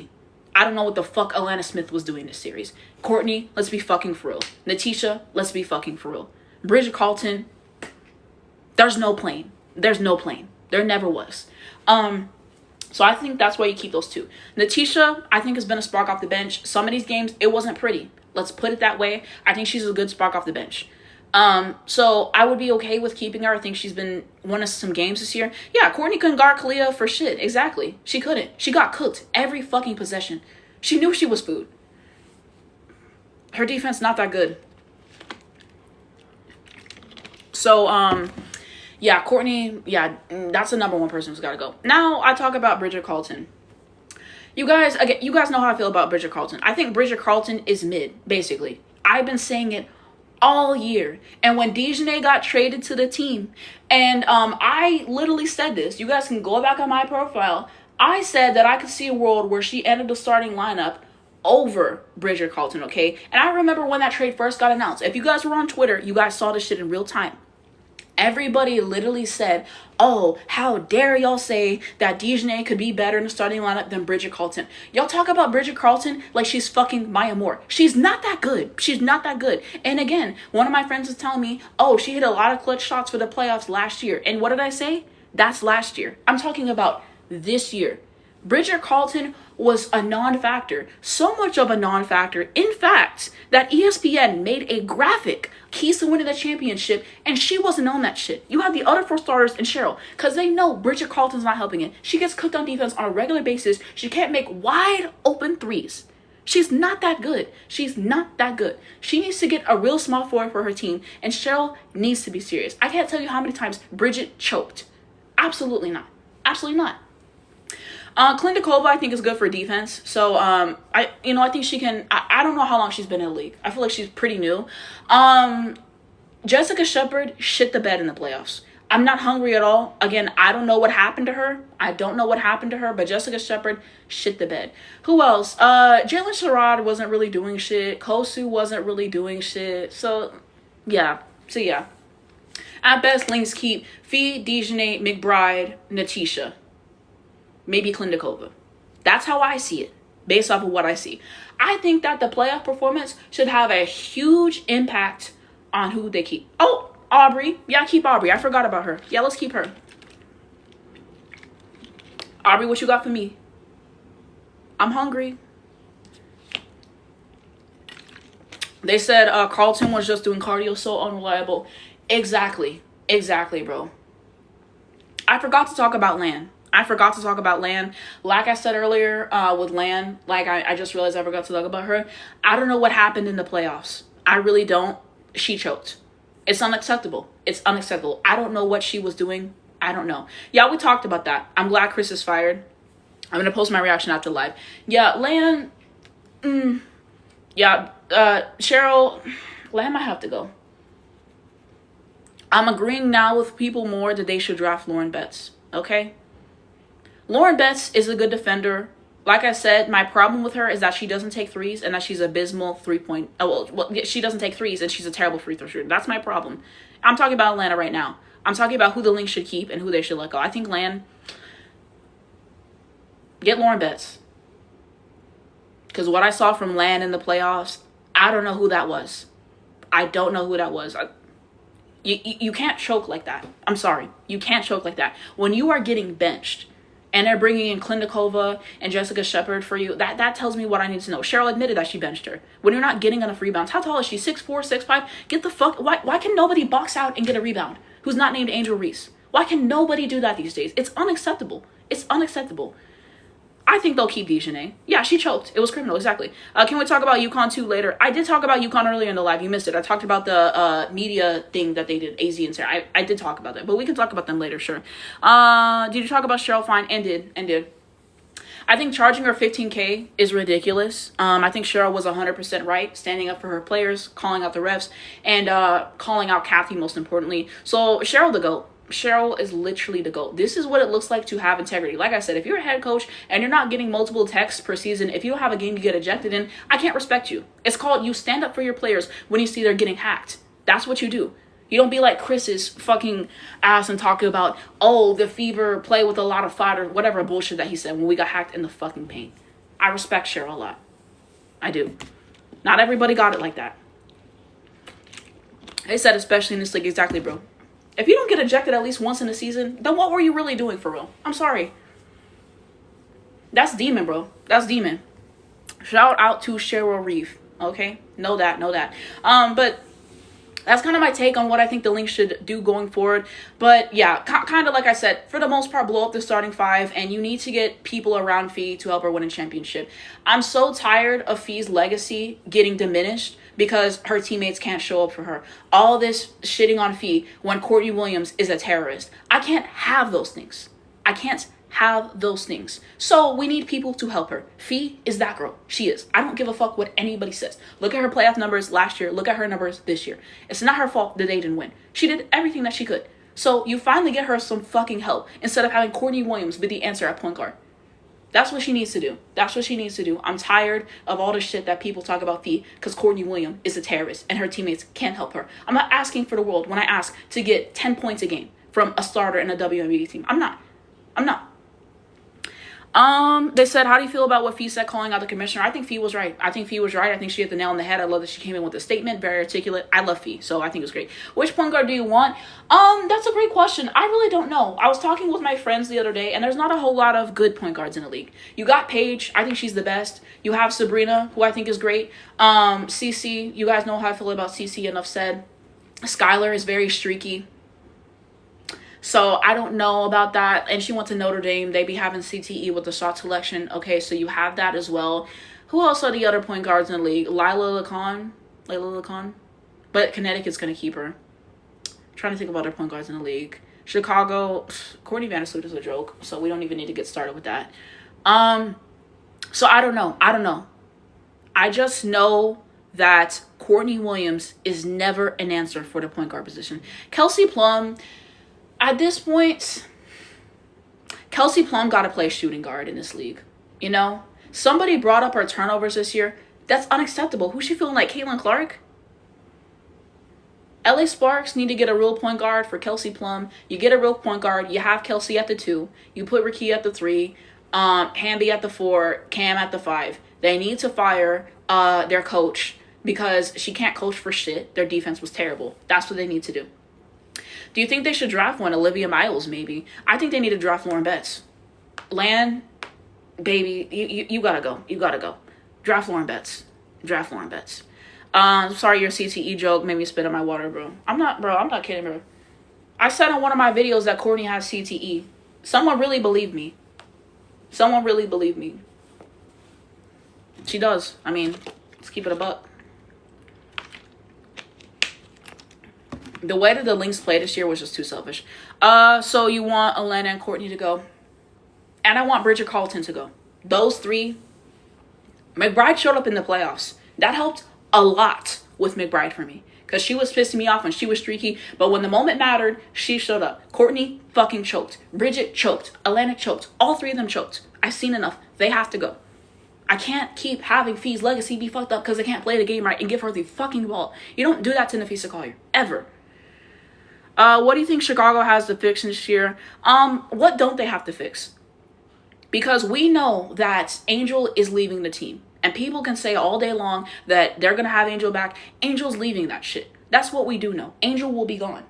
I don't know what the fuck Alana Smith was doing this series. Courtney, let's be fucking for real. Napheesa, let's be fucking for real. Bridget Carlton, there's no plane. There's no plane. There never was. So I think that's why you keep those 2. Napheesa, I think, has been a spark off the bench. Some of these games, it wasn't pretty. Let's put it that way. I think she's a good spark off the bench. So I would be okay with keeping her. I think she's been winning some games this year. Yeah, Courtney couldn't guard Kalia for shit. Exactly. She couldn't. She got cooked every fucking possession. She knew she was food. her defense not that good. So, yeah, Courtney, yeah, that's the number one person who's got to go. Now, I talk about Bridget Carlton. You guys know how I feel about Bridget Carlton. I think Bridget Carlton is mid, basically. I've been saying it all year. And when Dejanay got traded to the team, and I literally said this. You guys can go back on my profile. I said that I could see a world where she entered the starting lineup over Bridget Carlton, okay? And I remember when that trade first got announced. If you guys were on Twitter, you guys saw this shit in real time. Everybody literally said, oh, how dare y'all say that Dejanay could be better in the starting lineup than Bridget Carlton. Y'all talk about Bridget Carlton like she's fucking Maya Moore. She's not that good. She's not that good. And again, one of my friends was telling me, oh, she hit a lot of clutch shots for the playoffs last year. And what did I say? That's last year. I'm talking about this year. Bridget Carlton was a non-factor. So much of a non-factor, in fact, that ESPN made a graphic, keys to winning the championship, and she wasn't on that shit. You have the other 4 starters and Cheryl, because they know Bridget Carlton's not helping it. She gets cooked on defense on a regular basis. She can't make wide open threes. She's not that good. She's not that good. She needs to get a real small forward for her team, and Cheryl needs to be serious. I can't tell you how many times Bridget choked. Absolutely not. Absolutely not. Klindikova, I think, is good for defense. So, I think she can. I don't know how long she's been in the league. I feel like she's pretty new. Jessica Shepard shit the bed in the playoffs. I'm not hungry at all. Again, I don't know what happened to her. But Jessica Shepard shit the bed. Who else? Jalen Sherrod wasn't really doing shit. Kosu wasn't really doing shit. So, yeah. At best, Lynx keep Phee, Dejanay, McBride, Napheesa. Maybe Klindikova. That's how I see it, based off of what I see. I think that the playoff performance should have a huge impact on who they keep. Oh, Aubrey. Yeah, keep Aubrey. I forgot about her. Yeah, let's keep her. Aubrey, what you got for me? I'm hungry. They said Carlton was just doing cardio, so unreliable. Exactly, bro. I forgot to talk about Lan. Like I said earlier, with Lan, like I just realized I forgot to talk about her. I don't know what happened in the playoffs. I really don't. She choked. It's unacceptable. I don't know what she was doing. I don't know. Yeah, we talked about that. I'm glad Chris is fired. I'm going to post my reaction after live. Yeah, Lan. Cheryl. Lan might have to go. I'm agreeing now with people more that they should draft Lauren Betts. Okay? Lauren Betts is a good defender. Like I said, my problem with her is that she doesn't take threes and that she's abysmal three-point. She doesn't take threes and she's a terrible free throw shooter. That's my problem. I'm talking about Atlanta right now. I'm talking about who the Lynx should keep and who they should let go. I think get Lauren Betts. Because what I saw from Lan in the playoffs, I don't know who that was. You can't choke like that. I'm sorry. You can't choke like that. When you are getting benched and they're bringing in Klindikova and Jessica Shepard for you, that tells me what I need to know. Cheryl admitted that she benched her. When you're not getting enough rebounds, how tall is she? 6'4", 6'5"? Get the fuck... Why can nobody box out and get a rebound who's not named Angel Reese? Why can nobody do that these days? It's unacceptable. I think they'll keep Dejanay. Yeah, she choked. It was criminal, exactly. Can we talk about UConn 2 later? I did talk about UConn earlier in the live. You missed it. I talked about the media thing that they did, Azzi and Sarah. I did talk about that, but we can talk about them later, sure. Did you talk about Cheryl Fine? And did. I think charging her $15K is ridiculous. I think Cheryl was 100% right, standing up for her players, calling out the refs, and calling out Cathy, most importantly. So Cheryl the GOAT. Cheryl is literally the GOAT. This is what it looks like to have integrity. Like I said, if you're a head coach and you're not getting multiple texts per season, if you don't have a game you get ejected in, I can't respect you. It's called you stand up for your players when you see they're getting hacked. That's what you do. You don't be like Chris's fucking ass and talking about, oh, the Fever play with a lot of fight or whatever bullshit that he said when we got hacked in the fucking paint. I respect Cheryl a lot. I do. Not everybody got it like that. They said especially in this league, exactly, bro. If you don't get ejected at least once in a season, then what were you really doing for real? I'm sorry. That's demon, bro. That's demon. Shout out to Cheryl Reeve. Okay? Know that. But That's kind of my take on what I think the Lynx should do going forward. But yeah, kind of like I said, for the most part, blow up the starting five, and you need to get people around Phee to help her win a championship. I'm so tired of Fee's legacy getting diminished because her teammates can't show up for her. All this shitting on Phee when Courtney Williams is a terrorist. I can't have those things. I can't have those things. So we need people to help her. Phee is that girl. She is. I don't give a fuck what anybody says. Look at her playoff numbers last year. Look at her numbers this year. It's not her fault that they didn't win. She did everything that she could. So you finally get her some fucking help instead of having Courtney Williams be the answer at point guard. That's what she needs to do. That's what she needs to do. I'm tired of all the shit that people talk about Phee because Courtney Williams is a terrorist and her teammates can't help her. I'm not asking for the world when I ask to get 10 points a game from a starter in a WNBA team. I'm not. They said, how do you feel about what Phee said calling out the commissioner? I think Phee was right. I think she hit the nail on the head. I love that she came in with a statement, very articulate. I love Phee, so I think it was great. Which point guard do you want? That's a great question. I really don't know. I was talking with my friends the other day, and there's not a whole lot of good point guards in the league. You got Paige. I think she's the best. You have Sabrina, who I think is great. CC, you guys know how I feel about CC, enough said. Skylar is very streaky. So I don't know about that. And she went to Notre Dame. They be having CTE with the shot selection. Okay, so you have that as well. Who else are the other point guards in the league? Layla LeCon. But Connecticut's going to keep her. I'm trying to think of other point guards in the league. Chicago, Courtney Vandersloot is a joke. So we don't even need to get started with that. So I don't know. I just know that Courtney Williams is never an answer for the point guard position. Kelsey Plum... At this point, Kelsey Plum got to play shooting guard in this league. You know? Somebody brought up her turnovers this year. That's unacceptable. Who's she feeling like? Caitlin Clark? LA Sparks need to get a real point guard for Kelsey Plum. You get a real point guard. You have Kelsey at the 2. You put Ricky at the 3. Hamby at the 4. Cam at the 5. They need to fire their coach because she can't coach for shit. Their defense was terrible. That's what they need to do. Do you think they should draft one? Olivia Miles, maybe. I think they need to draft Lauren Betts. Lan, baby, you gotta go. You gotta go. Draft Lauren Betts. Sorry, your CTE joke made me spit in my water, bro. I'm not kidding, bro. I said in one of my videos that Courtney has CTE. Someone really believed me. She does. I mean, let's keep it a buck. The way that the Lynx played this year was just too selfish. So you want Elena and Courtney to go. And I want Bridget Carlton to go. Those 3. McBride showed up in the playoffs. That helped a lot with McBride for me. Because she was pissing me off when she was streaky. But when the moment mattered, she showed up. Courtney fucking choked. Bridget choked. Elena choked. All 3 of them choked. I've seen enough. They have to go. I can't keep having Fee's legacy be fucked up because they can't play the game right and give her the fucking ball. You don't do that to Napheesa Collier. Ever. What do you think Chicago has to fix this year? What don't they have to fix? Because we know that Angel is leaving the team. And people can say all day long that they're going to have Angel back. Angel's leaving that shit. That's what we do know. Angel will be gone.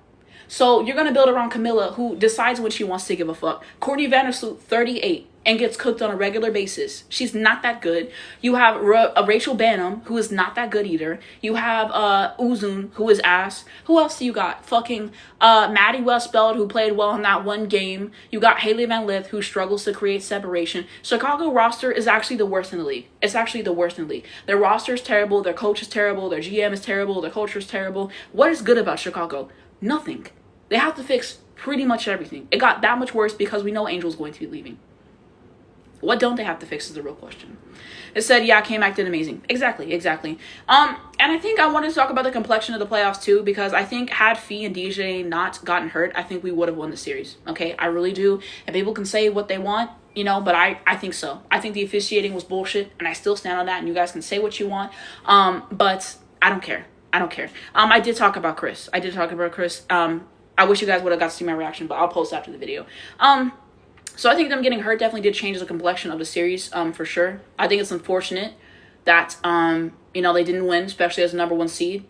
So you're going to build around Camilla, who decides when she wants to give a fuck. Courtney Vandersloot, 38, and gets cooked on a regular basis. She's not that good. You have Rachel Banham, who is not that good either. You have Uzun, who is ass. Who else do you got? Fucking Maddie Westbeld, who played well in that one game. You got Haley Van Lith, who struggles to create separation. Chicago roster is actually the worst in the league. It's actually the worst in the league. Their roster is terrible. Their coach is terrible. Their GM is terrible. Their culture is terrible. What is good about Chicago? Nothing. They have to fix pretty much everything. It got that much worse because we know Angel's going to be leaving. What don't they have to fix is the real question. It said, yeah, K-Mac did amazing. Exactly. And I think I wanted to talk about the complexion of the playoffs too, because I think had Phee and DJ not gotten hurt, I think we would have won the series. Okay, I really do. And people can say what they want, you know, but I think so. I think the officiating was bullshit, and I still stand on that, and you guys can say what you want. But I don't care. I did talk about Chris. I wish you guys would have got to see my reaction, but I'll post after the video. So I think them getting hurt definitely did change the complexion of the series, for sure. I think it's unfortunate that, they didn't win, especially as the number 1 seed.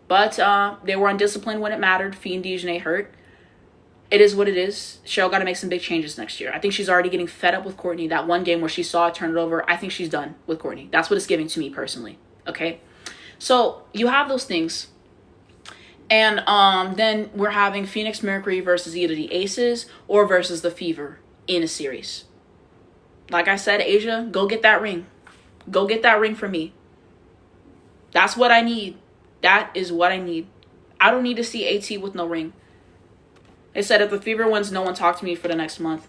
But they were undisciplined when it mattered. Phee and DJ hurt. It is what it is. Cheryl got to make some big changes next year. I think she's already getting fed up with Courtney. That one game where she saw it turn it over, I think she's done with Courtney. That's what it's giving to me personally, okay? So you have those things. And then we're having Phoenix Mercury versus either the Aces or versus the Fever in a series. Like I said, Asia, go get that ring. Go get that ring for me. That's what I need. That is what I need. I don't need to see AT with no ring. They said if the Fever wins, no one talk to me for the next month.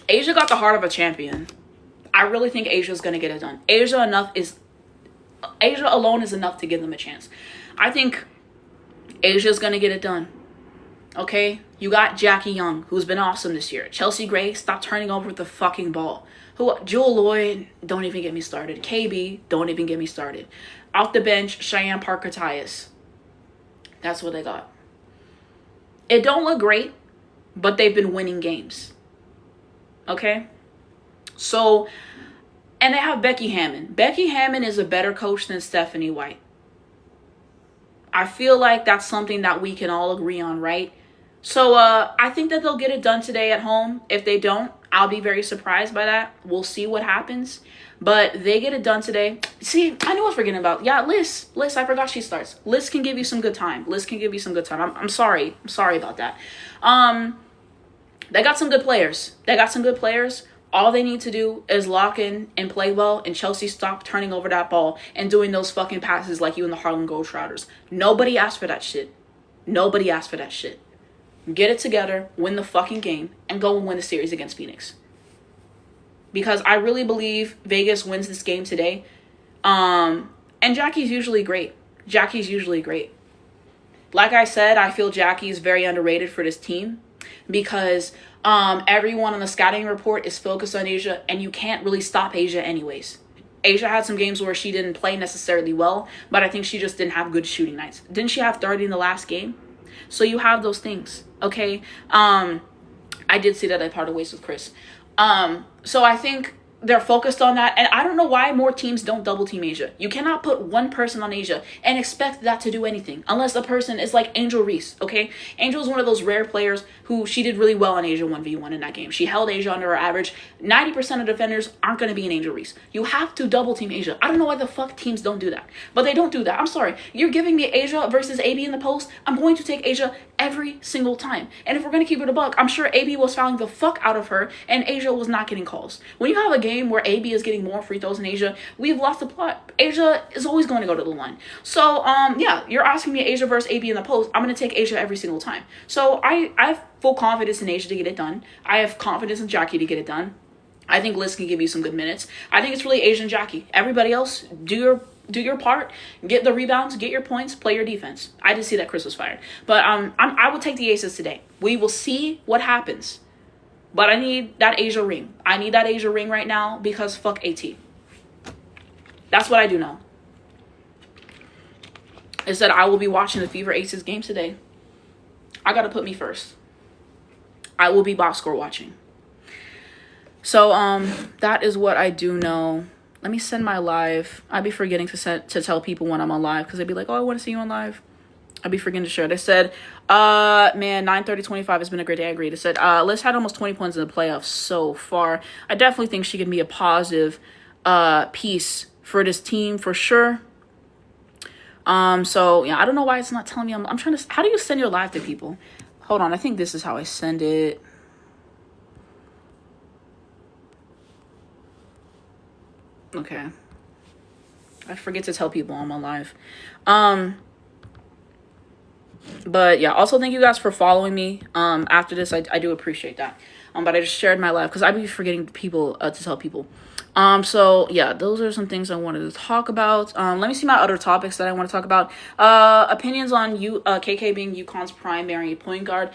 Asia got the heart of a champion. I really think Asia's going to get it done. Asia alone is enough to give them a chance. I think Asia's going to get it done. Okay? You got Jackie Young, who's been awesome this year. Chelsea Gray, stop turning over the fucking ball. Jewel Lloyd, don't even get me started. KB, don't even get me started. Off the bench, Cheyenne Parker-Tyus. That's what they got. It don't look great, but they've been winning games. Okay? So, and they have Becky Hammon. Becky Hammon is a better coach than Stephanie White. I feel like that's something that we can all agree on, right? So, I think that they'll get it done today at home. If they don't, I'll be very surprised by that. We'll see what happens. But they get it done today. See, I knew I was forgetting about. Yeah, Liz, I forgot she starts. Liz can give you some good time. I'm sorry. I'm sorry about that. They got some good players. All they need to do is lock in and play well, and Chelsea stop turning over that ball and doing those fucking passes like you in the Harlem Globetrotters. Nobody asked for that shit. Get it together, win the fucking game, and go and win the series against Phoenix. Because I really believe Vegas wins this game today. And Jackie's usually great. Like I said, I feel Jackie is very underrated for this team because everyone on the scouting report is focused on Asia, and you can't really stop Asia anyways. Asia had some games where she didn't play necessarily well, but I think she just didn't have good shooting nights. Didn't she have 30 in the last game? So you have those things, okay? I did see that I parted ways with Chris. So I think they're focused on that. And I don't know why more teams don't double team Asia. You cannot put one person on Asia and expect that to do anything. Unless the person is like Angel Reese, okay? Angel is one of those rare players who she did really well on Asia 1v1 in that game. She held Asia under her average. 90% of defenders aren't going to be an Angel Reese. You have to double team Asia. I don't know why the fuck teams don't do that. But they don't do that. I'm sorry. You're giving me Asia versus AB in the post. I'm going to take Asia every single time. And if we're going to keep it a buck, I'm sure AB was fouling the fuck out of her and Asia was not getting calls. When you have a game where AB is getting more free throws than Asia, we've lost the plot. Asia is always going to go to the line. So, yeah, you're asking me Asia versus AB in the post. I'm going to take Asia every single time. So I have full confidence in Asia to get it done. I have confidence in Jackie to get it done. I think Liz can give you some good minutes. I think it's really Asia and Jackie. Everybody else, do your part, get the rebounds, get your points, play your defense. I did see that Chris was fired. But I will take the Aces today. We will see what happens. But I need that Asia ring. I need that Asia ring right now because fuck AT. That's what I do know. It said I will be watching the Fever Aces game today. I got to put me first. I will be box score watching. So that is what I do know. Let me send my live. I'd be forgetting to tell people when I'm on live because they'd be like, oh, I want to see you on live. I'd be forgetting to share. They said, man, 9:30-25 has been a great day. I agree. They said, Liz had almost 20 points in the playoffs so far. I definitely think she can be a positive piece for this team for sure. So, yeah, I don't know why it's not telling me. I'm trying to... How do you send your live to people? Hold on. I think this is how I send it. Okay. I forget to tell people I'm on live. But yeah, also thank you guys for following me. After this, I do appreciate that. But I just shared my live because I'd be forgetting people to tell people. So yeah, those are some things I wanted to talk about. Let me see my other topics that I want to talk about. Opinions on KK being UConn's primary point guard.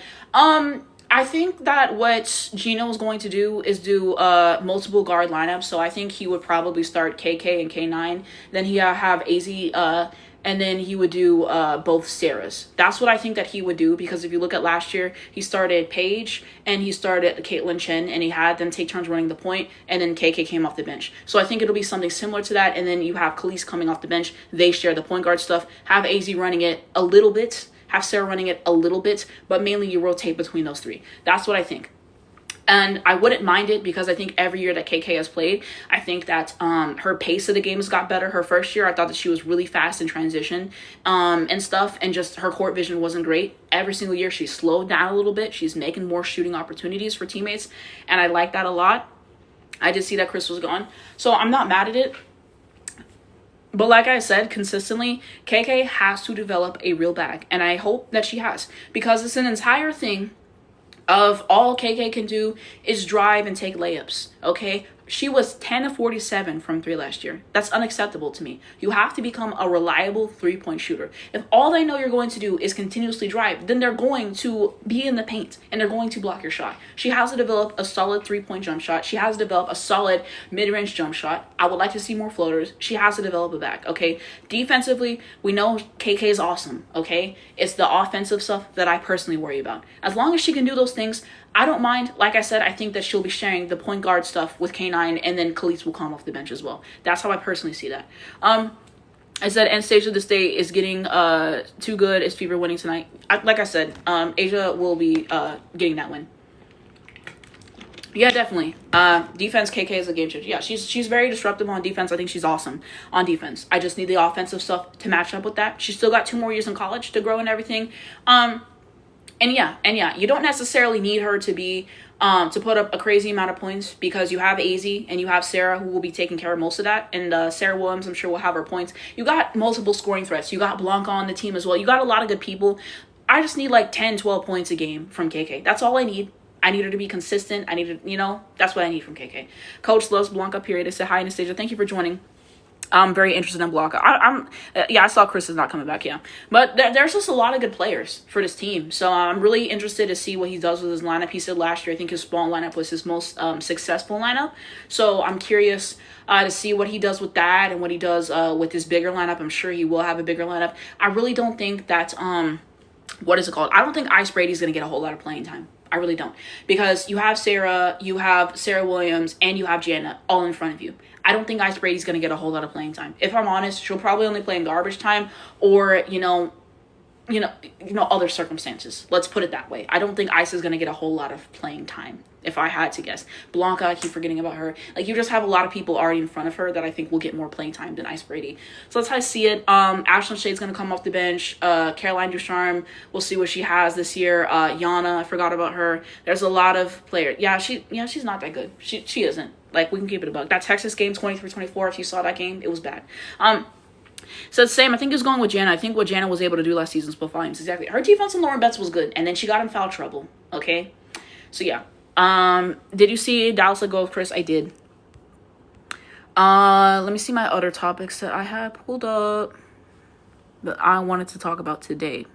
I think that what Geno is going to do is do multiple guard lineups. So I think he would probably start KK and K9. Then he have Azzi, and then he would do both Sarahs. That's what I think that he would do, because if you look at last year, he started Paige and he started Caitlin Chen, and he had them take turns running the point, and then KK came off the bench. So I think it'll be something similar to that, and then you have Khalees coming off the bench. They share the point guard stuff. Have Azzi running it a little bit. Have Sarah running it a little bit, but mainly you rotate between those three. That's what I think. And I wouldn't mind it because I think every year that KK has played, I think that her pace of the games got better. Her first year, I thought that she was really fast in transition and stuff, and just her court vision wasn't great. Every single year, she's slowed down a little bit. She's making more shooting opportunities for teammates, and I like that a lot. I did see that Chris was gone, so I'm not mad at it. But like I said, consistently, KK has to develop a real bag, and I hope that she has, because it's an entire thing of all KK can do is drive and take layups, okay? She was 10 of 47 from 3 last year. That's unacceptable to me. You have to become a reliable 3-point shooter. If all they know you're going to do is continuously drive, then they're going to be in the paint and they're going to block your shot. She has to develop a solid 3-point jump shot. She has to develop a solid mid-range jump shot. I would like to see more floaters. She has to develop a back, okay? Defensively, we know KK is awesome, okay? It's the offensive stuff that I personally worry about. As long as she can do those things, I don't mind. Like I said, I think that she'll be sharing the point guard stuff with K9, and then Khalees will come off the bench as well. That's how I personally see that. I said end stage of this day is getting too good. Is Fever winning tonight? Like I said, Asia will be getting that win. Yeah, definitely. Defense, KK is a game changer. Yeah, she's very disruptive on defense. I think she's awesome on defense. I just need the offensive stuff to match up with that. She's still got 2 more years in college to grow and everything. And yeah, you don't necessarily need her to be to put up a crazy amount of points, because you have Azzi and you have Sarah, who will be taking care of most of that, and Sarah Williams, I'm sure, will have her points. You got multiple scoring threats. You got Blanca on the team as well. You got a lot of good people. I just need like 10, 12 points a game from KK. That's all I need. I need her to be consistent. I need to, that's what I need from KK. Coach loves Blanca, period. I said hi, Anastasia. Thank you for joining. I'm very interested in Blanca. I saw Chris is not coming back, yeah. But there's just a lot of good players for this team. So I'm really interested to see what he does with his lineup. He said last year, I think his spawn lineup was his most successful lineup. So I'm curious to see what he does with that and what he does with his bigger lineup. I'm sure he will have a bigger lineup. I really don't think that, what is it called? I don't think Ice Brady's going to get a whole lot of playing time. I really don't. Because you have Sarah Williams, and you have Jana all in front of you. I don't think Ice Brady's going to get a whole lot of playing time. If I'm honest, she'll probably only play in garbage time or, other circumstances. Let's put it that way. I don't think Ice is going to get a whole lot of playing time, if I had to guess. Blanca, I keep forgetting about her. Like, you just have a lot of people already in front of her that I think will get more playing time than Ice Brady. So that's how I see it. Ashlyn Shade's going to come off the bench. Caroline Ducharme, we'll see what she has this year. Yana, I forgot about her. There's a lot of players. Yeah, she's not that good. She isn't. Like, we can keep it a buck. That Texas game, 23-24, if you saw that game, it was bad. So the same, I think, is going with Jana. I think what Jana was able to do last season spoke volumes. Exactly. Her defense on Lauren Betts was good, and then she got in foul trouble. Okay? So, yeah. Did you see Dallas let go of Chris? I did. Let me see my other topics that I have pulled up that I wanted to talk about today.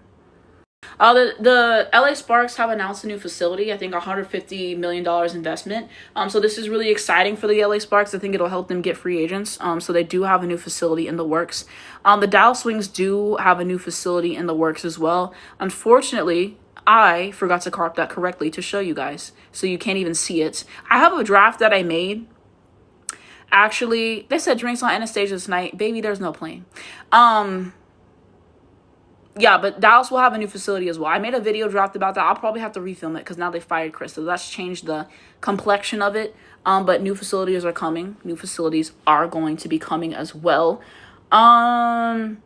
The LA Sparks have announced a new facility. I think $150 million investment. So this is really exciting for the LA Sparks. I think it'll help them get free agents. So they do have a new facility in the works. The Dallas Wings do have a new facility in the works as well. Unfortunately, I forgot to crop that correctly to show you guys, so you can't even see it. I have a draft that I made. Actually, they said drinks on Anastasia tonight. Baby, there's no plane. Yeah, but Dallas will have a new facility as well. I made a video draft about that. I'll probably have to refilm it because now they fired Chris. So that's changed the complexion of it. But new facilities are coming. New facilities are going to be coming as well. Let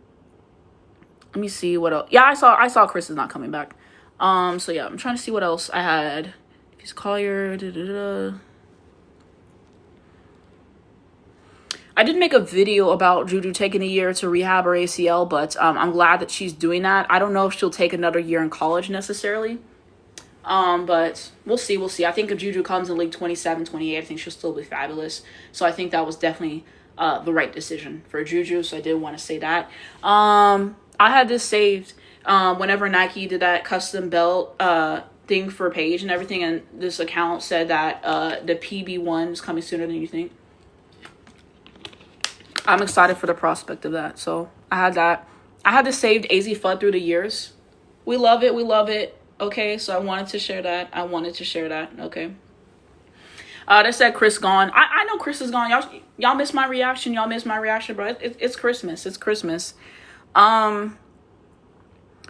me see what else. Yeah, I saw Chris is not coming back. So yeah, I'm trying to see what else I had. Napheesa Collier. I did make a video about Juju taking a year to rehab her ACL, but I'm glad that she's doing that. I don't know if she'll take another year in college necessarily. But we'll see. I think if Juju comes in league 27, 28, I think she'll still be fabulous. So I think that was definitely the right decision for Juju. So I did want to say that. I had this saved whenever Nike did that custom belt thing for Paige and everything, and this account said that the PB1 is coming sooner than you think. I'm excited for the prospect of that. So I had that. I had this saved Azzi Fudd through the years. We love it. Okay, so I wanted to share that. Okay. They said Chris gone. I know Chris is gone. Y'all missed my reaction. Bro. It's Christmas.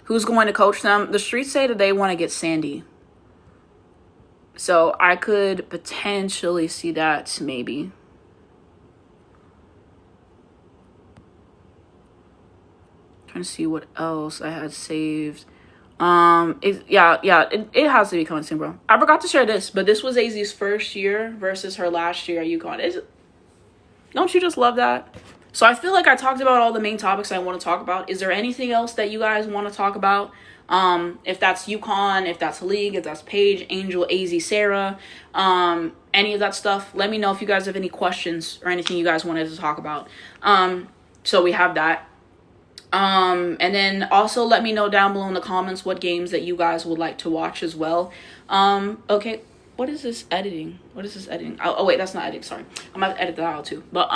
Who's going to coach them? The streets say that they want to get Sandy. So I could potentially see that maybe. Trying to see what else I had saved. It has to be coming soon, bro. I forgot to share this, but this was Azzi's first year versus her last year at UConn. Don't you just love that? So I feel like I talked about all the main topics I want to talk about. Is there anything else that you guys want to talk about? If that's UConn, if that's League, if that's Paige, Angel, Azzi, Sarah, any of that stuff, let me know if you guys have any questions or anything you guys wanted to talk about. So we have that. And then also let me know down below in the comments what games that you guys would like to watch as well. Okay. What is this editing? Oh wait, that's not editing. Sorry. I'm going to edit that out too. But,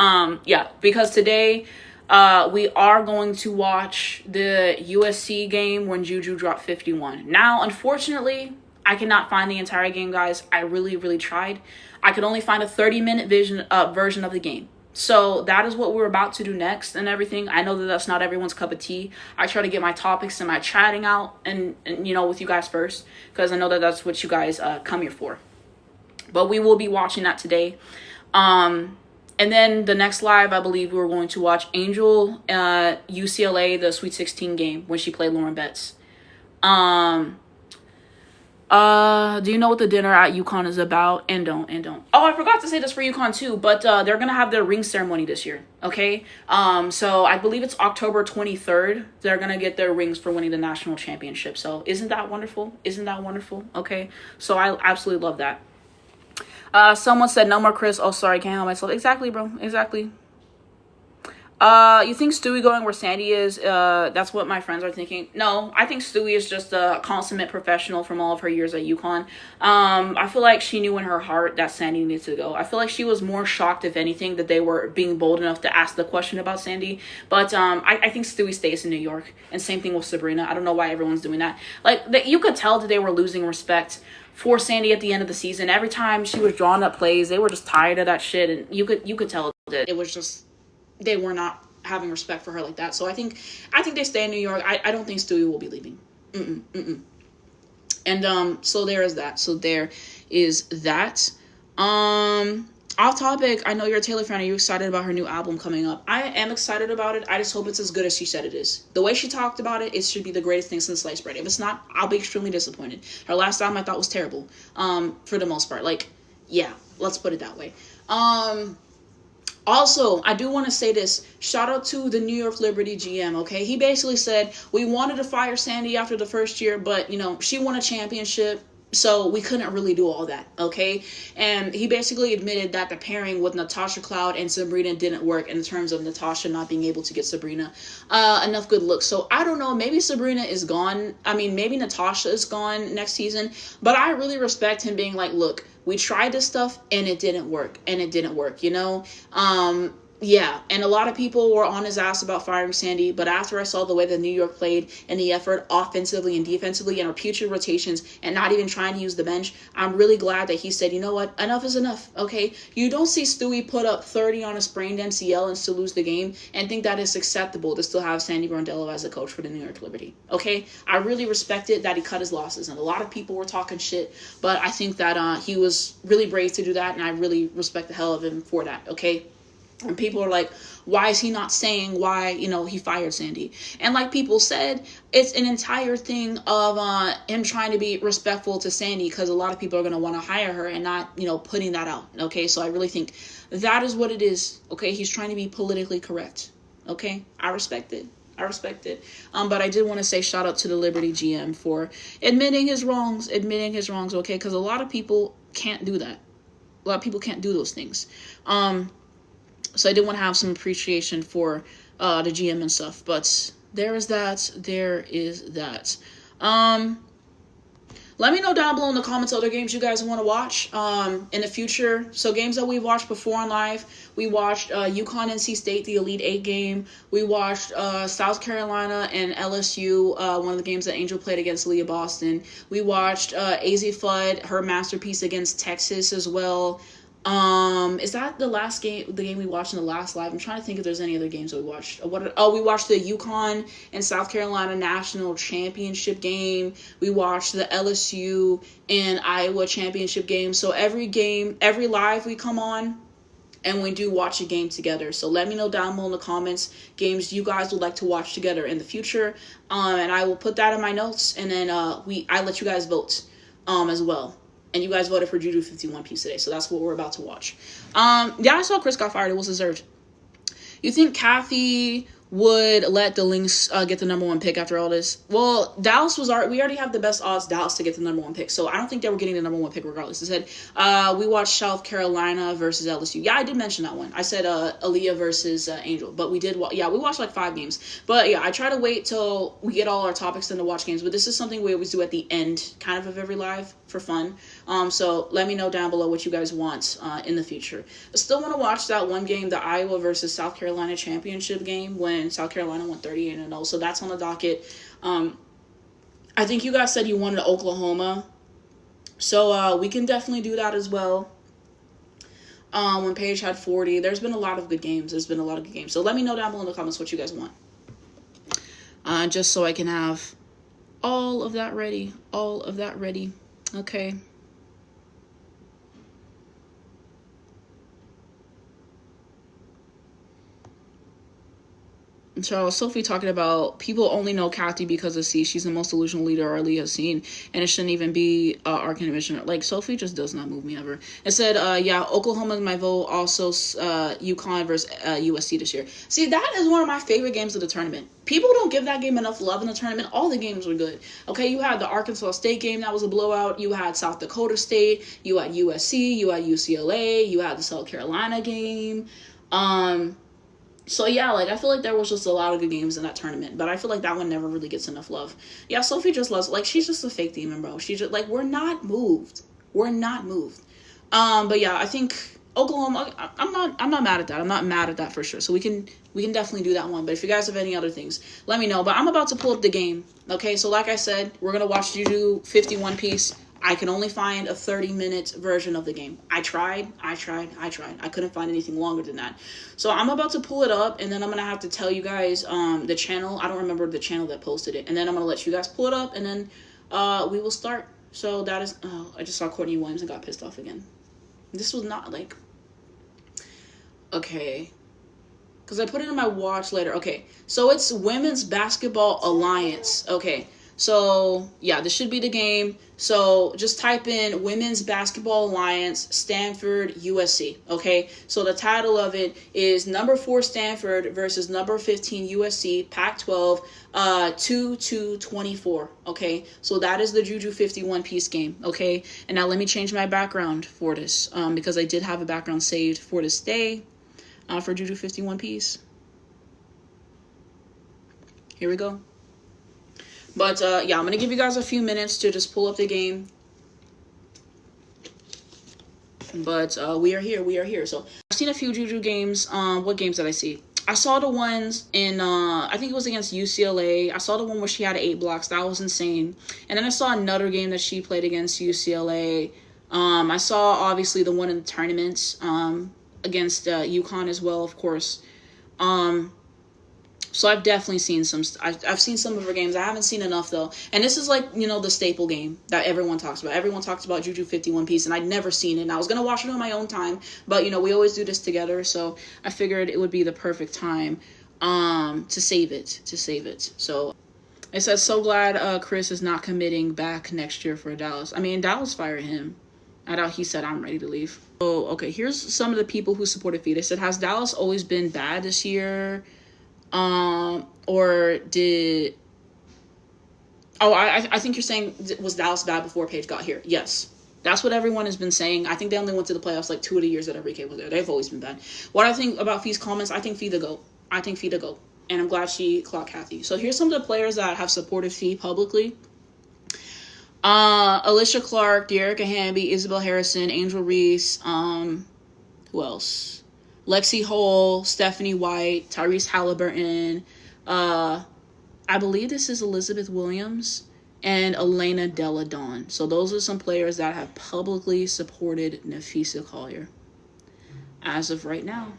yeah, because today, we are going to watch the USC game when Juju dropped 51. Now, unfortunately, I cannot find the entire game, guys. I really, really tried. I could only find a 30-minute version of the game. So that is what we're about to do next and everything. I know that that's not everyone's cup of tea. I try to get my topics and my chatting out and you know, with you guys first, because I know that that's what you guys come here for. But we will be watching that today. And then the next live, I believe we're going to watch Angel UCLA, the Sweet 16 game when she played Lauren Betts. Do you know what the dinner at UConn is about? And don't. Oh, I forgot to say this for UConn too, but they're going to have their ring ceremony this year, okay? So I believe it's October 23rd. They're going to get their rings for winning the national championship. So isn't that wonderful? Okay? So I absolutely love that. Someone said, no more Chris. Oh, sorry, can't help myself. Exactly, bro. Exactly. You think Stewie going where Sandy is? That's what my friends are thinking. No, I think Stewie is just a consummate professional from all of her years at UConn. I feel like she knew in her heart that Sandy needed to go. I feel like she was more shocked, if anything, that they were being bold enough to ask the question about Sandy. But I think Stewie stays in New York. And same thing with Sabrina. I don't know why everyone's doing that. Like, you could tell that they were losing respect for Sandy at the end of the season. Every time she was drawing up plays, they were just tired of that shit. And you could tell that it was just... they were not having respect for her like that. So I think they stay in New York. I don't think Stewie will be leaving. And so there is that. Off topic, I know you're a Taylor fan. Are you excited about her new album coming up? I am excited about it. I just hope it's as good as she said it is. The way she talked about it, it should be the greatest thing since sliced bread. If it's not, I'll be extremely disappointed. Her last album I thought was terrible. For the most part. Like, yeah, let's put it that way. Also, I do want to say this. Shout out to the New York Liberty GM, okay? He basically said, we wanted to fire Sandy after the first year, but, you know, she won a championship, so we couldn't really do all that, okay? And he basically admitted that the pairing with Natasha Cloud and Sabrina didn't work in terms of Natasha not being able to get Sabrina enough good looks. So, I don't know. Maybe Sabrina is gone. I mean, maybe Natasha is gone next season. But I really respect him being like, look, we tried this stuff and it didn't work. You know? Yeah, and a lot of people were on his ass about firing Sandy, but after I saw the way that New York played and the effort offensively and defensively and our future rotations and not even trying to use the bench, I'm really glad that he said, you know what, enough is enough, okay? You don't see Stewie put up 30 on a sprained MCL and still lose the game and think that it's acceptable to still have Sandy Grondello as a coach for the New York Liberty, okay? I really respect it that he cut his losses, and a lot of people were talking shit, but I think that he was really brave to do that, and I really respect the hell of him for that, okay? And people are like, why is he not saying why, you know, he fired Sandy? And like people said, it's an entire thing of him trying to be respectful to Sandy, because a lot of people are going to want to hire her and not, you know, putting that out. Okay, so I really think that is what it is. Okay, he's trying to be politically correct. Okay, I respect it. But I did want to say shout out to the Liberty GM for admitting his wrongs, okay? Because a lot of people can't do that. A lot of people can't do those things. So I did want to have some appreciation for the GM and stuff. But there is that. Let me know down below in the comments other games you guys want to watch in the future. So games that we've watched before on live. We watched UConn NC State, the Elite 8 game. We watched South Carolina and LSU, one of the games that Angel played against Leah Boston. We watched Azzi Fudd, her masterpiece against Texas as well. Is that the last game, the game we watched in the last live? I'm trying to think if there's any other games that we watched. We watched the UConn and South Carolina National Championship game. We watched the LSU and Iowa Championship game. So every game, every live we come on, and we do watch a game together. So let me know down below in the comments games you guys would like to watch together in the future. And I will put that in my notes, and then I let you guys vote as well. And you guys voted for Juju 51 piece today, so that's what we're about to watch. Yeah, I saw Chris got fired. It was deserved. You think Cathy would let the Lynx get the number 1 pick after all this? Well, Dallas we already have the best odds Dallas to get the number 1 pick, so I don't think they were getting the number 1 pick regardless. It said we watched South Carolina versus LSU. Yeah, I did mention that one. I said Aaliyah versus Angel, but we watched like 5 games. But yeah, I try to wait till we get all our topics then to watch games, but this is something we always do at the end kind of every live for fun. So let me know down below what you guys want in the future. I still want to watch that one game, the Iowa versus South Carolina championship game when South Carolina won 38-0. So that's on the docket. I think you guys said you wanted Oklahoma. So we can definitely do that as well. When Paige had 40, there's been a lot of good games. So let me know down below in the comments what you guys want. Just so I can have all of that ready. Okay. So Sophie talking about people only know Cathy because of C. She's the most delusional leader our league has seen, and it shouldn't even be our commissioner. Like, Sophie just does not move me ever. It said, yeah, Oklahoma is my vote. Also, UConn versus USC this year. See, that is one of my favorite games of the tournament. People don't give that game enough love in the tournament. All the games were good. Okay, you had the Arkansas State game that was a blowout. You had South Dakota State. You had USC. You had UCLA. You had the South Carolina game. So yeah, like I feel like there was just a lot of good games in that tournament, but I feel like that one never really gets enough love. Yeah, Sophie just loves, like, she's just a fake demon, bro. She's just like, we're not moved. But yeah, I think Oklahoma, I'm not mad at that. I'm not mad at that for sure. So we can definitely do that one. But if you guys have any other things, let me know. But I'm about to pull up the game. Okay, so like I said, we're gonna watch Juju 51 piece. I can only find a 30-minute version of the game. I tried. I couldn't find anything longer than that. So I'm about to pull it up, and then I'm going to have to tell you guys the channel. I don't remember the channel that posted it. And then I'm going to let you guys pull it up, and then we will start. So that is... Oh, I just saw Courtney Williams and got pissed off again. This was not, like... Okay. Because I put it in my watch later. Okay. So it's Women's Basketball Alliance. Okay. So, yeah, this should be the game. So, just type in Women's Basketball Alliance, Stanford, USC, okay? So, the title of it is number 4 Stanford versus number 15 USC, Pac-12, 2-24, okay? So, that is the Juju 51-piece game, okay? And now let me change my background for this because I did have a background saved for this day for Juju 51-piece. Here we go. But, yeah, I'm going to give you guys a few minutes to just pull up the game. But, we are here. So, I've seen a few Juju games. What games did I see? I saw the ones in, I think it was against UCLA. I saw the one where she had 8 blocks. That was insane. And then I saw another game that she played against UCLA. I saw, obviously, the one in the tournaments against UConn as well, of course. So I've definitely seen some, I've seen some of her games. I haven't seen enough though. And this is like, you know, the staple game that everyone talks about. Everyone talks about Juju 51 piece and I'd never seen it. And I was going to watch it on my own time, but you know, we always do this together. So I figured it would be the perfect time, to save it. So it says, so glad, Chris is not committing back next year for Dallas. I mean, Dallas fired him. He said, I'm ready to leave. Oh, okay. Here's some of the people who supported Phee. They said, has Dallas always been bad this year? Or did... Oh, I think you're saying, was Dallas bad before Paige got here? Yes. That's what everyone has been saying. I think they only went to the playoffs like 2 of the years that Enrique was there. They've always been bad. What I think about Fee's comments, I think Phee the GOAT. And I'm glad she clocked Cathy. So here's some of the players that have supported Phee publicly. Alicia Clark, Dearica Hamby, Isabel Harrison, Angel Reese, who else? Lexi Hole, Stephanie White, Tyrese Halliburton, I believe this is Elizabeth Williams, and Elena Della Dawn. So those are some players that have publicly supported Napheesa Collier. as of right now.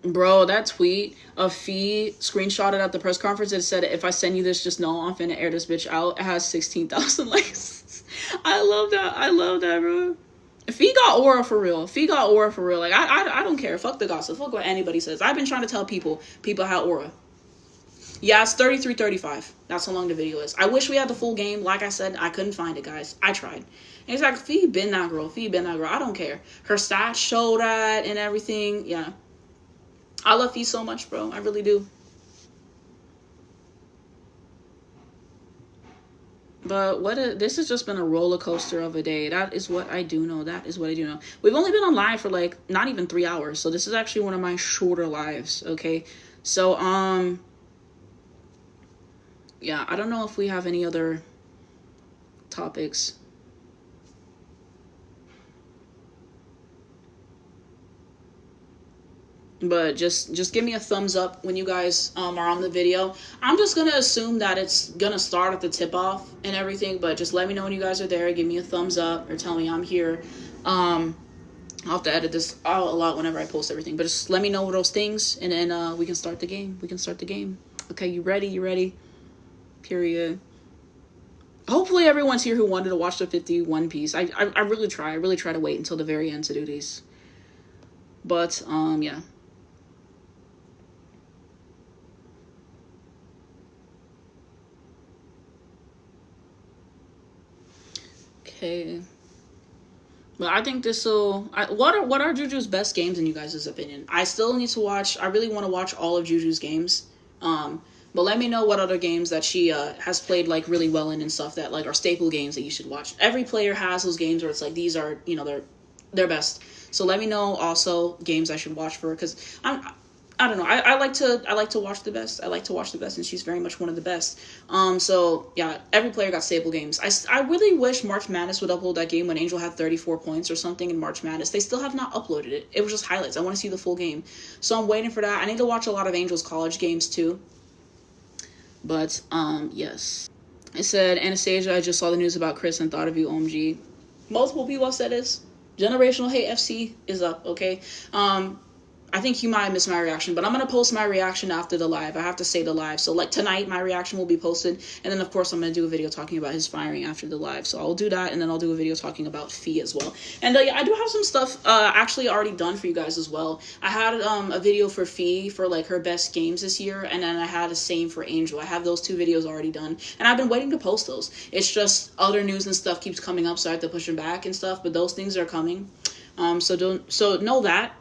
Bro, that tweet of Phee screenshotted at the press conference. It said, if I send you this, just know I'm finna air this bitch out. It has 16,000 likes. I love that. I love that, bro. Phee got aura for real. Phee got aura for real. Like, I don't care. Fuck the gossip. Fuck what anybody says. I've been trying to tell people have aura. Yeah, it's 33-35. That's how long the video is. I wish we had the full game. Like I said, I couldn't find it, guys. I tried. And it's like, Phee been that girl. Phee been that girl. I don't care. Her stats show that and everything. Yeah. I love Phee so much, bro. I really do. But this has just been a roller coaster of a day. That is what I do know. That is what I do know. We've only been on live for like not even 3 hours. So this is actually one of my shorter lives, okay? So yeah, I don't know if we have any other topics. But just give me a thumbs up when you guys are on the video. I'm just going to assume that it's going to start at the tip-off and everything. But just let me know when you guys are there. Give me a thumbs up or tell me I'm here. I'll have to edit this out a lot whenever I post everything. But just let me know those things. And then we can start the game. We can start the game. Okay, you ready? You ready? Period. Hopefully everyone's here who wanted to watch the 51 piece. I really try. I really try to wait until the very end to do these. But, yeah. Okay. But I think this will... What are Juju's best games in you guys' opinion? I still need to watch... I really want to watch all of Juju's games. But let me know what other games that she has played like really well in and stuff that like are staple games that you should watch. Every player has those games where it's like these are, you know, they're best. So let me know also games I should watch for her, because I don't know. I like to watch the best. I like to watch the best, and she's very much one of the best. So yeah, every player got staple games. I really wish March Madness would upload that game when Angel had 34 points or something in March Madness. They still have not uploaded it. It was just highlights. I want to see the full game. So I'm waiting for that. I need to watch a lot of Angel's college games too. But yes. It said, Anastasia, I just saw the news about Chris and thought of you, OMG. Multiple people have said this. Generational Hate FC is up, okay? I think you might have missed my reaction, but I'm going to post my reaction after the live. I have to say the live. So, like, tonight, my reaction will be posted. And then, of course, I'm going to do a video talking about his firing after the live. So, I'll do that, and then I'll do a video talking about Phee as well. And, yeah, I do have some stuff actually already done for you guys as well. I had a video for Phee for, like, her best games this year. And then I had the same for Angel. I have those 2 videos already done. And I've been waiting to post those. It's just other news and stuff keeps coming up, so I have to push them back and stuff. But those things are coming. So know that.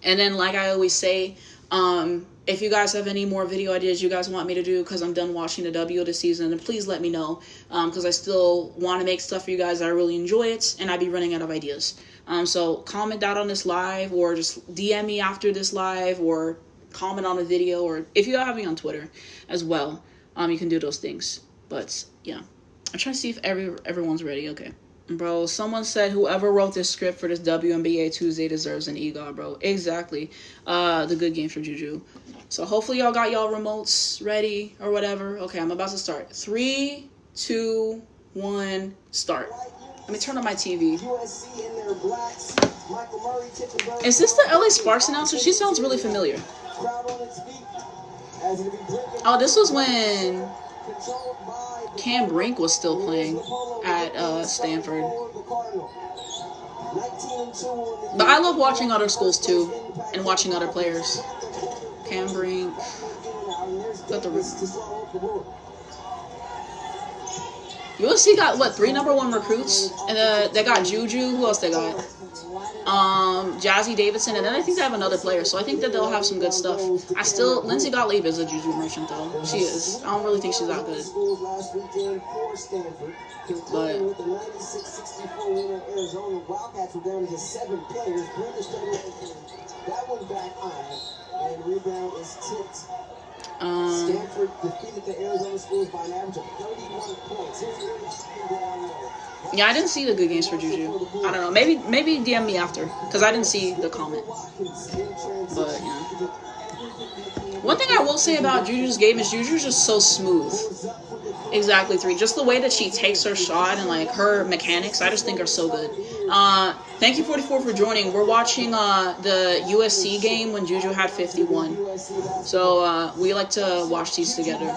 And then, like I always say, if you guys have any more video ideas you guys want me to do, because I'm done watching the W this season, then please let me know, because I still want to make stuff for you guys. I really enjoy it, and I'd be running out of ideas. So comment that on this live, or just DM me after this live, or comment on a video, or if you have me on Twitter as well, you can do those things. But, yeah. I'm trying to see if everyone's ready. Okay. Bro, someone said whoever wrote this script for this WNBA Tuesday deserves an EGOT, bro. Exactly. The good game for Juju. So hopefully y'all got y'all remotes ready or whatever. Okay, I'm about to start. 3, 2, 1, start. Let me turn on my TV. Is this the LA Sparks announcer? She sounds really familiar. Oh, this was when Cam Brink was still playing at Stanford. But I love watching other schools too, and watching other players. Cam Brink. USC got, what, 3 #1 recruits? And they got Juju. Who else they got? Jazzy Davidson, and then I think they have another player, so I think that they'll have some good stuff. Lindsay Gottlieb is a Juju merchant, though. She is. I don't really think she's that good. But Stanford defeated the Arizona Schools by an average of 31 points. Yeah, I didn't see the good games for Juju. I don't know. Maybe DM me after, because I didn't see the comment. But, yeah. One thing I will say about Juju's game is Juju's just so smooth. Exactly 3. Just the way that she takes her shot and like her mechanics, I just think are so good. Thank you 44 for joining. We're watching the USC game when Juju had 51. So we like to watch these together.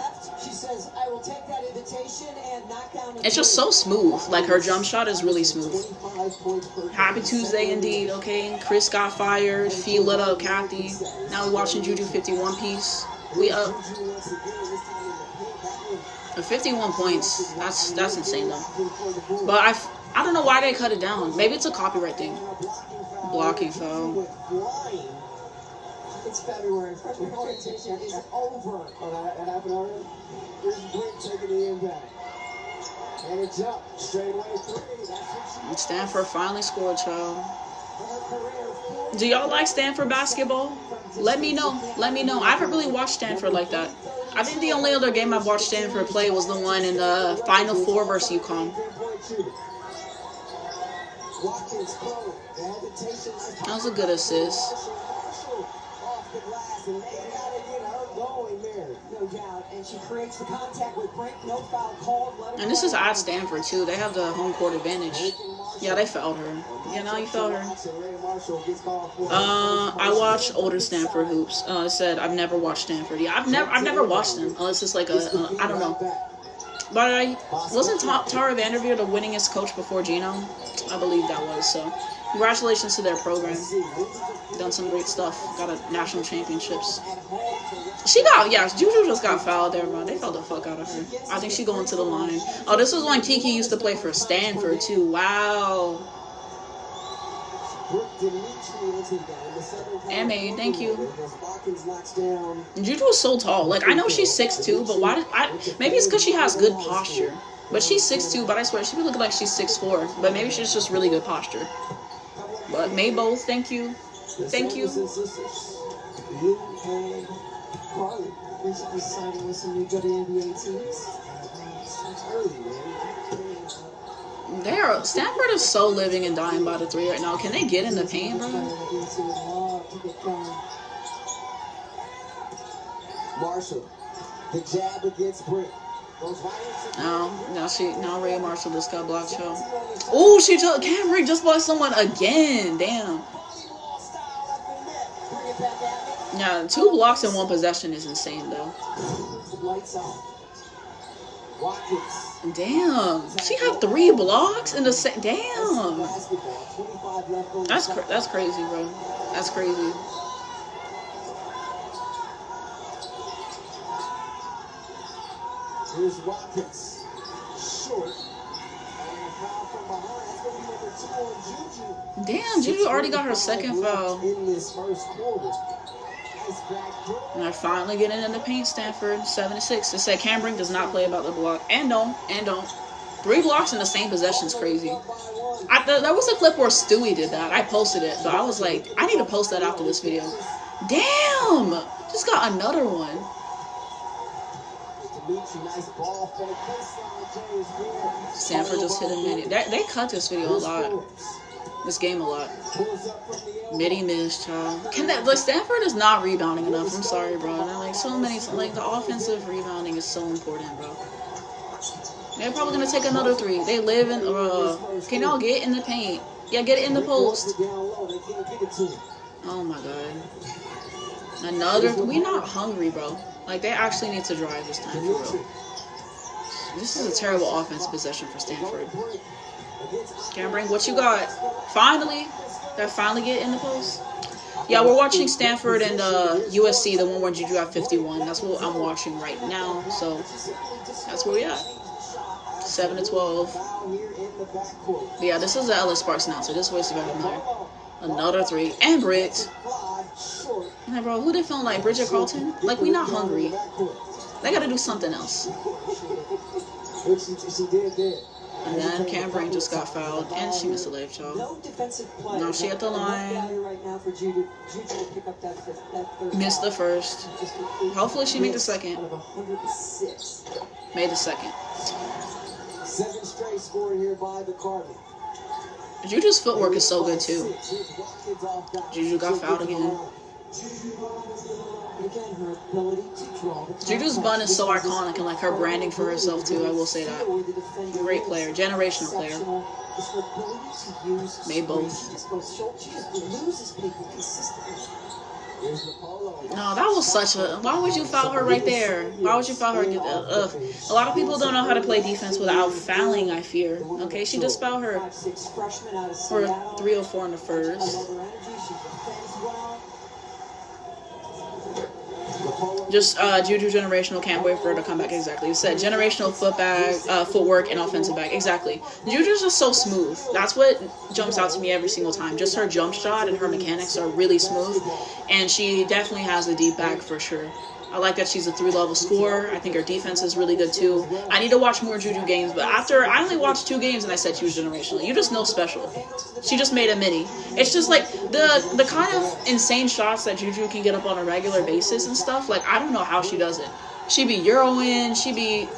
It's just so smooth. Like her jump shot is really smooth. Happy Tuesday indeed. Okay, Chris got fired. Phee lit up Cathy. Now we're watching Juju 51 piece. We up. 51 points. That's insane though. But I don't know why they cut it down. Maybe it's a copyright thing. Blocking foul. It's February. Freshman orientation is over. Here's Britt taking the impact. And it's up. Straightaway 3. Stanford finally scored, child. Do y'all like Stanford basketball? Let me know. Let me know. I haven't really watched Stanford like that. I think the only other game I've watched Stanford play was the one in the Final Four versus UConn. That was a good assist. And this is at Stanford too. They have the home court advantage. Yeah, they fouled her. Yeah, now you fouled her. I watched older Stanford hoops. It said I've never watched Stanford. Yeah, I've never watched them unless it's like I don't know. But wasn't Tara Vanderveer the winningest coach before Geno? I believe that was. So congratulations to their program. Done some great stuff. Got a national championships. Juju just got fouled there, bro. They fouled the fuck out of her. I think she going to the line. Oh, this was when Kiki used to play for Stanford too. Wow. Amy, thank you. Juju is so tall. Like, I know she's 6'2", but why maybe it's because she has good posture. But she's 6'2", but I swear she be looking like she's 6'4". But maybe she's just really good posture. But may both, thank you. Thank you. Stanford is so living and dying by the 3 right now. Can they get in the paint, bro? Marshall, the jab against Britt. Now Ray Marshall just got blocked, yo. Oh, she took Camry just blocked someone again. Damn. Yeah, 2 blocks in 1 possession is insane though. Damn, she had 3 blocks in the same. Damn, that's crazy, bro. That's crazy. Here's Watkins, short, and a foul from behind. That's going to be number 2 on Juju. Damn, Juju already got her second foul. In this first quarter. And they're finally getting in the paint, Stanford, 7-6. It said Cambrian does not play about the block. And don't. 3 blocks in the same possession is crazy. There was a clip where Stewie did that. I posted it, but I was like, I need to post that after this video. Damn! Just got another one. Stanford just hit a midi. They cut this video a lot. This game a lot. Midi miss, child. Stanford is not rebounding enough. I'm sorry, bro. Like the offensive rebounding is so important, bro. They're probably gonna take another 3. They live in. Can y'all get in the paint? Yeah, get it in the post. Oh my god. Another. We not hungry, bro. Like they actually need to drive this time for real. This is a terrible offense possession for Stanford. Cameron, what you got? Finally, did I finally get in the post? Yeah, we're watching Stanford and USC, the one where Juju got 51. That's what I'm watching right now. So that's where we at. 7-12. But yeah, this is the Ellis Sparks now, so this was about another 3 and Britt. Like, bro, who they feeling like? Bridget Carlton? Like, we not hungry. They gotta do something else. And then Cambrian just got fouled, and she missed a layup, y'all. Now she at the line. Missed the first. Hopefully she made the second. Made the second. 7 straight scored here by the Cardinals. Juju's footwork is so good too. Juju got fouled again. Again, her ability to draw the Juju's bun is so iconic, and like her branding for herself too. I will say that. Great player, generational player. Made both. No, that was such a. Why would you foul her right there? Why would you foul her? Ugh. A lot of people don't know how to play defense without fouling, I fear. Okay, she just fouled her for 304 in the first. Just Juju generational, can't wait for her to come back. Exactly. You said generational footwork and offensive back. Exactly. Juju's just so smooth. That's what jumps out to me every single time. Just her jump shot and her mechanics are really smooth, and she definitely has the deep bag for sure. I like that she's a 3-level scorer. I think her defense is really good too. I need to watch more Juju games, but after I only watched 2 games and I said she was generational. You just know special. She just made a mini. It's just like the kind of insane shots that Juju can get up on a regular basis and stuff. Like, I don't know how she does it. She be Euroing. She be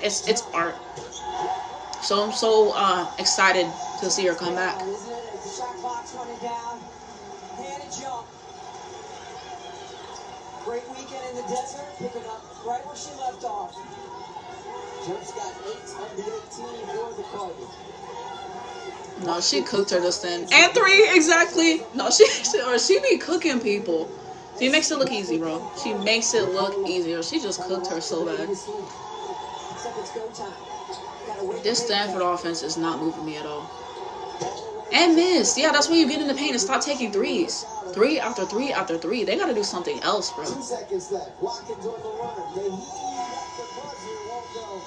it's art. So I'm so excited to see her come back. Great weekend in the desert, picking up right where she left off. Jump's got 8 of the 18 for the Cardinals. No, she cooked her just then. And 3, exactly. No, she be cooking people. She makes it look easy, bro. She makes it look easier. She just cooked her so bad. This Stanford offense is not moving me at all. And missed. Yeah, that's when you get in the paint and stop taking 3s. 3 after 3 after 3. They got to do something else, bro. 2 seconds left. Watkins on the run. They heat up the buzzer. Won't go.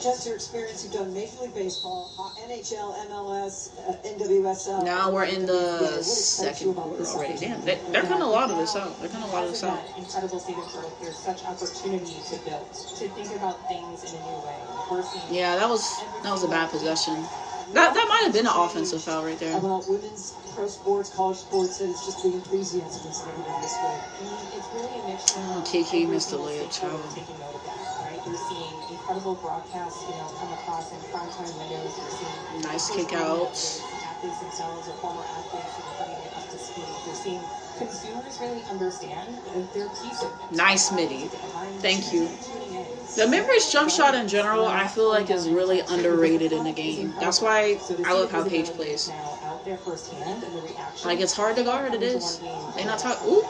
Just your experience. You've done Major League Baseball, NHL, MLS, NWSL. Now we're in the second quarter already. Damn, they're kind of a lot of this out. They're kind of a lot of this out. Incredible state of growth. There's such opportunity to build, to think about things in a new way. Yeah, that was a bad possession. That might have been an offensive foul right there. About women's pro sports, college sports, and it's just the enthusiasm that's never been this way. It's really a mixture. Kiki missed the layup, child. Taking note of that, right? You're seeing incredible broadcasts, come across in primetime windows. You're seeing nice kick outs. Athletes themselves or former athletes bringing it up to speed. You're seeing consumers really understand their piece of it. Nice midi. Thank you. The mid-range jump shot in general, I feel like is really underrated in the game. That's why I love how Paige plays. Like, it's hard to guard, it is. They not talk. Ooh.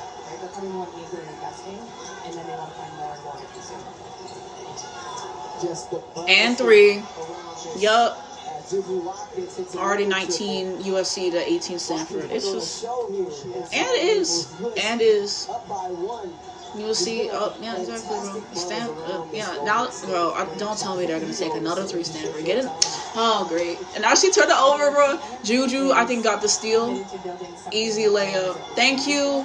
And 3. Yup. Already 19 USC to 18 Stanford. It's just, and is. You'll see. Oh, yeah, exactly, bro. Yeah, now, bro, don't tell me they're going to take another 3 Stanford. Get it? Oh, great. And now she turned it over, bro. Juju, I think, got the steal. Easy layup. Thank you.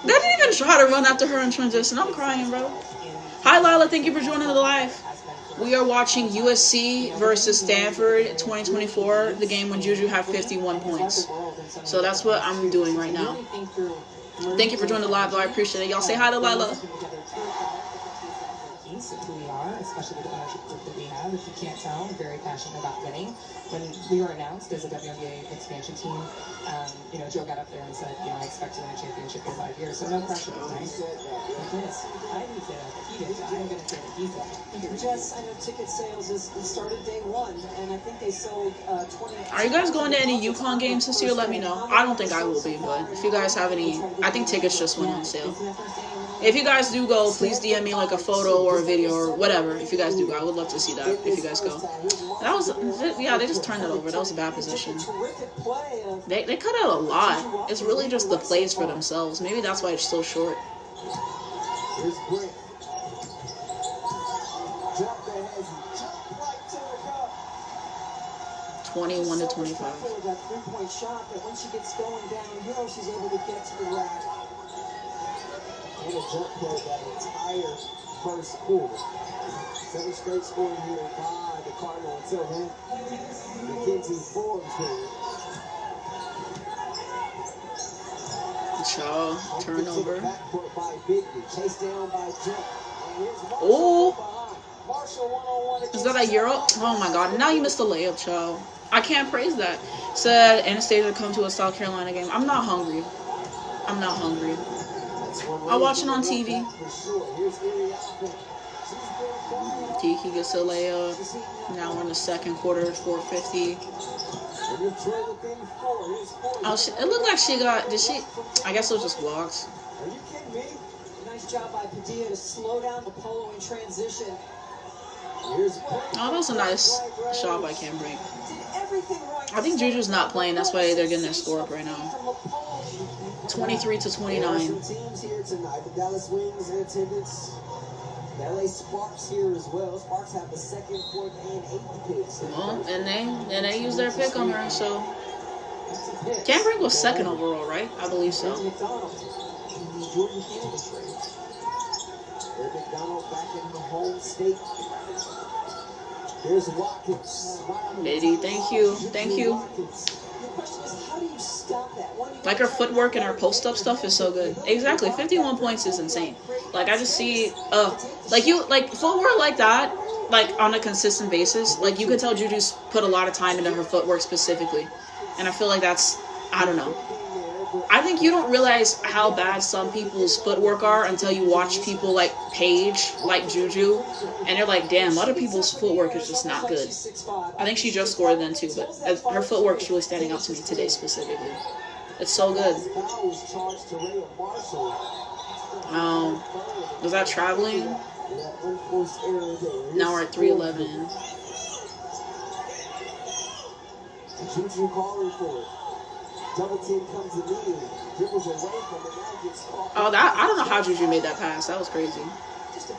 They didn't even try to run after her in transition. I'm crying, bro. Hi, Lila. Thank you for joining the live. We are watching USC versus Stanford 2024, the game when Juju had 51 points. So that's what I'm doing right now. Thank you for joining the live, though. I appreciate it. Y'all say hi to Lila. Who we are, especially with the ownership group that we have. If you can't tell, I'm very passionate about winning. When we were announced as a WNBA expansion team, Joe got up there and said, I expect to win a championship in 5 years. So no pressure, right? I didn't say that. He did. I'm going to say that he said it. Jess, I know ticket sales started day 1, and I think they sold 20. Are you guys going to any UConn games this year? Let me know. I don't think I will be, but if you guys have any, I think tickets just went on sale. If you guys do go, please DM me like a photo or a video or whatever. If you guys do go, I would love to see that. If you guys go, that was they just turned it over. That was a bad position. They cut out a lot. It's really just the plays for themselves. Maybe that's why it's so short. 21 to 25. That 3-point shot, but when she gets going downhill, she's able to get to the rack. And a jump play that entire first quarter. 7 straight scoring here by the Cardinal until then. McKenzie Forbes here. Shaw, turnover. Backcourt by Bigby. Chased down by Jump. Oh! Is that a Euro? Oh my god, now you missed the layup, child. I can't praise that. Said Anastasia come to a South Carolina game. I'm not hungry. I'm not hungry. I'll watch it on TV. Tiki gets a layup. Now we're in the second quarter, 4:50. Oh, it looked like she got. Did she? I guess it was just blocks. Are you kidding me? Nice job by Padilla to slow down the polo in transition. Oh, that was a nice shot by Cambrick. I think Juju's not playing. That's why they're getting their score up right now. 23-29. Teams here tonight. The Dallas Wings in attendance. The LA Sparks here as well. Sparks have the second, fourth, and eighth picks. Well, and they used their pick on her, so. Cambrick was second overall, right? I believe so. McDonald back in the home state. Here's Watkins. Biddy, thank you. Thank you. Like her footwork and her post-up stuff is so good. Exactly. 51 points is insane. Like, I just see, like footwork like that, like, on a consistent basis. Like, you could tell Juju's put a lot of time into her footwork specifically. And I feel like that's, I don't know. I think you don't realize how bad some people's footwork are until you watch people like Paige, like Juju, and you're like, damn, other people's footwork is just not good. I think she just scored then too, but her footwork is really standing out to me today specifically. It's so good. Was that traveling? Now we're at 3:11. Juju calling for it. Double team comes immediately. Dribbles away from it. Now gets caught. Oh, I don't know how Juju made that pass. That was crazy.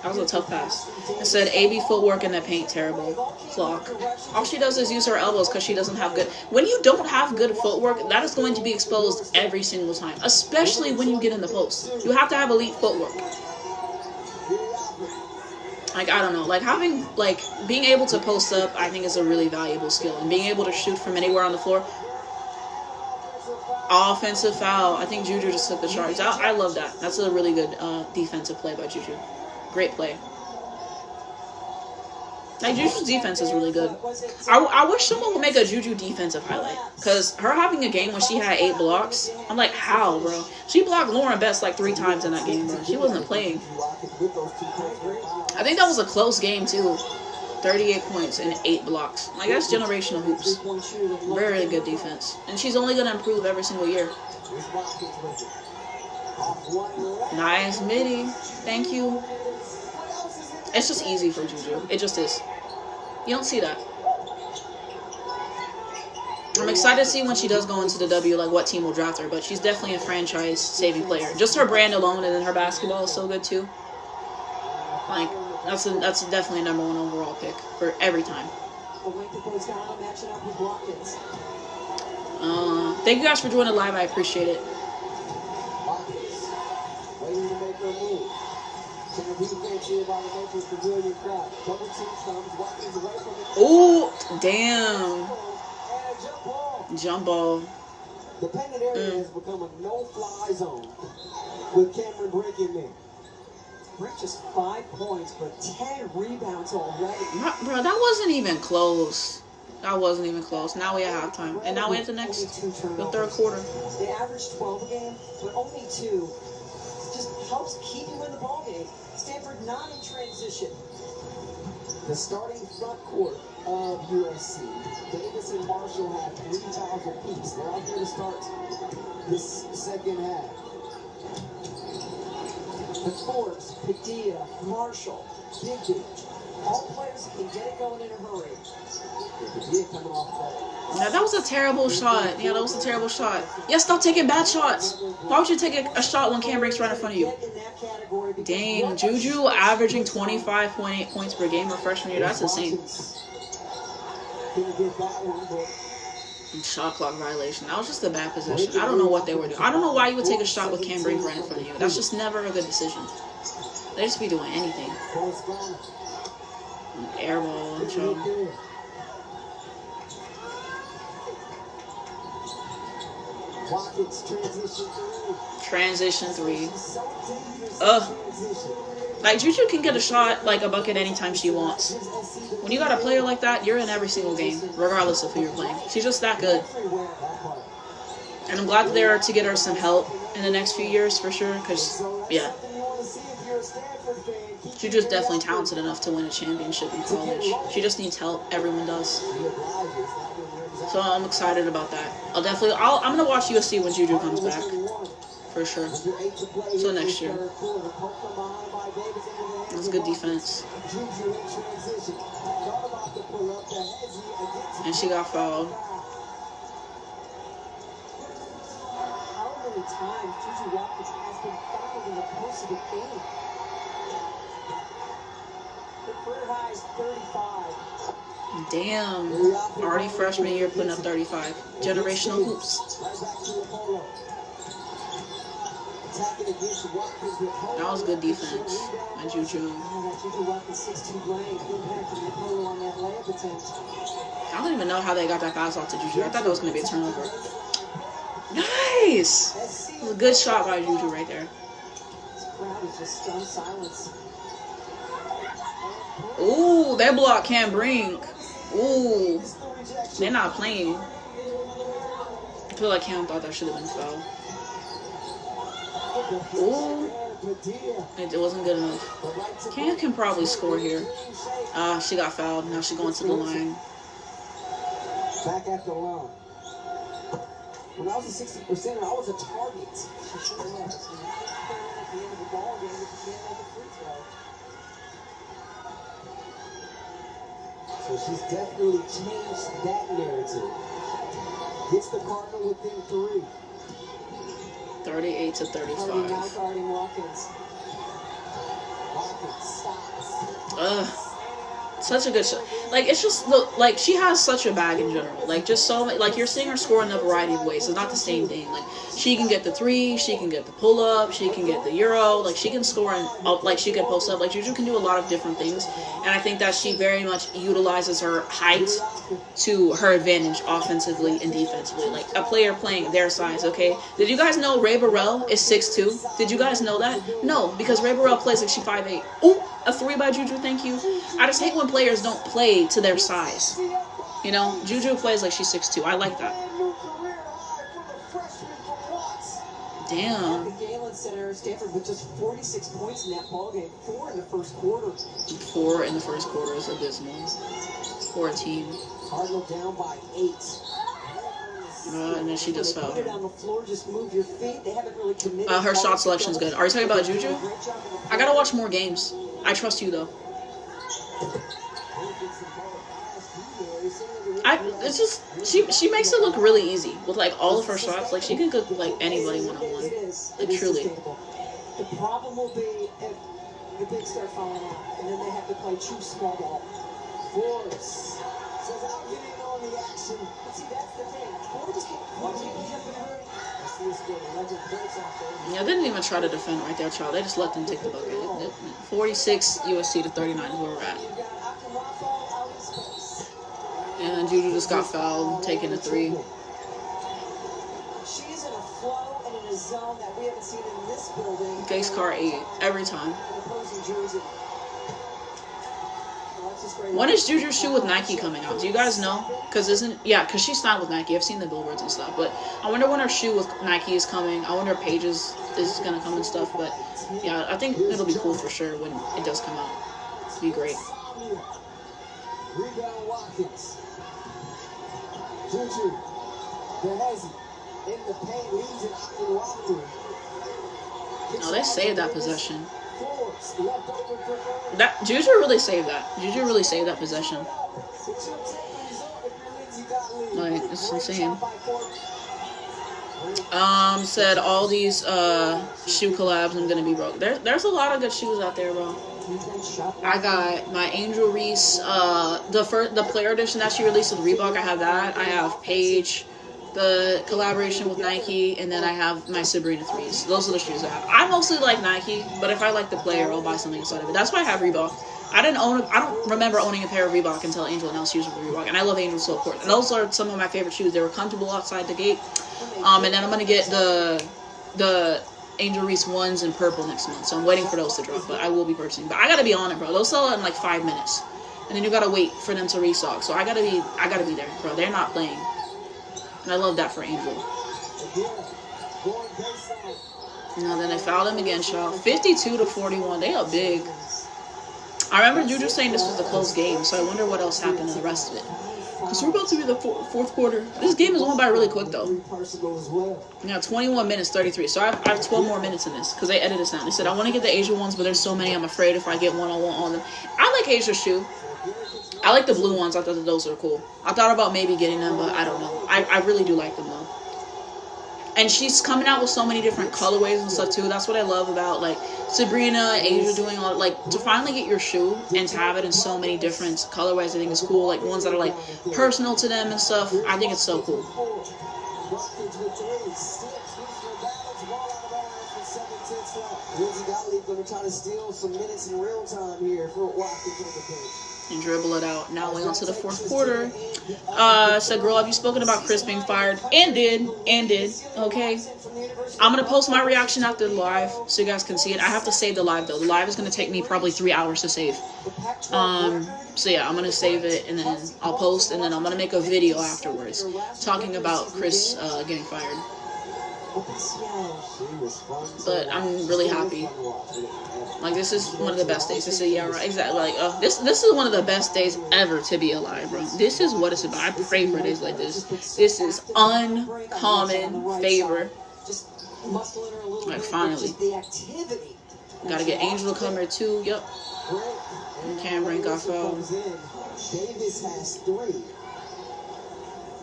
That was a tough pass. It said AB footwork in the paint terrible. Flock. All she does is use her elbows because she doesn't have good. When you don't have good footwork, that is going to be exposed every single time. Especially when you get in the post. You have to have elite footwork. Like, I don't know. Like, having, like, being able to post up, I think is a really valuable skill. And being able to shoot from anywhere on the floor. Offensive foul. I think Juju just took the charge. I love that. That's a really good defensive play by Juju. Great play. Like, Juju's defense is really good. I wish someone would make a Juju defensive highlight. Because her having a game when she had 8 blocks, I'm like, how, bro? She blocked Lauren Best like 3 times in that game, bro. She wasn't playing. I think that was a close game, too. 38 points and 8 blocks. Like, that's generational hoops. Very good defense. And she's only going to improve every single year. Nice midi. Thank you. It's just easy for Juju. It just is. You don't see that. I'm excited to see when she does go into the W, like, what team will draft her. But she's definitely a franchise-saving player. Just her brand alone, and then her basketball is so good, too. Like, that's definitely a #1 overall pick for every time. Thank you guys for joining live. I appreciate it. Oh, damn. Jump ball. The painted area has become a no-fly zone with Cameron breaking in. Brick just 5 points, but 10 rebounds already. Bro, that wasn't even close. That wasn't even close. Now we at halftime. And now we at the third quarter. They averaged 12 a game, but only 2. Just helps keep you in the ballgame. Stanford not in transition. The starting front court of USC. Davis and Marshall have 3 fouls apiece. They're out there to start this second half. The Forbes, Padilla, Marshall, Big. All players can get it going in a hurry. Padilla coming off Now, that was a terrible shot. Yeah, that was a terrible shot. Yeah, stop taking bad shots. Why would you take a shot when Cambrick's right in front of you? Dang, Juju averaging 25.8 points per game her freshman year. That's insane. Shot clock violation. That was just a bad position. I don't know what they were doing. I don't know why you would take a shot with Cambrick right in front of you. That's just never a good decision. They just be doing anything. Air ball and show. Transition 3. Like, Juju can get a shot, like a bucket anytime she wants. When you got a player like that, you're in every single game, regardless of who you're playing. She's just that good. And I'm glad they're there to get her some help. in the next few years for sure. Because, yeah. Juju's definitely talented enough to win a championship in college. She just needs help. Everyone does. So I'm excited about that. I'm gonna watch USC when Juju comes back, for sure. So next year. That's good defense. And she got fouled. How many times Juju Watkins has been fouled in the course of the game? Her career high is 35. Damn. Already freshman year putting up 35. Generational hoops. That was good defense by Juju. I don't even know how they got that pass off to Juju. I thought that was going to be a turnover. Nice! It was a good shot by Juju right there. Ooh, that block can't bring. Ooh, they're not playing. I feel like Cam thought that should have been foul. Ooh, it wasn't good enough. Cam can probably score here. She got fouled. Now she's going to the line. Back at the line. When I was a 60%, I was a target. So she's definitely changed that narrative. Gets the Cardinal within 3. 38 to 35. Now guarding Watkins. Watkins stops. Such a good shot. Like, it's just, like, she has such a bag in general. Like, just so many, like, you're seeing her score in a variety of ways. It's not the same thing. Like, she can get the 3, she can get the pull-up, she can get the Euro. Like, she can score and, like, she can post up. Like, Juju can do a lot of different things. And I think that she very much utilizes her height to her advantage offensively and defensively. Like, a player playing their size, okay? Did you guys know Ray Burrell is 6'2"? Did you guys know that? No, because Ray Burrell plays like she's 5'8". Ooh, a 3 by Juju, thank you. I just hate when players don't play to their size. You know, Juju plays like she's 6'2". I like that. Damn. Galen Center, Stanford with just 46 points in that ballgame. 4 in the first quarter. 4 in the first quarter is abysmal for a team. Cardinal down by 8. And then she just fell. On the floor, just move your feet. They haven't really committed. Her shot selection is good. Are you talking about Juju? I gotta watch more games. I trust you though. It's just she makes it look really easy with like all of her shots. Like she can cook like anybody one-on-one. Like truly. The problem will be if the bigs start falling out, and then they have to play true small ball. Force says I'll get in on the action. But see, that's the thing. Force can't. Yeah, they didn't even try to defend right there, child. They just let them take the bucket. 46 USC to 39 is where we're at. And Juju just got fouled, taking a 3. She's in a flow and in a zone that we haven't seen in this building. Face car 8 every time. When is Juju's shoe with Nike coming out? Do you guys know? Because she's signed with Nike. I've seen the billboards and stuff. But I wonder when her shoe with Nike is coming. I wonder if Paige's is going to come and stuff. But yeah, I think it'll be cool for sure when it does come out. It'll be great. Rebound Watkins. Juju. Azzi in the paint leads it out to Walker. Oh, they saved that possession. That Juju really saved that. Juju really saved that possession. Like, it's insane. Said all these shoe collabs I'm gonna be broke. There's a lot of good shoes out there, bro. I got my Angel Reese, the player edition that she released with Reebok. I have that. I have Paige, the collaboration with Nike, and then I have my Sabrina 3s. Those are the shoes I have. I mostly like Nike, but if I like the player, I'll buy something inside of it. That's why I have Reebok. I don't remember owning a pair of Reebok until Angel announced she was with Reebok, and I love Angel so, of course. And those are some of my favorite shoes. They were comfortable outside the gate. And then I'm gonna get the Angel Reese 1s in purple next month, so I'm waiting for those to drop, but I will be purchasing. But I gotta be on it, bro. Those sell in like 5 minutes, and then you gotta wait for them to restock. So I gotta be there, bro. They're not playing. And I love that for Angel. No, then they fouled him again, y'all. 52-41. They are big. I remember Juju saying this was a close game, so I wonder what else happened in the rest of it. Because we're about to be in the fourth quarter. This game is going by really quick, though. Now, 21 minutes, 33. So I have 12 more minutes in this, because they edited this out. They said, I want to get the Asia ones, but there's so many, I'm afraid if I get one-on-one on them. I like Asia's shoe. I like the blue ones. I thought that those were cool. I thought about maybe getting them, but I don't know. I really do like them, though. And she's coming out with so many different colorways and stuff, too. That's what I love about, like, Sabrina, Asia doing all, like, to finally get your shoe and to have it in so many different colorways, I think is cool. Like, ones that are, like, personal to them and stuff. I think it's so cool. And dribble it out. Now we're on to the fourth quarter. Said, girl, have you spoken about Chris being fired? And did. Okay. I'm going to post my reaction after the live so you guys can see it. I have to save the live, though. The live is going to take me probably 3 hours to save. So, yeah, I'm going to save it, and then I'll post, and then I'm going to make a video afterwards talking about Chris getting fired. But I'm really happy. Like, this is one of the best days to say, yeah, right, exactly. Like, this is one of the best days ever to be alive, bro. This is what it's about. I pray for days like this. This is uncommon favor. Like, finally. Gotta get Angel to come here, too. Yep. And Cameron got fouled.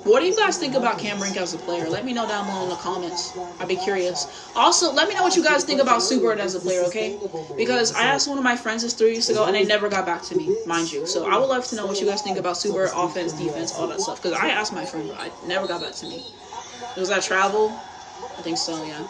What do you guys think about Cam Brink as a player? Let me know down below in the comments. I'd be curious. Also, let me know what you guys think about Super as a player, okay? Because I asked one of my friends this 3 weeks ago, and they never got back to me, mind you. So I would love to know what you guys think about Super, offense, defense, all that stuff. Because I asked my friend, but I never got back to me. Was that travel? I think so, yeah.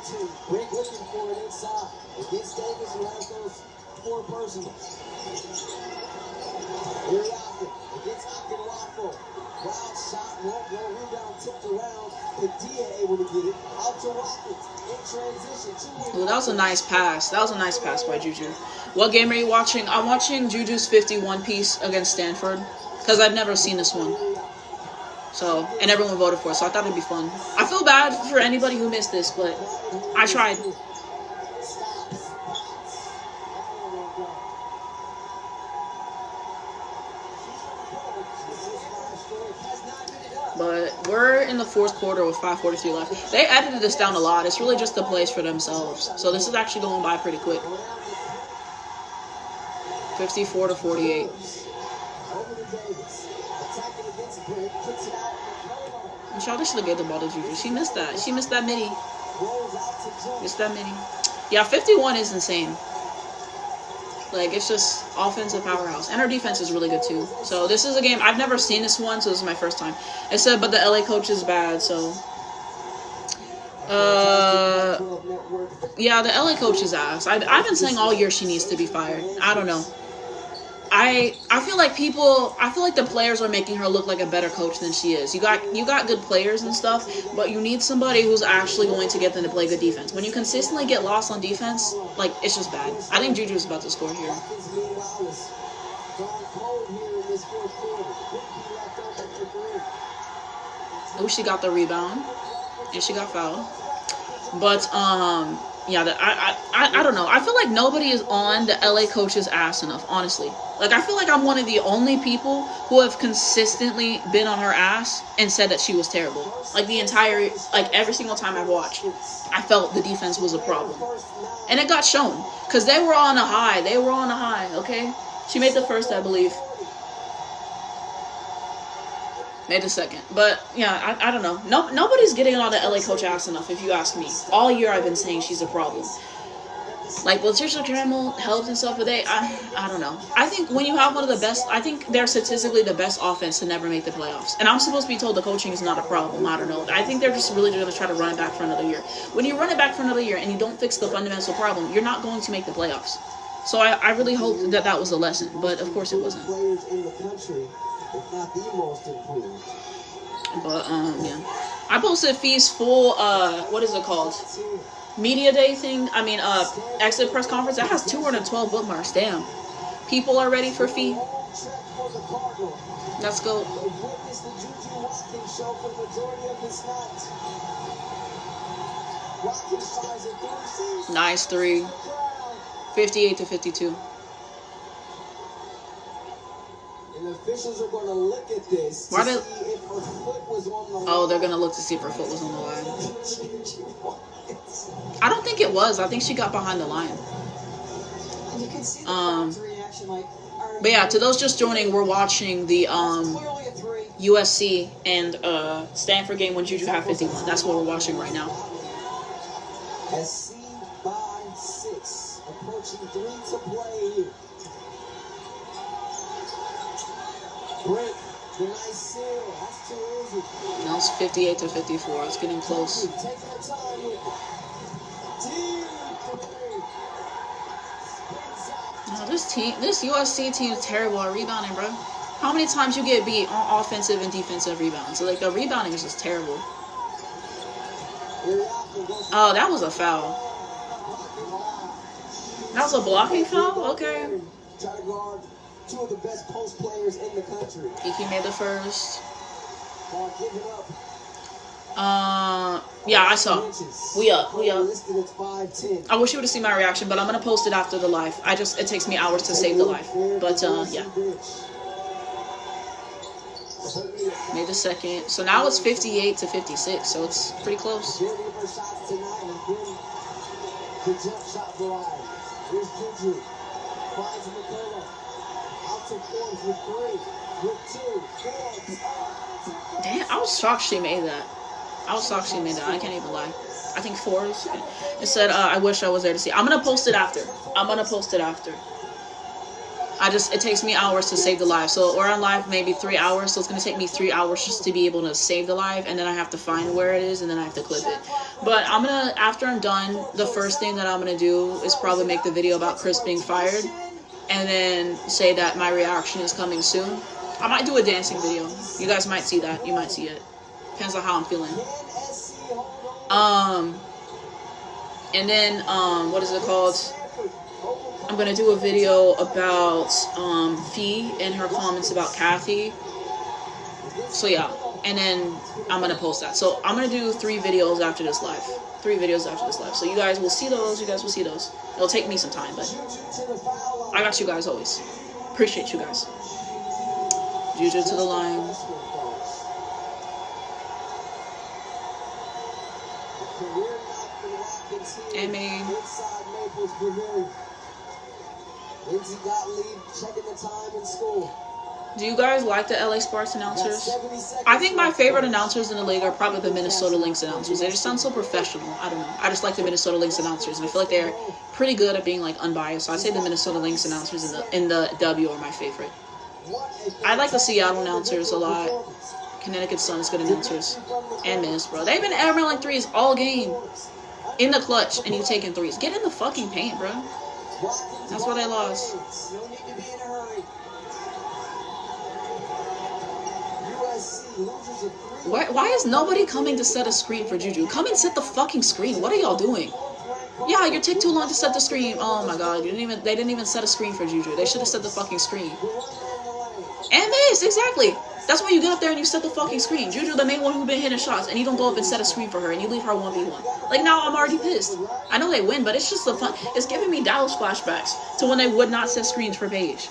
Well, that was a nice pass. That was a nice pass by Juju. What game are you watching? I'm watching Juju's 51 piece against Stanford because I've never seen this one. So, and everyone voted for it, so I thought it'd be fun. I feel bad for anybody who missed this, but I tried. But we're in the fourth quarter with 5:43 left. They edited this down a lot. It's really just the plays for themselves. So this is actually going by pretty quick. 54-48. And Charlotte should have gave the ball to Juju. She missed that. She missed that mini. Missed that mini. Yeah, 51 is insane. Like, it's just offensive powerhouse. And our defense is really good, too. So, this is a game. I've never seen this one, so this is my first time. It said, but the LA coach is bad, so. Yeah, the LA coach is ass. I've been saying all year she needs to be fired. I don't know. I feel like the players are making her look like a better coach than she is. You got good players and stuff, but you need somebody who's actually going to get them to play good defense. When you consistently get lost on defense, like, it's just bad. I think Juju's about to score here. Oh, she got the rebound, and she got fouled. But yeah, I don't know. I feel like nobody is on the LA coach's ass enough, honestly. Like, I feel like I'm one of the only people who have consistently been on her ass and said that she was terrible. Like, every single time I've watched, I felt the defense was a problem. And it got shown. Because they were on a high. They were on a high, okay? She made the first, I believe. Made the second. But, yeah, I don't know. Nobody's getting on the LA coach ass enough, if you ask me. All year I've been saying she's a problem. Like, Letitia Trammell helps and stuff, but I don't know. I think when you have one of the best, I think they're statistically the best offense to never make the playoffs. And I'm supposed to be told the coaching is not a problem. I don't know. I think they're just really going to try to run it back for another year. When you run it back for another year and you don't fix the fundamental problem, you're not going to make the playoffs. So I really hope that was a lesson, but of course it wasn't. But, yeah. I posted Fee's full, what is it called? Media day thing. I mean, exit press conference. That has 212 bookmarks. Damn. People are ready for Phee. Let's go. Nice three. 58-52. And officials are going to look at this to see if her foot was on the line. Oh, they're going to look to see if her foot was on the line. I don't think it was. I think she got behind the line. And you can see the reaction, like, but yeah, to those just joining, we're watching the USC and Stanford game when Juju had 51. That's what we're watching right now. SC by 6, approaching 3 to play here. Break, the nice seal. That's too easy. Now it's 58-54. It's getting close. Taking the time with Oh, this USC team is terrible at rebounding, bro. How many times you get beat on offensive and defensive rebounds? So, like, the rebounding is just terrible. Oh, that was a foul. That was a blocking foul? Okay. Try to guard 2 of the best post players in the country. Kiki made the first. Give it up. Yeah, I saw. We up. Listed at 5'10". I wish you would have seen my reaction, but I'm gonna post it after the live. It takes me hours to save the live. But yeah. Made the second. So now it's 58-56, so it's pretty close. The jump shot variety. Here's Juju. Finds Nicola. Out to Forbes with 3. With 2. Forbes. Damn, I was shocked she made that. I can't even lie. I think Forbes. It said, I wish I was there to see. I'm gonna post it after. It takes me hours to save the live. So we're on live maybe 3 hours. So it's going to take me 3 hours just to be able to save the live. And then I have to find where it is. And then I have to clip it. But after I'm done, the first thing that I'm going to do is probably make the video about Chris being fired. And then say that my reaction is coming soon. I might do a dancing video. You guys might see that. You might see it. Depends on how I'm feeling. And then, what is it called? I'm going to do a video about Phee and her comments about Cathy. So yeah, and then I'm going to post that. So I'm going to do 3 videos after this live. 3 videos after this live. So you guys will see those. It'll take me some time, but I got you guys always. Appreciate you guys. Juju to the line. And me. Do you guys like the LA Sparks announcers? I think my favorite announcers in the league are probably the Minnesota Lynx announcers. They just sound so professional. I don't know. I just like the Minnesota Lynx announcers, and I feel like they're pretty good at being like unbiased. So I'd say the Minnesota Lynx announcers in the W are my favorite. I like the Seattle announcers a lot. Connecticut Sun is good announcers. And Miss, bro. They've been averaging like 3s all game. In the clutch, and you taking 3s. Get in the fucking paint, bro. That's why they lost. No need to be in a hurry. Why is nobody coming to set a screen for Juju? Come and set the fucking screen. What are y'all doing? Yeah, you take too long to set the screen. Oh my god, they didn't even set a screen for Juju. They should have set the fucking screen. And miss, exactly. That's why you get up there and you set the fucking screen. Juju, the main one who been hitting shots, and you don't go up and set a screen for her, and you leave her 1v1. Like, now I'm already pissed. I know they win, but it's just the fun. It's giving me Dallas flashbacks to when they would not set screens for Paige.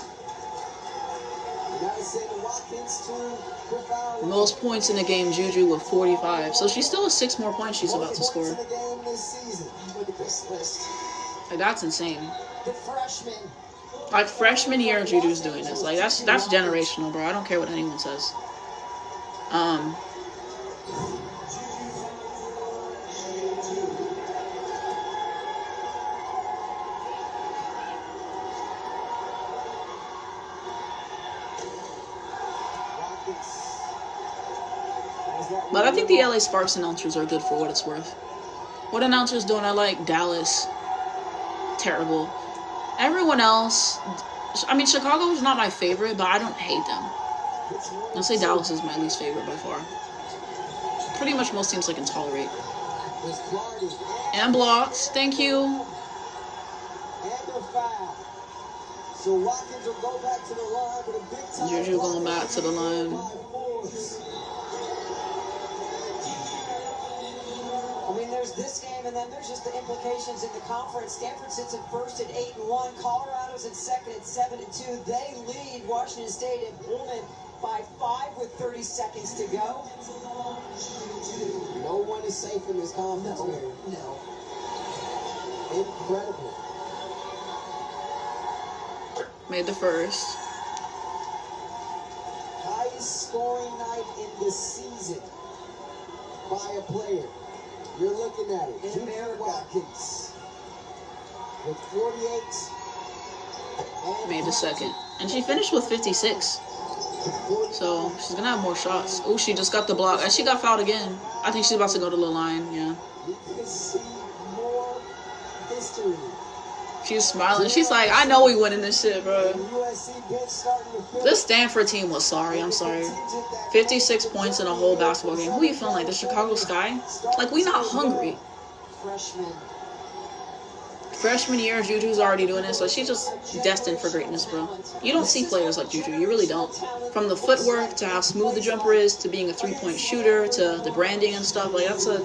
Most points in the game, Juju with 45. So she still has 6 more points she's about to score. Like, that's insane. Like, freshman year, Juju's doing this. Like, that's generational, bro. I don't care what anyone says. But I think the LA Sparks announcers are good for what it's worth. What announcers don't I like? Dallas. Terrible. Everyone else, I mean, Chicago is not my favorite, but I don't hate them. I'll say Dallas is my least favorite by far. Pretty much most teams I can tolerate. And blocks, thank you. Juju going back to the line. mean, there's this game, and then there's just the implications in the conference. Stanford sits at first at 8-1. Colorado's at second at 7-2. They lead Washington State and Pullman by 5 with 30 seconds to go. No one is safe in this conference, Mary. No. Incredible. Made the first. Highest scoring night in the season by a player. You're looking at it. Juju Watkins with 48. Made the second. And she finished with 56. So she's going to have more shots. Oh, she just got the block. And she got fouled again. I think she's about to go to the line. Yeah. You can see more history. She's smiling. She's like, I know we winning this shit, bro. This Stanford team was sorry. I'm sorry. 56 points in a whole basketball game. Who you feeling like? The Chicago Sky? Like, we not hungry. Freshman year, Juju's already doing it, so she's just destined for greatness, bro. You don't see players like Juju. You really don't. From the footwork to how smooth the jumper is to being a three-point shooter to the branding and stuff, like it's a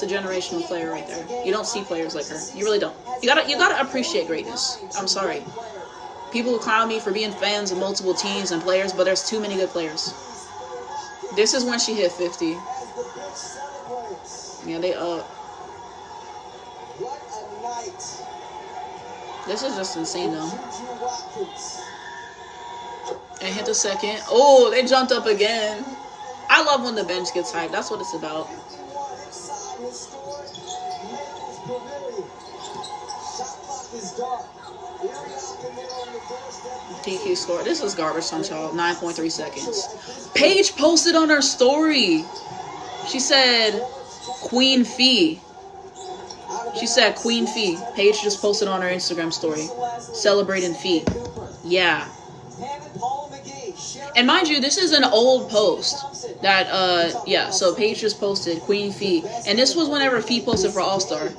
generational player right there. You don't see players like her. You really don't. You gotta appreciate greatness. I'm sorry. People clown me for being fans of multiple teams and players, but there's too many good players. This is when she hit 50. Yeah, they up. What a night. This is just insane, though. And hit the second. Oh, they jumped up again. I love when the bench gets hyped. That's what it's about. DQ score. This is garbage time, y'all. 9.3 seconds. Paige posted on her story. She said, Queen Phee. She said Queen Phee. Paige just posted on her Instagram story. Celebrating Phee. Yeah. And mind you, this is an old post. That, yeah. So Paige just posted Queen Phee. And this was whenever Phee posted for All-Star.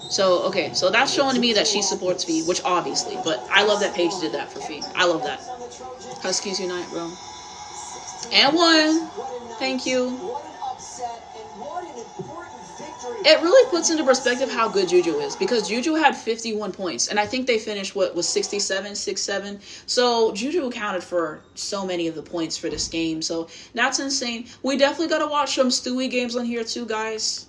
So, okay. So that's showing to me that she supports Phee. Which obviously. But I love that Paige did that for Phee. I love that. Huskies unite, bro. And one. Thank you. It really puts into perspective how good Juju is, because Juju had 51 points, and I think they finished, what, was 67, 6-7? So Juju accounted for so many of the points for this game, so that's insane. We definitely got to watch some Stewie games on here too, guys.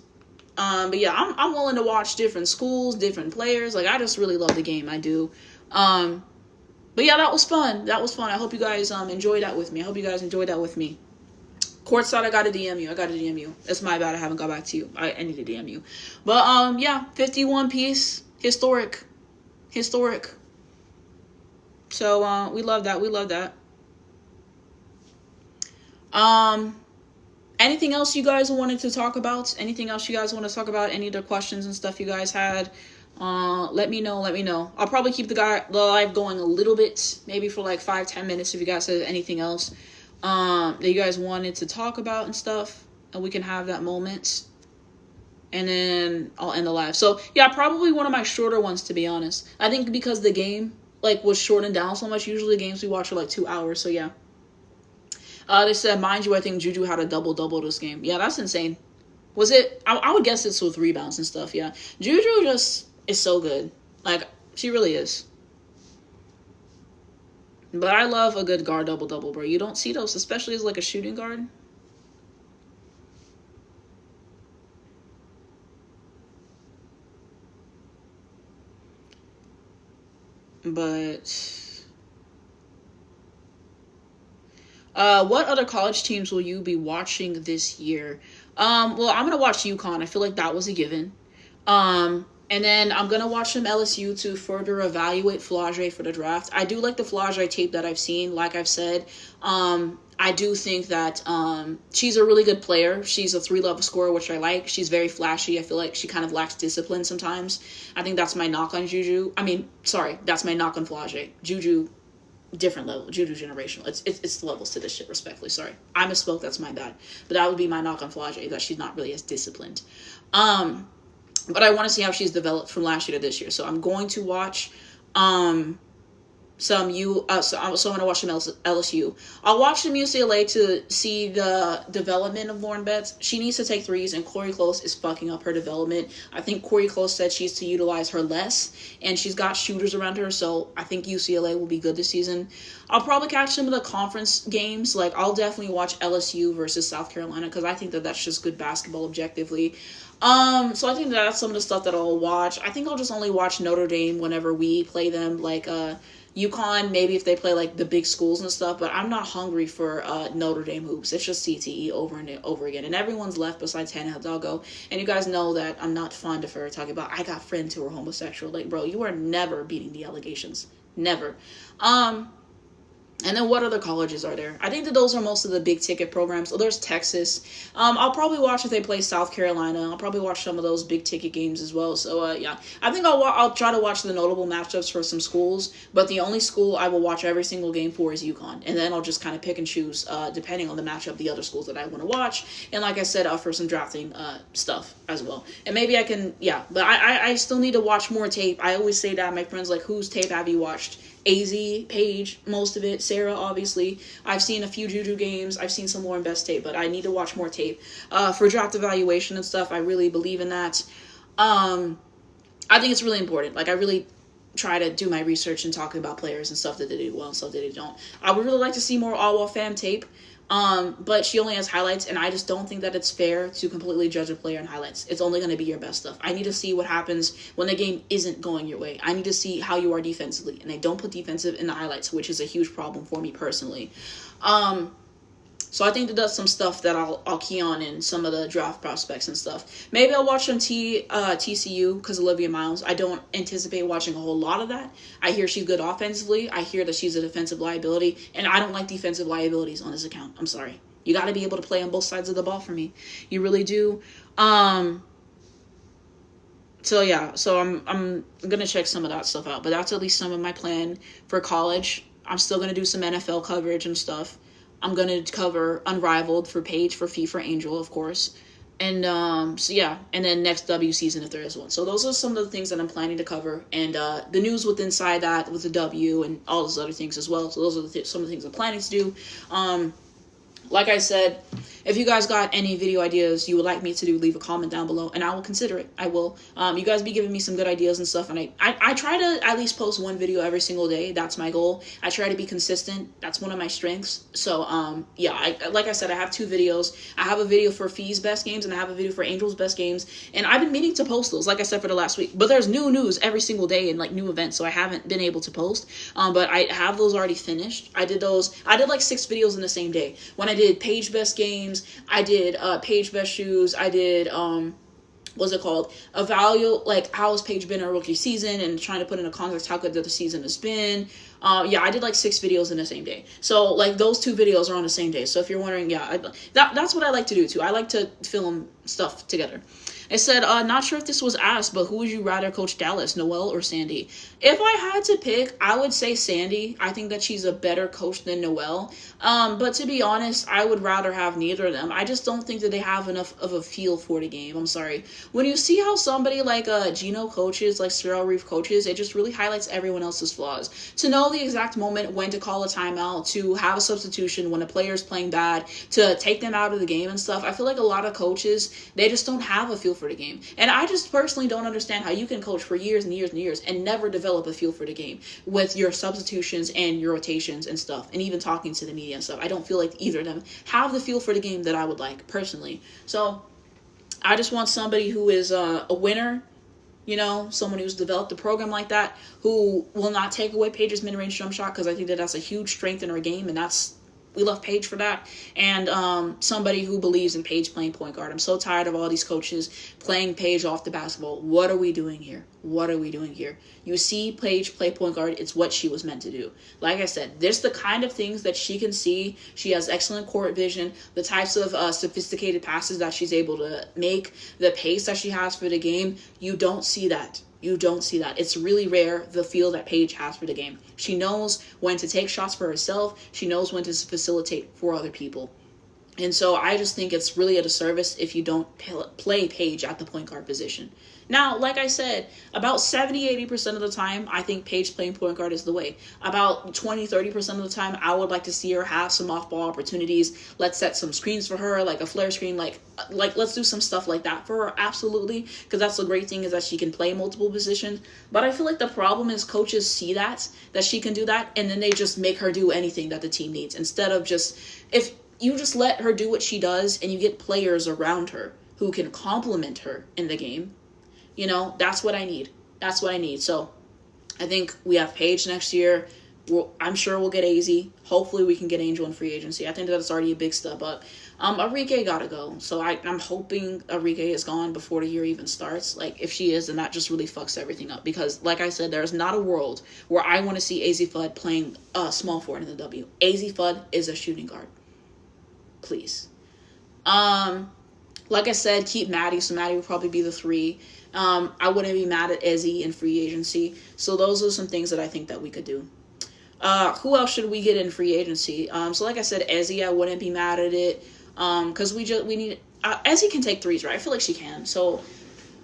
But yeah, I'm willing to watch different schools, different players. Like, I just really love the game, I do. But yeah, that was fun. That was fun. I hope you guys enjoyed that with me. I hope you guys enjoyed that with me. Courtside, I gotta DM you. It's my bad I haven't got back to you. I need to DM you. But, yeah, 51 piece. Historic. So, we love that. Anything else you guys wanted to talk about? Anything else you guys want to talk about? Any other questions and stuff you guys had? Let me know. I'll probably keep the live going a little bit. Maybe for like 5-10 minutes if you guys have anything else. That you guys wanted to talk about and stuff, and we can have that moment, and then I'll end the live. So yeah, probably one of my shorter ones, to be honest. I think because the game like was shortened down so much. Usually games we watch are like 2 hours, so yeah. They said, mind you, I think Juju had a double this game. Yeah, that's insane. Was it? I would guess it's with rebounds and stuff. Yeah, Juju just is so good. Like, she really is. But I love a good guard double-double, bro. You don't see those, especially as like a shooting guard. But what other college teams will you be watching this year? Well, I'm gonna watch UConn. I feel like that was a given. And then I'm going to watch some LSU to further evaluate Flage for the draft. I do like the Flage tape that I've seen. Like I've said, I do think that she's a really good player. She's a 3-level scorer, which I like. She's very flashy. I feel like she kind of lacks discipline sometimes. I think that's my knock on Juju. That's my knock on Flage. Juju, different level. Juju generational. It's levels to this shit, respectfully. Sorry. I misspoke. That's my bad. But that would be my knock on Flage, that she's not really as disciplined. But I want to see how she's developed from last year to this year. So I'm going to watch some so I'm gonna watch some LSU. I'll watch some UCLA to see the development of Lauren Betts. She needs to take threes, and Corey Close is fucking up her development. I think Corey Close said she's to utilize her less, and she's got shooters around her, so I think UCLA will be good this season. I'll probably catch some of the conference games. Like, I'll definitely watch LSU versus South Carolina, because I think that that's just good basketball objectively. So I think that's some of the stuff that I'll watch. I think I'll just only watch Notre Dame whenever we play them, like, UConn, maybe if they play like the big schools and stuff, but I'm not hungry for Notre Dame hoops. It's just CTE over and over again, and everyone's left besides Hannah Hidalgo. And you guys know that I'm not fond of her talking about, I got friends who are homosexual. Like, bro, you are never beating the allegations. Never. And then what other colleges are there? I think that those are most of the big ticket programs. So there's Texas. I'll probably watch if they play South Carolina. I'll probably watch some of those big ticket games as well. So yeah, I think I'll try to watch the notable matchups for some schools. But the only school I will watch every single game for is UConn. And then I'll just kind of pick and choose depending on the matchup, the other schools that I want to watch. And like I said, for some drafting stuff as well. And maybe I can, yeah. But I still need to watch more tape. I always say that. My friends like, whose tape have you watched? Azzi, Paige, most of it. Sarah, obviously. I've seen a few Juju games. I've seen some Lauren Best tape, but I need to watch more tape. For draft evaluation and stuff, I really believe in that. I think it's really important. Like, I really try to do my research and talk about players and stuff that they do well and stuff that they don't. I would really like to see more Alwa Fam tape. But she only has highlights, and I just don't think that it's fair to completely judge a player in highlights. It's only going to be your best stuff. I need to see what happens when the game isn't going your way. I need to see how you are defensively, and they don't put defensive in the highlights, which is a huge problem for me personally. So I think that that's some stuff that I'll key on in some of the draft prospects and stuff. Maybe I'll watch some TCU because Olivia Miles. I don't anticipate watching a whole lot of that. I hear she's good offensively. I hear that she's a defensive liability, and I don't like defensive liabilities on this account. I'm sorry. You got to be able to play on both sides of the ball for me. You really do. So yeah, so I'm gonna check some of that stuff out. But that's at least some of my plan for college. I'm still gonna do some NFL coverage and stuff. I'm going to cover Unrivaled for Paige, for Phee, for Angel, of course. And, so yeah. And then next W season if there is one. So those are some of the things that I'm planning to cover. And the news with inside that with the W and all those other things as well. So those are some of the things I'm planning to do. Like I said, if you guys got any video ideas you would like me to do, leave a comment down below, and I will consider it. I will. You guys be giving me some good ideas and stuff, and I try to at least post one video every single day. That's my goal. I try to be consistent. That's one of my strengths. So, yeah, like I said, I have 2 videos. I have a video for Fee's best games, and I have a video for Angel's best games, and I've been meaning to post those, like I said, for the last week. But there's new news every single day and, like, new events, so I haven't been able to post. But I have those already finished. I did like 6 videos in the same day. When I did Paige best games, I did Paige best shoes, I did what's it called, evaluate like how has Paige been in her rookie season and trying to put into context how good the season has been. Yeah, I did like 6 videos in the same day. So like those 2 videos are on the same day. So if you're wondering, yeah, that's what I like to do too. I like to film stuff together. It said, not sure if this was asked, but who would you rather coach Dallas, Noelle or Sandy? If I had to pick, I would say Sandy. I think that she's a better coach than Noelle. But to be honest, I would rather have neither of them. I just don't think that they have enough of a feel for the game. I'm sorry. When you see how somebody like Geno coaches, like Cheryl Reeve coaches, it just really highlights everyone else's flaws. To know the exact moment when to call a timeout, to have a substitution when a player's playing bad, to take them out of the game and stuff. I feel like a lot of coaches, they just don't have a feel for the game. And I just personally don't understand how you can coach for years and years and years and never develop a feel for the game with your substitutions and your rotations and stuff, and even talking to the media and stuff. I don't feel like either of them have the feel for the game that I would like personally. So I just want somebody who is a winner, you know, someone who's developed a program like that, who will not take away Paige's mid-range jump shot, because I think that that's a huge strength in her game, and we love Paige for that. And somebody who believes in Paige playing point guard. I'm so tired of all these coaches playing Paige off the basketball. What are we doing here? What are we doing here? You see Paige play point guard. It's what she was meant to do. Like I said, there's the kind of things that she can see. She has excellent court vision. The types of sophisticated passes that she's able to make. The pace that she has for the game. You don't see that. You don't see that. It's really rare, the feel that Paige has for the game. She knows when to take shots for herself. She knows when to facilitate for other people. And so I just think it's really a disservice if you don't play Paige at the point guard position. Now, like I said, about 70-80% of the time, I think Paige playing point guard is the way. About 20-30% of the time, I would like to see her have some off-ball opportunities. Let's set some screens for her, like a flare screen, like let's do some stuff like that for her, absolutely. Because that's the great thing, is that she can play multiple positions. But I feel like the problem is coaches see that she can do that, and then they just make her do anything that the team needs. Instead of just, if you just let her do what she does and you get players around her who can complement her in the game, you know, that's what I need. That's what I need. So I think we have Paige next year. I'm sure we'll get Azzi. Hopefully we can get Angel in free agency. I think that's already a big step up. Arike gotta go. So I'm hoping Arike is gone before the year even starts. Like, if she is, then that just really fucks everything up. Because, like I said, there's not a world where I want to see Azzi Fudd playing small forward in the W. Azzi Fudd is a shooting guard. Please. Like I said, keep Maddie. So Maddie will probably be the 3. I wouldn't be mad at Azzi in free agency. So those are some things that I think that we could do. Who else should we get in free agency? So like I said, Azzi, I wouldn't be mad at it. Because we need, Azzi can take 3s, right? I feel like she can. So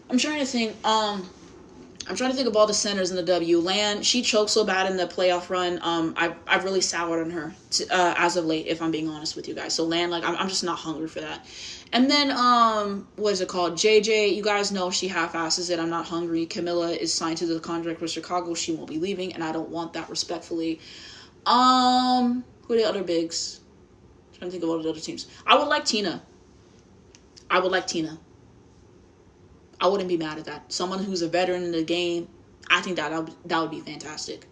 I'm trying to think, of all the centers in the W. Lan, she choked so bad in the playoff run. I've really soured on her as of late, if I'm being honest with you guys. So Lan, like, I'm just not hungry for that. And then, what is it called? JJ, you guys know she half-asses it. I'm not hungry. Camilla is signed to the contract with Chicago. She won't be leaving, and I don't want that, respectfully. Who are the other bigs? I'm trying to think of all the other teams. I would like Tina. I wouldn't be mad at that. Someone who's a veteran in the game, I think that would be fantastic.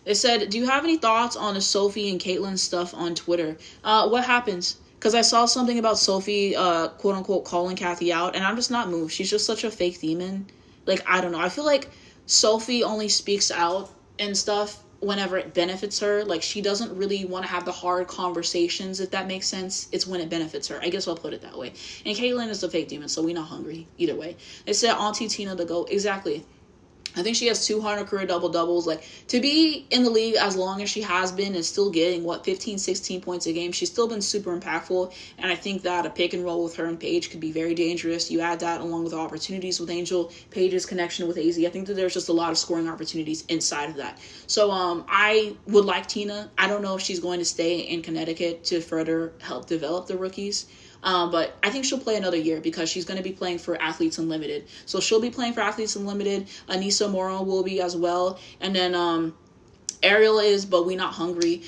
They said, do you have any thoughts on the Sophie and Caitlyn stuff on Twitter? What happens? Because I saw something about Sophie, quote unquote, calling Cathy out, and I'm just not moved. She's just such a fake demon. Like, I don't know. I feel like Sophie only speaks out and stuff whenever it benefits her. Like, she doesn't really want to have the hard conversations, if that makes sense. It's when it benefits her. I guess I'll put it that way. And Caitlyn is a fake demon, so we're not hungry either way. They said Auntie Tina to go. Exactly. I think she has 200 career double-doubles. Like, to be in the league as long as she has been and still getting, 15, 16 points a game, she's still been super impactful. And I think that a pick and roll with her and Paige could be very dangerous. You add that along with opportunities with Angel, Paige's connection with Azzi. I think that there's just a lot of scoring opportunities inside of that. So I would like Tina. I don't know if she's going to stay in Connecticut to further help develop the rookies. But I think she'll play another year because she's going to be playing for Athletes Unlimited. So she'll be playing for Athletes Unlimited. Anissa Morrow will be as well. And then Ariel is, but we not hungry.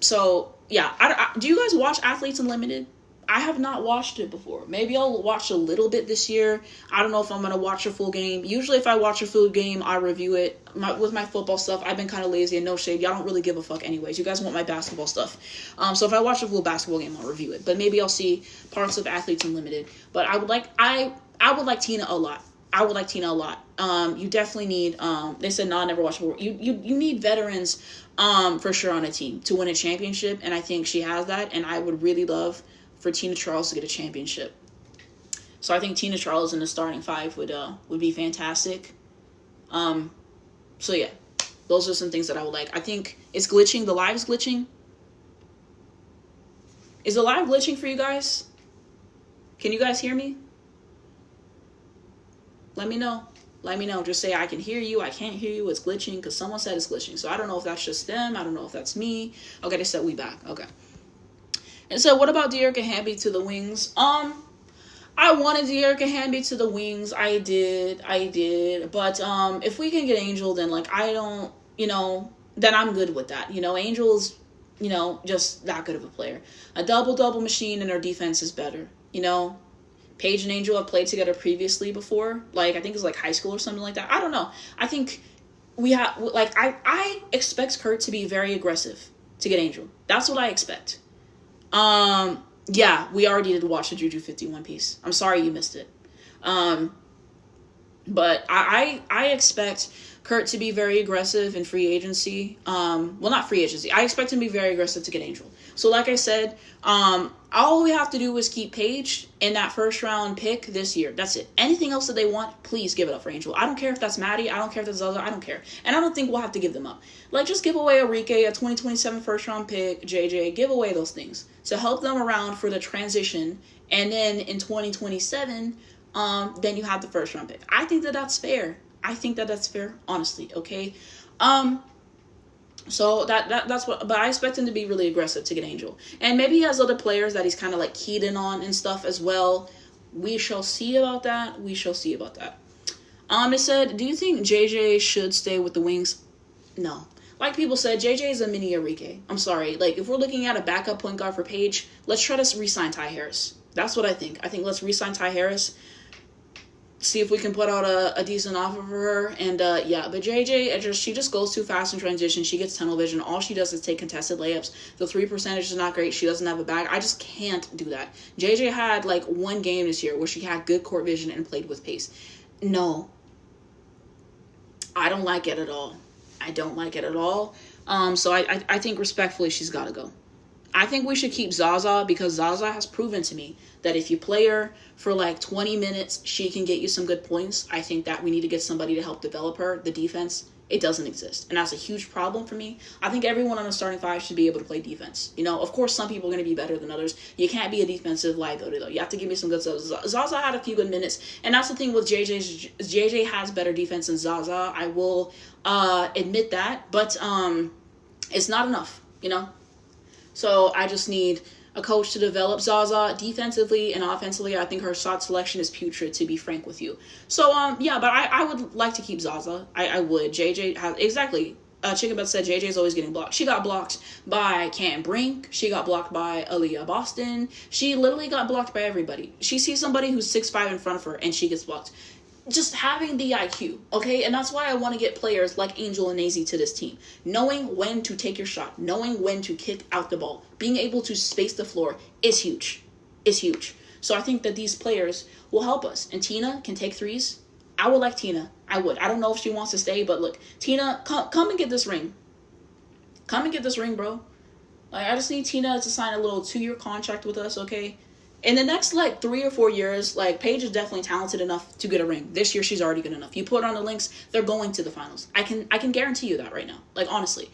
So, yeah. Do you guys watch Athletes Unlimited? I have not watched it before. Maybe I'll watch a little bit this year. I don't know if I'm going to watch a full game. Usually if I watch a full game, I review it. With my football stuff, I've been kind of lazy and no shade. Y'all don't really give a fuck anyways. You guys want my basketball stuff. So if I watch a full basketball game, I'll review it. But maybe I'll see parts of Athletes Unlimited. But I would like Tina a lot. You definitely need, they said, no, I never watched before. You need veterans, for sure on a team to win a championship. And I think she has that. And I would really love for Tina Charles to get a championship. So I think Tina Charles in the starting 5 would be fantastic. So yeah, those are some things that I would like. I think it's glitching. The live's glitching. Is the live glitching for you guys? Can you guys hear me? Let me know. Just say I can hear you, I can't hear you, it's glitching, because someone said it's glitching. So I don't know if that's just them. I don't know if that's me. Okay, they said we back. Okay. And so what about De'Erica Hamby to the Wings? I wanted De'Erica Hamby to the Wings. I did. But if we can get Angel, then I don't, then I'm good with that. Angel's, just that good of a player. A double machine and her defense is better. Paige and Angel have played together previously before. I think it's high school or something like that. I don't know. I think we have, I expect Kurt to be very aggressive to get Angel. That's what I expect. Yeah, we already did watch the Juju 51 piece. I'm sorry you missed it. But I expect Kurt to be very aggressive in free agency. Well, not free agency. I expect him to be very aggressive to get Angel. So like I said, all we have to do is keep Paige in that first round pick this year. That's it. Anything else that they want, please give it up for Angel. I don't care if that's Maddie. I don't care if that's Zaza. I don't care. And I don't think we'll have to give them up. Like, just give away Enrique, a 2027 first round pick, JJ. Give away those things to help them around for the transition. And then in 2027, then you have the first round pick. I think that that's fair. I think that that's fair, honestly, okay? So that's what, but I expect him to be really aggressive to get Angel. And maybe he has other players that he's kind of like keyed in on and stuff as well. We shall see about that. We shall see about that. It said, do you think JJ should stay with the Wings? No. Like people said, JJ is a mini Enrique. I'm sorry. Like, if we're looking at a backup point guard for Paige, let's try to re-sign Ty Harris. That's what I think. I think let's re-sign Ty Harris. See if we can put out a decent offer for her. And, yeah, but JJ, she just goes too fast in transition. She gets tunnel vision. All she does is take contested layups. The 3% is not great. She doesn't have a bag. I just can't do that. JJ had, like, one game this year where she had good court vision and played with pace. No. I don't like it at all. I don't like it at all. So I think respectfully she's got to go. I think we should keep Zaza because Zaza has proven to me that if you play her for like 20 minutes, she can get you some good points. I think that we need to get somebody to help develop her. The defense, it doesn't exist. And that's a huge problem for me. I think everyone on the starting five should be able to play defense. You know, of course, some people are going to be better than others. You can't be a defensive liability, though. You have to give me some good stuff. Zaza had a few good minutes. And that's the thing with JJ. JJ has better defense than Zaza. I will admit that. But it's not enough, you know? So I just need a coach to develop Zaza defensively and offensively. I think her shot selection is putrid, to be frank with you. So, yeah, but I would like to keep Zaza. I would. JJ has, exactly. Chicken Butt said JJ's always getting blocked. She got blocked by Cam Brink. She got blocked by Aaliyah Boston. She literally got blocked by everybody. She sees somebody who's 6'5" in front of her and she gets blocked. Just having the IQ, okay? And that's why I want to get players like Angel and Azzi to this team. Knowing when to take your shot. Knowing when to kick out the ball. Being able to space the floor is huge. Is huge. So I think that these players will help us. And Tina can take threes. I would like Tina. I would. I don't know if she wants to stay, but look. Tina, come and get this ring. Come and get this ring, bro. Like, I just need Tina to sign a little 2-year contract with us, okay? In the next, like, 3 or 4 years, like, Paige is definitely talented enough to get a ring. This year, she's already good enough. You put her on the Lynx, they're going to the finals. I can guarantee you that right now. Like, honestly.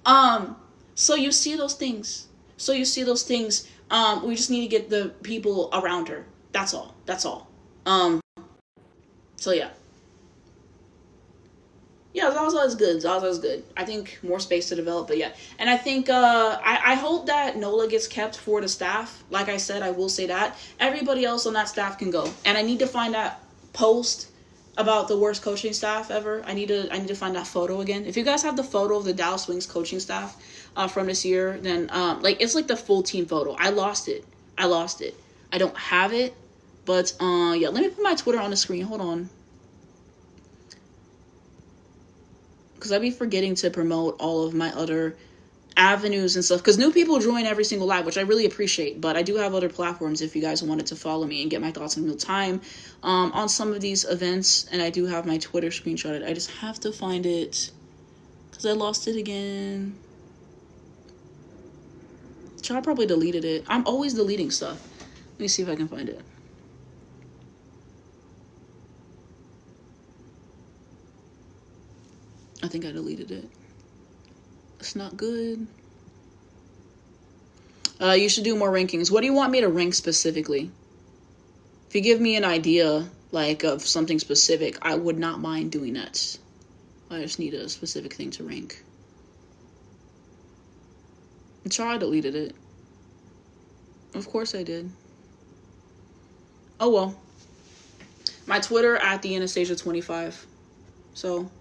So you see those things. We just need to get the people around her. That's all. So, yeah. Yeah, Zaza is good. Zaza is good. I think more space to develop, but yeah. And I think, I hope that Nola gets kept for the staff. Like I said, I will say that. Everybody else on that staff can go. And I need to find that post about the worst coaching staff ever. I need to find that photo again. If you guys have the photo of the Dallas Wings coaching staff from this year, then, like, it's like the full team photo. I lost it. I don't have it, but, yeah, let me put my Twitter on the screen. Hold on. Because I be forgetting to promote all of my other avenues and stuff. Because new people join every single live, which I really appreciate. But I do have other platforms if you guys wanted to follow me and get my thoughts in real time on some of these events. And I do have my Twitter screenshotted. I just have to find it because I lost it again. I probably deleted it. I'm always deleting stuff. Let me see if I can find it. I think I deleted it. It's not good. You should do more rankings. What do you want me to rank specifically? If you give me an idea, like, of something specific, I would not mind doing that. I just need a specific thing to rank. I'm sure I deleted it. Of course I did. Oh well. My Twitter at the Anastasia25. So...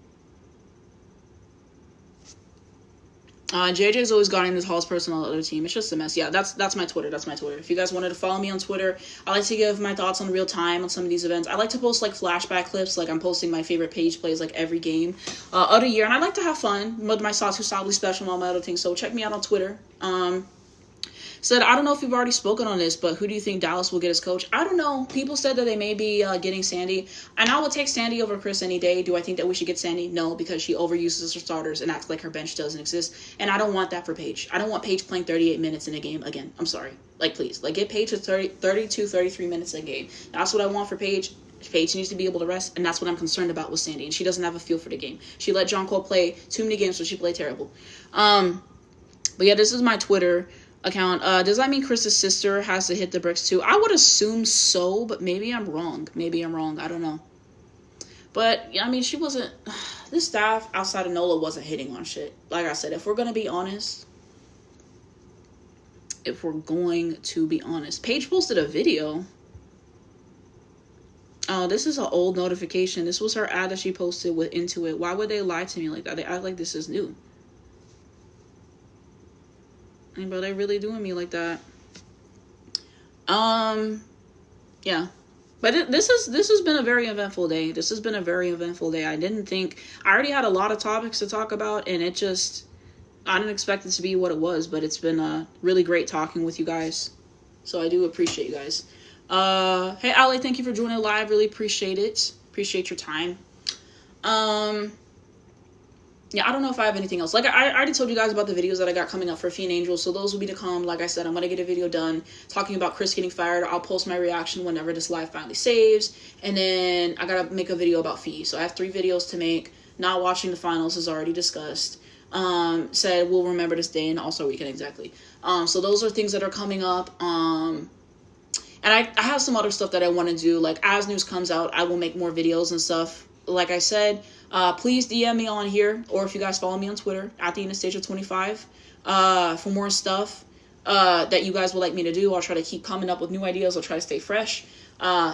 JJ's always guarding the tallest person on the other team. It's just a mess. Yeah, that's my Twitter. If you guys wanted to follow me on Twitter, I like to give my thoughts on real time on some of these events. I like to post, like, flashback clips. Like, I'm posting my favorite Paige plays, like, every game of the year. And I like to have fun with my sauce who's solidly special and all my other things. So check me out on Twitter. said, I don't know if you've already spoken on this, but who do you think Dallas will get as coach? I don't know. People said that they may be getting Sandy, and I would take Sandy over Chris any day. Do I think that we should get Sandy? No, because she overuses her starters and acts like her bench doesn't exist, and I don't want that for Paige. I don't want Paige playing 38 minutes in a game again. I'm sorry. Like, please. Like, get Paige to 32, 33 minutes a game. That's what I want for Paige. Paige needs to be able to rest, and that's what I'm concerned about with Sandy, and she doesn't have a feel for the game. She let John Cole play too many games, so she played terrible. But yeah, this is my Twitter account. Does that mean Chris's sister has to hit the bricks too? I would assume so, but maybe I'm wrong. I don't know. But I mean, she wasn't. This staff outside of Nola wasn't hitting on shit. Like I said, if we're gonna be honest, Paige posted a video. Oh, this is an old notification. This was her ad that she posted with Into It. Why would they lie to me like that? They act like this is new. And bro, they really doing me like that. Yeah. But this has been a very eventful day. I already had a lot of topics to talk about, and I didn't expect it to be what it was, but it's been really great talking with you guys. So I do appreciate you guys. Hey Ali, thank you for joining live. Really appreciate it. Appreciate your time. Yeah, I don't know if I have anything else. Like, I already told you guys about the videos that I got coming up for Phee and Angel, so those will be to come. Like I said, I'm going to get a video done talking about Chris getting fired. I'll post my reaction whenever this live finally saves, and then I got to make a video about Phee. So I have 3 videos to make. Not watching the finals is already discussed. Said we'll remember this day and All-Star Weekend, exactly. So those are things that are coming up. And I have some other stuff that I want to do. Like, as news comes out, I will make more videos and stuff. Like I said, please DM me on here, or if you guys follow me on Twitter, at the Anastasia25, for more stuff that you guys would like me to do. I'll try to keep coming up with new ideas. I'll try to stay fresh.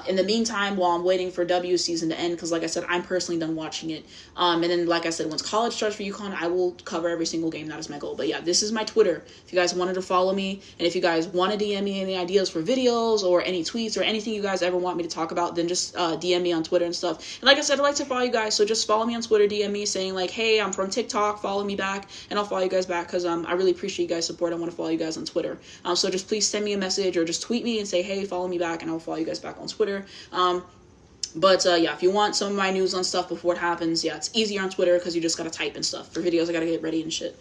In the meantime, while I'm waiting for W season to end, because like I said, I'm personally done watching it. And then, like I said, once college starts for UConn, I will cover every single game. That is my goal. But yeah, this is my Twitter. If you guys wanted to follow me, and if you guys want to DM me any ideas for videos or any tweets or anything you guys ever want me to talk about, then just DM me on Twitter and stuff. And like I said, I like to follow you guys, so just follow me on Twitter, DM me saying like, hey, I'm from TikTok, follow me back, and I'll follow you guys back, because I really appreciate you guys' support. I want to follow you guys on Twitter. So just please send me a message or just tweet me and say, hey, follow me back, and I'll follow you guys back on Twitter. Yeah, if you want some of my news on stuff before it happens, yeah, it's easier on Twitter because you just gotta type and stuff. For videos, I gotta get ready and shit.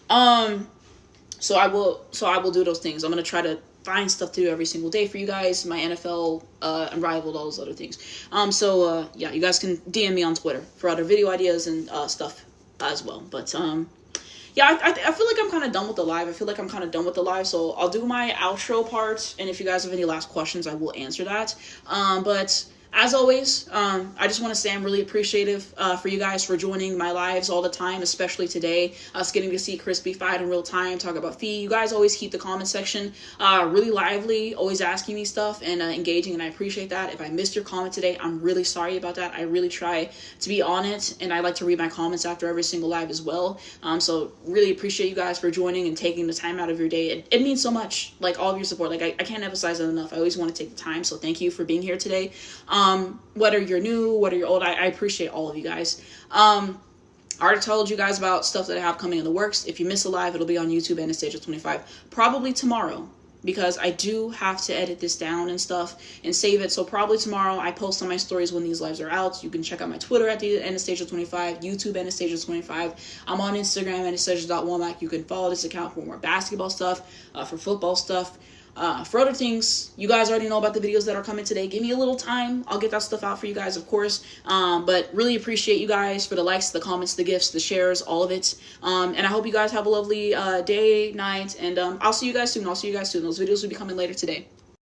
So I will do those things. I'm gonna try to find stuff to do every single day for you guys. My NFL, Unrivaled, all those other things. Yeah, you guys can DM me on Twitter for other video ideas and stuff as well. But yeah, I feel like I'm kind of done with the live. So I'll do my outro part, and if you guys have any last questions, I will answer that. But as always, I just want to say I'm really appreciative for you guys for joining my lives all the time, especially today. Us getting to see Chris be fired in real time, talk about Phee. You guys always keep the comment section really lively, always asking me stuff and engaging, and I appreciate that. If I missed your comment today, I'm really sorry about that. I really try to be on it, and I like to read my comments after every single live as well. So really appreciate you guys for joining and taking the time out of your day. It means so much, like all of your support. Like I can't emphasize that enough. I always want to take the time, so thank you for being here today. Whether you're new, whether you're old, I appreciate all of you guys. I already told you guys about stuff that I have coming in the works. If you miss a live, it'll be on YouTube, Anastasia25, probably tomorrow, because I do have to edit this down and stuff and save it. So probably tomorrow I post on my stories when these lives are out. You can check out my Twitter at the Anastasia25, YouTube Anastasia25. I'm on Instagram, Anastasia.Womack. You can follow this account for more basketball stuff, for football stuff. For other things, you guys already know about the videos that are coming today. Give me a little time. I'll get that stuff out for you guys, of course. But really appreciate you guys for the likes, the comments, the gifts, the shares, all of it. And I hope you guys have a lovely day, night, and I'll see you guys soon. Those videos will be coming later today.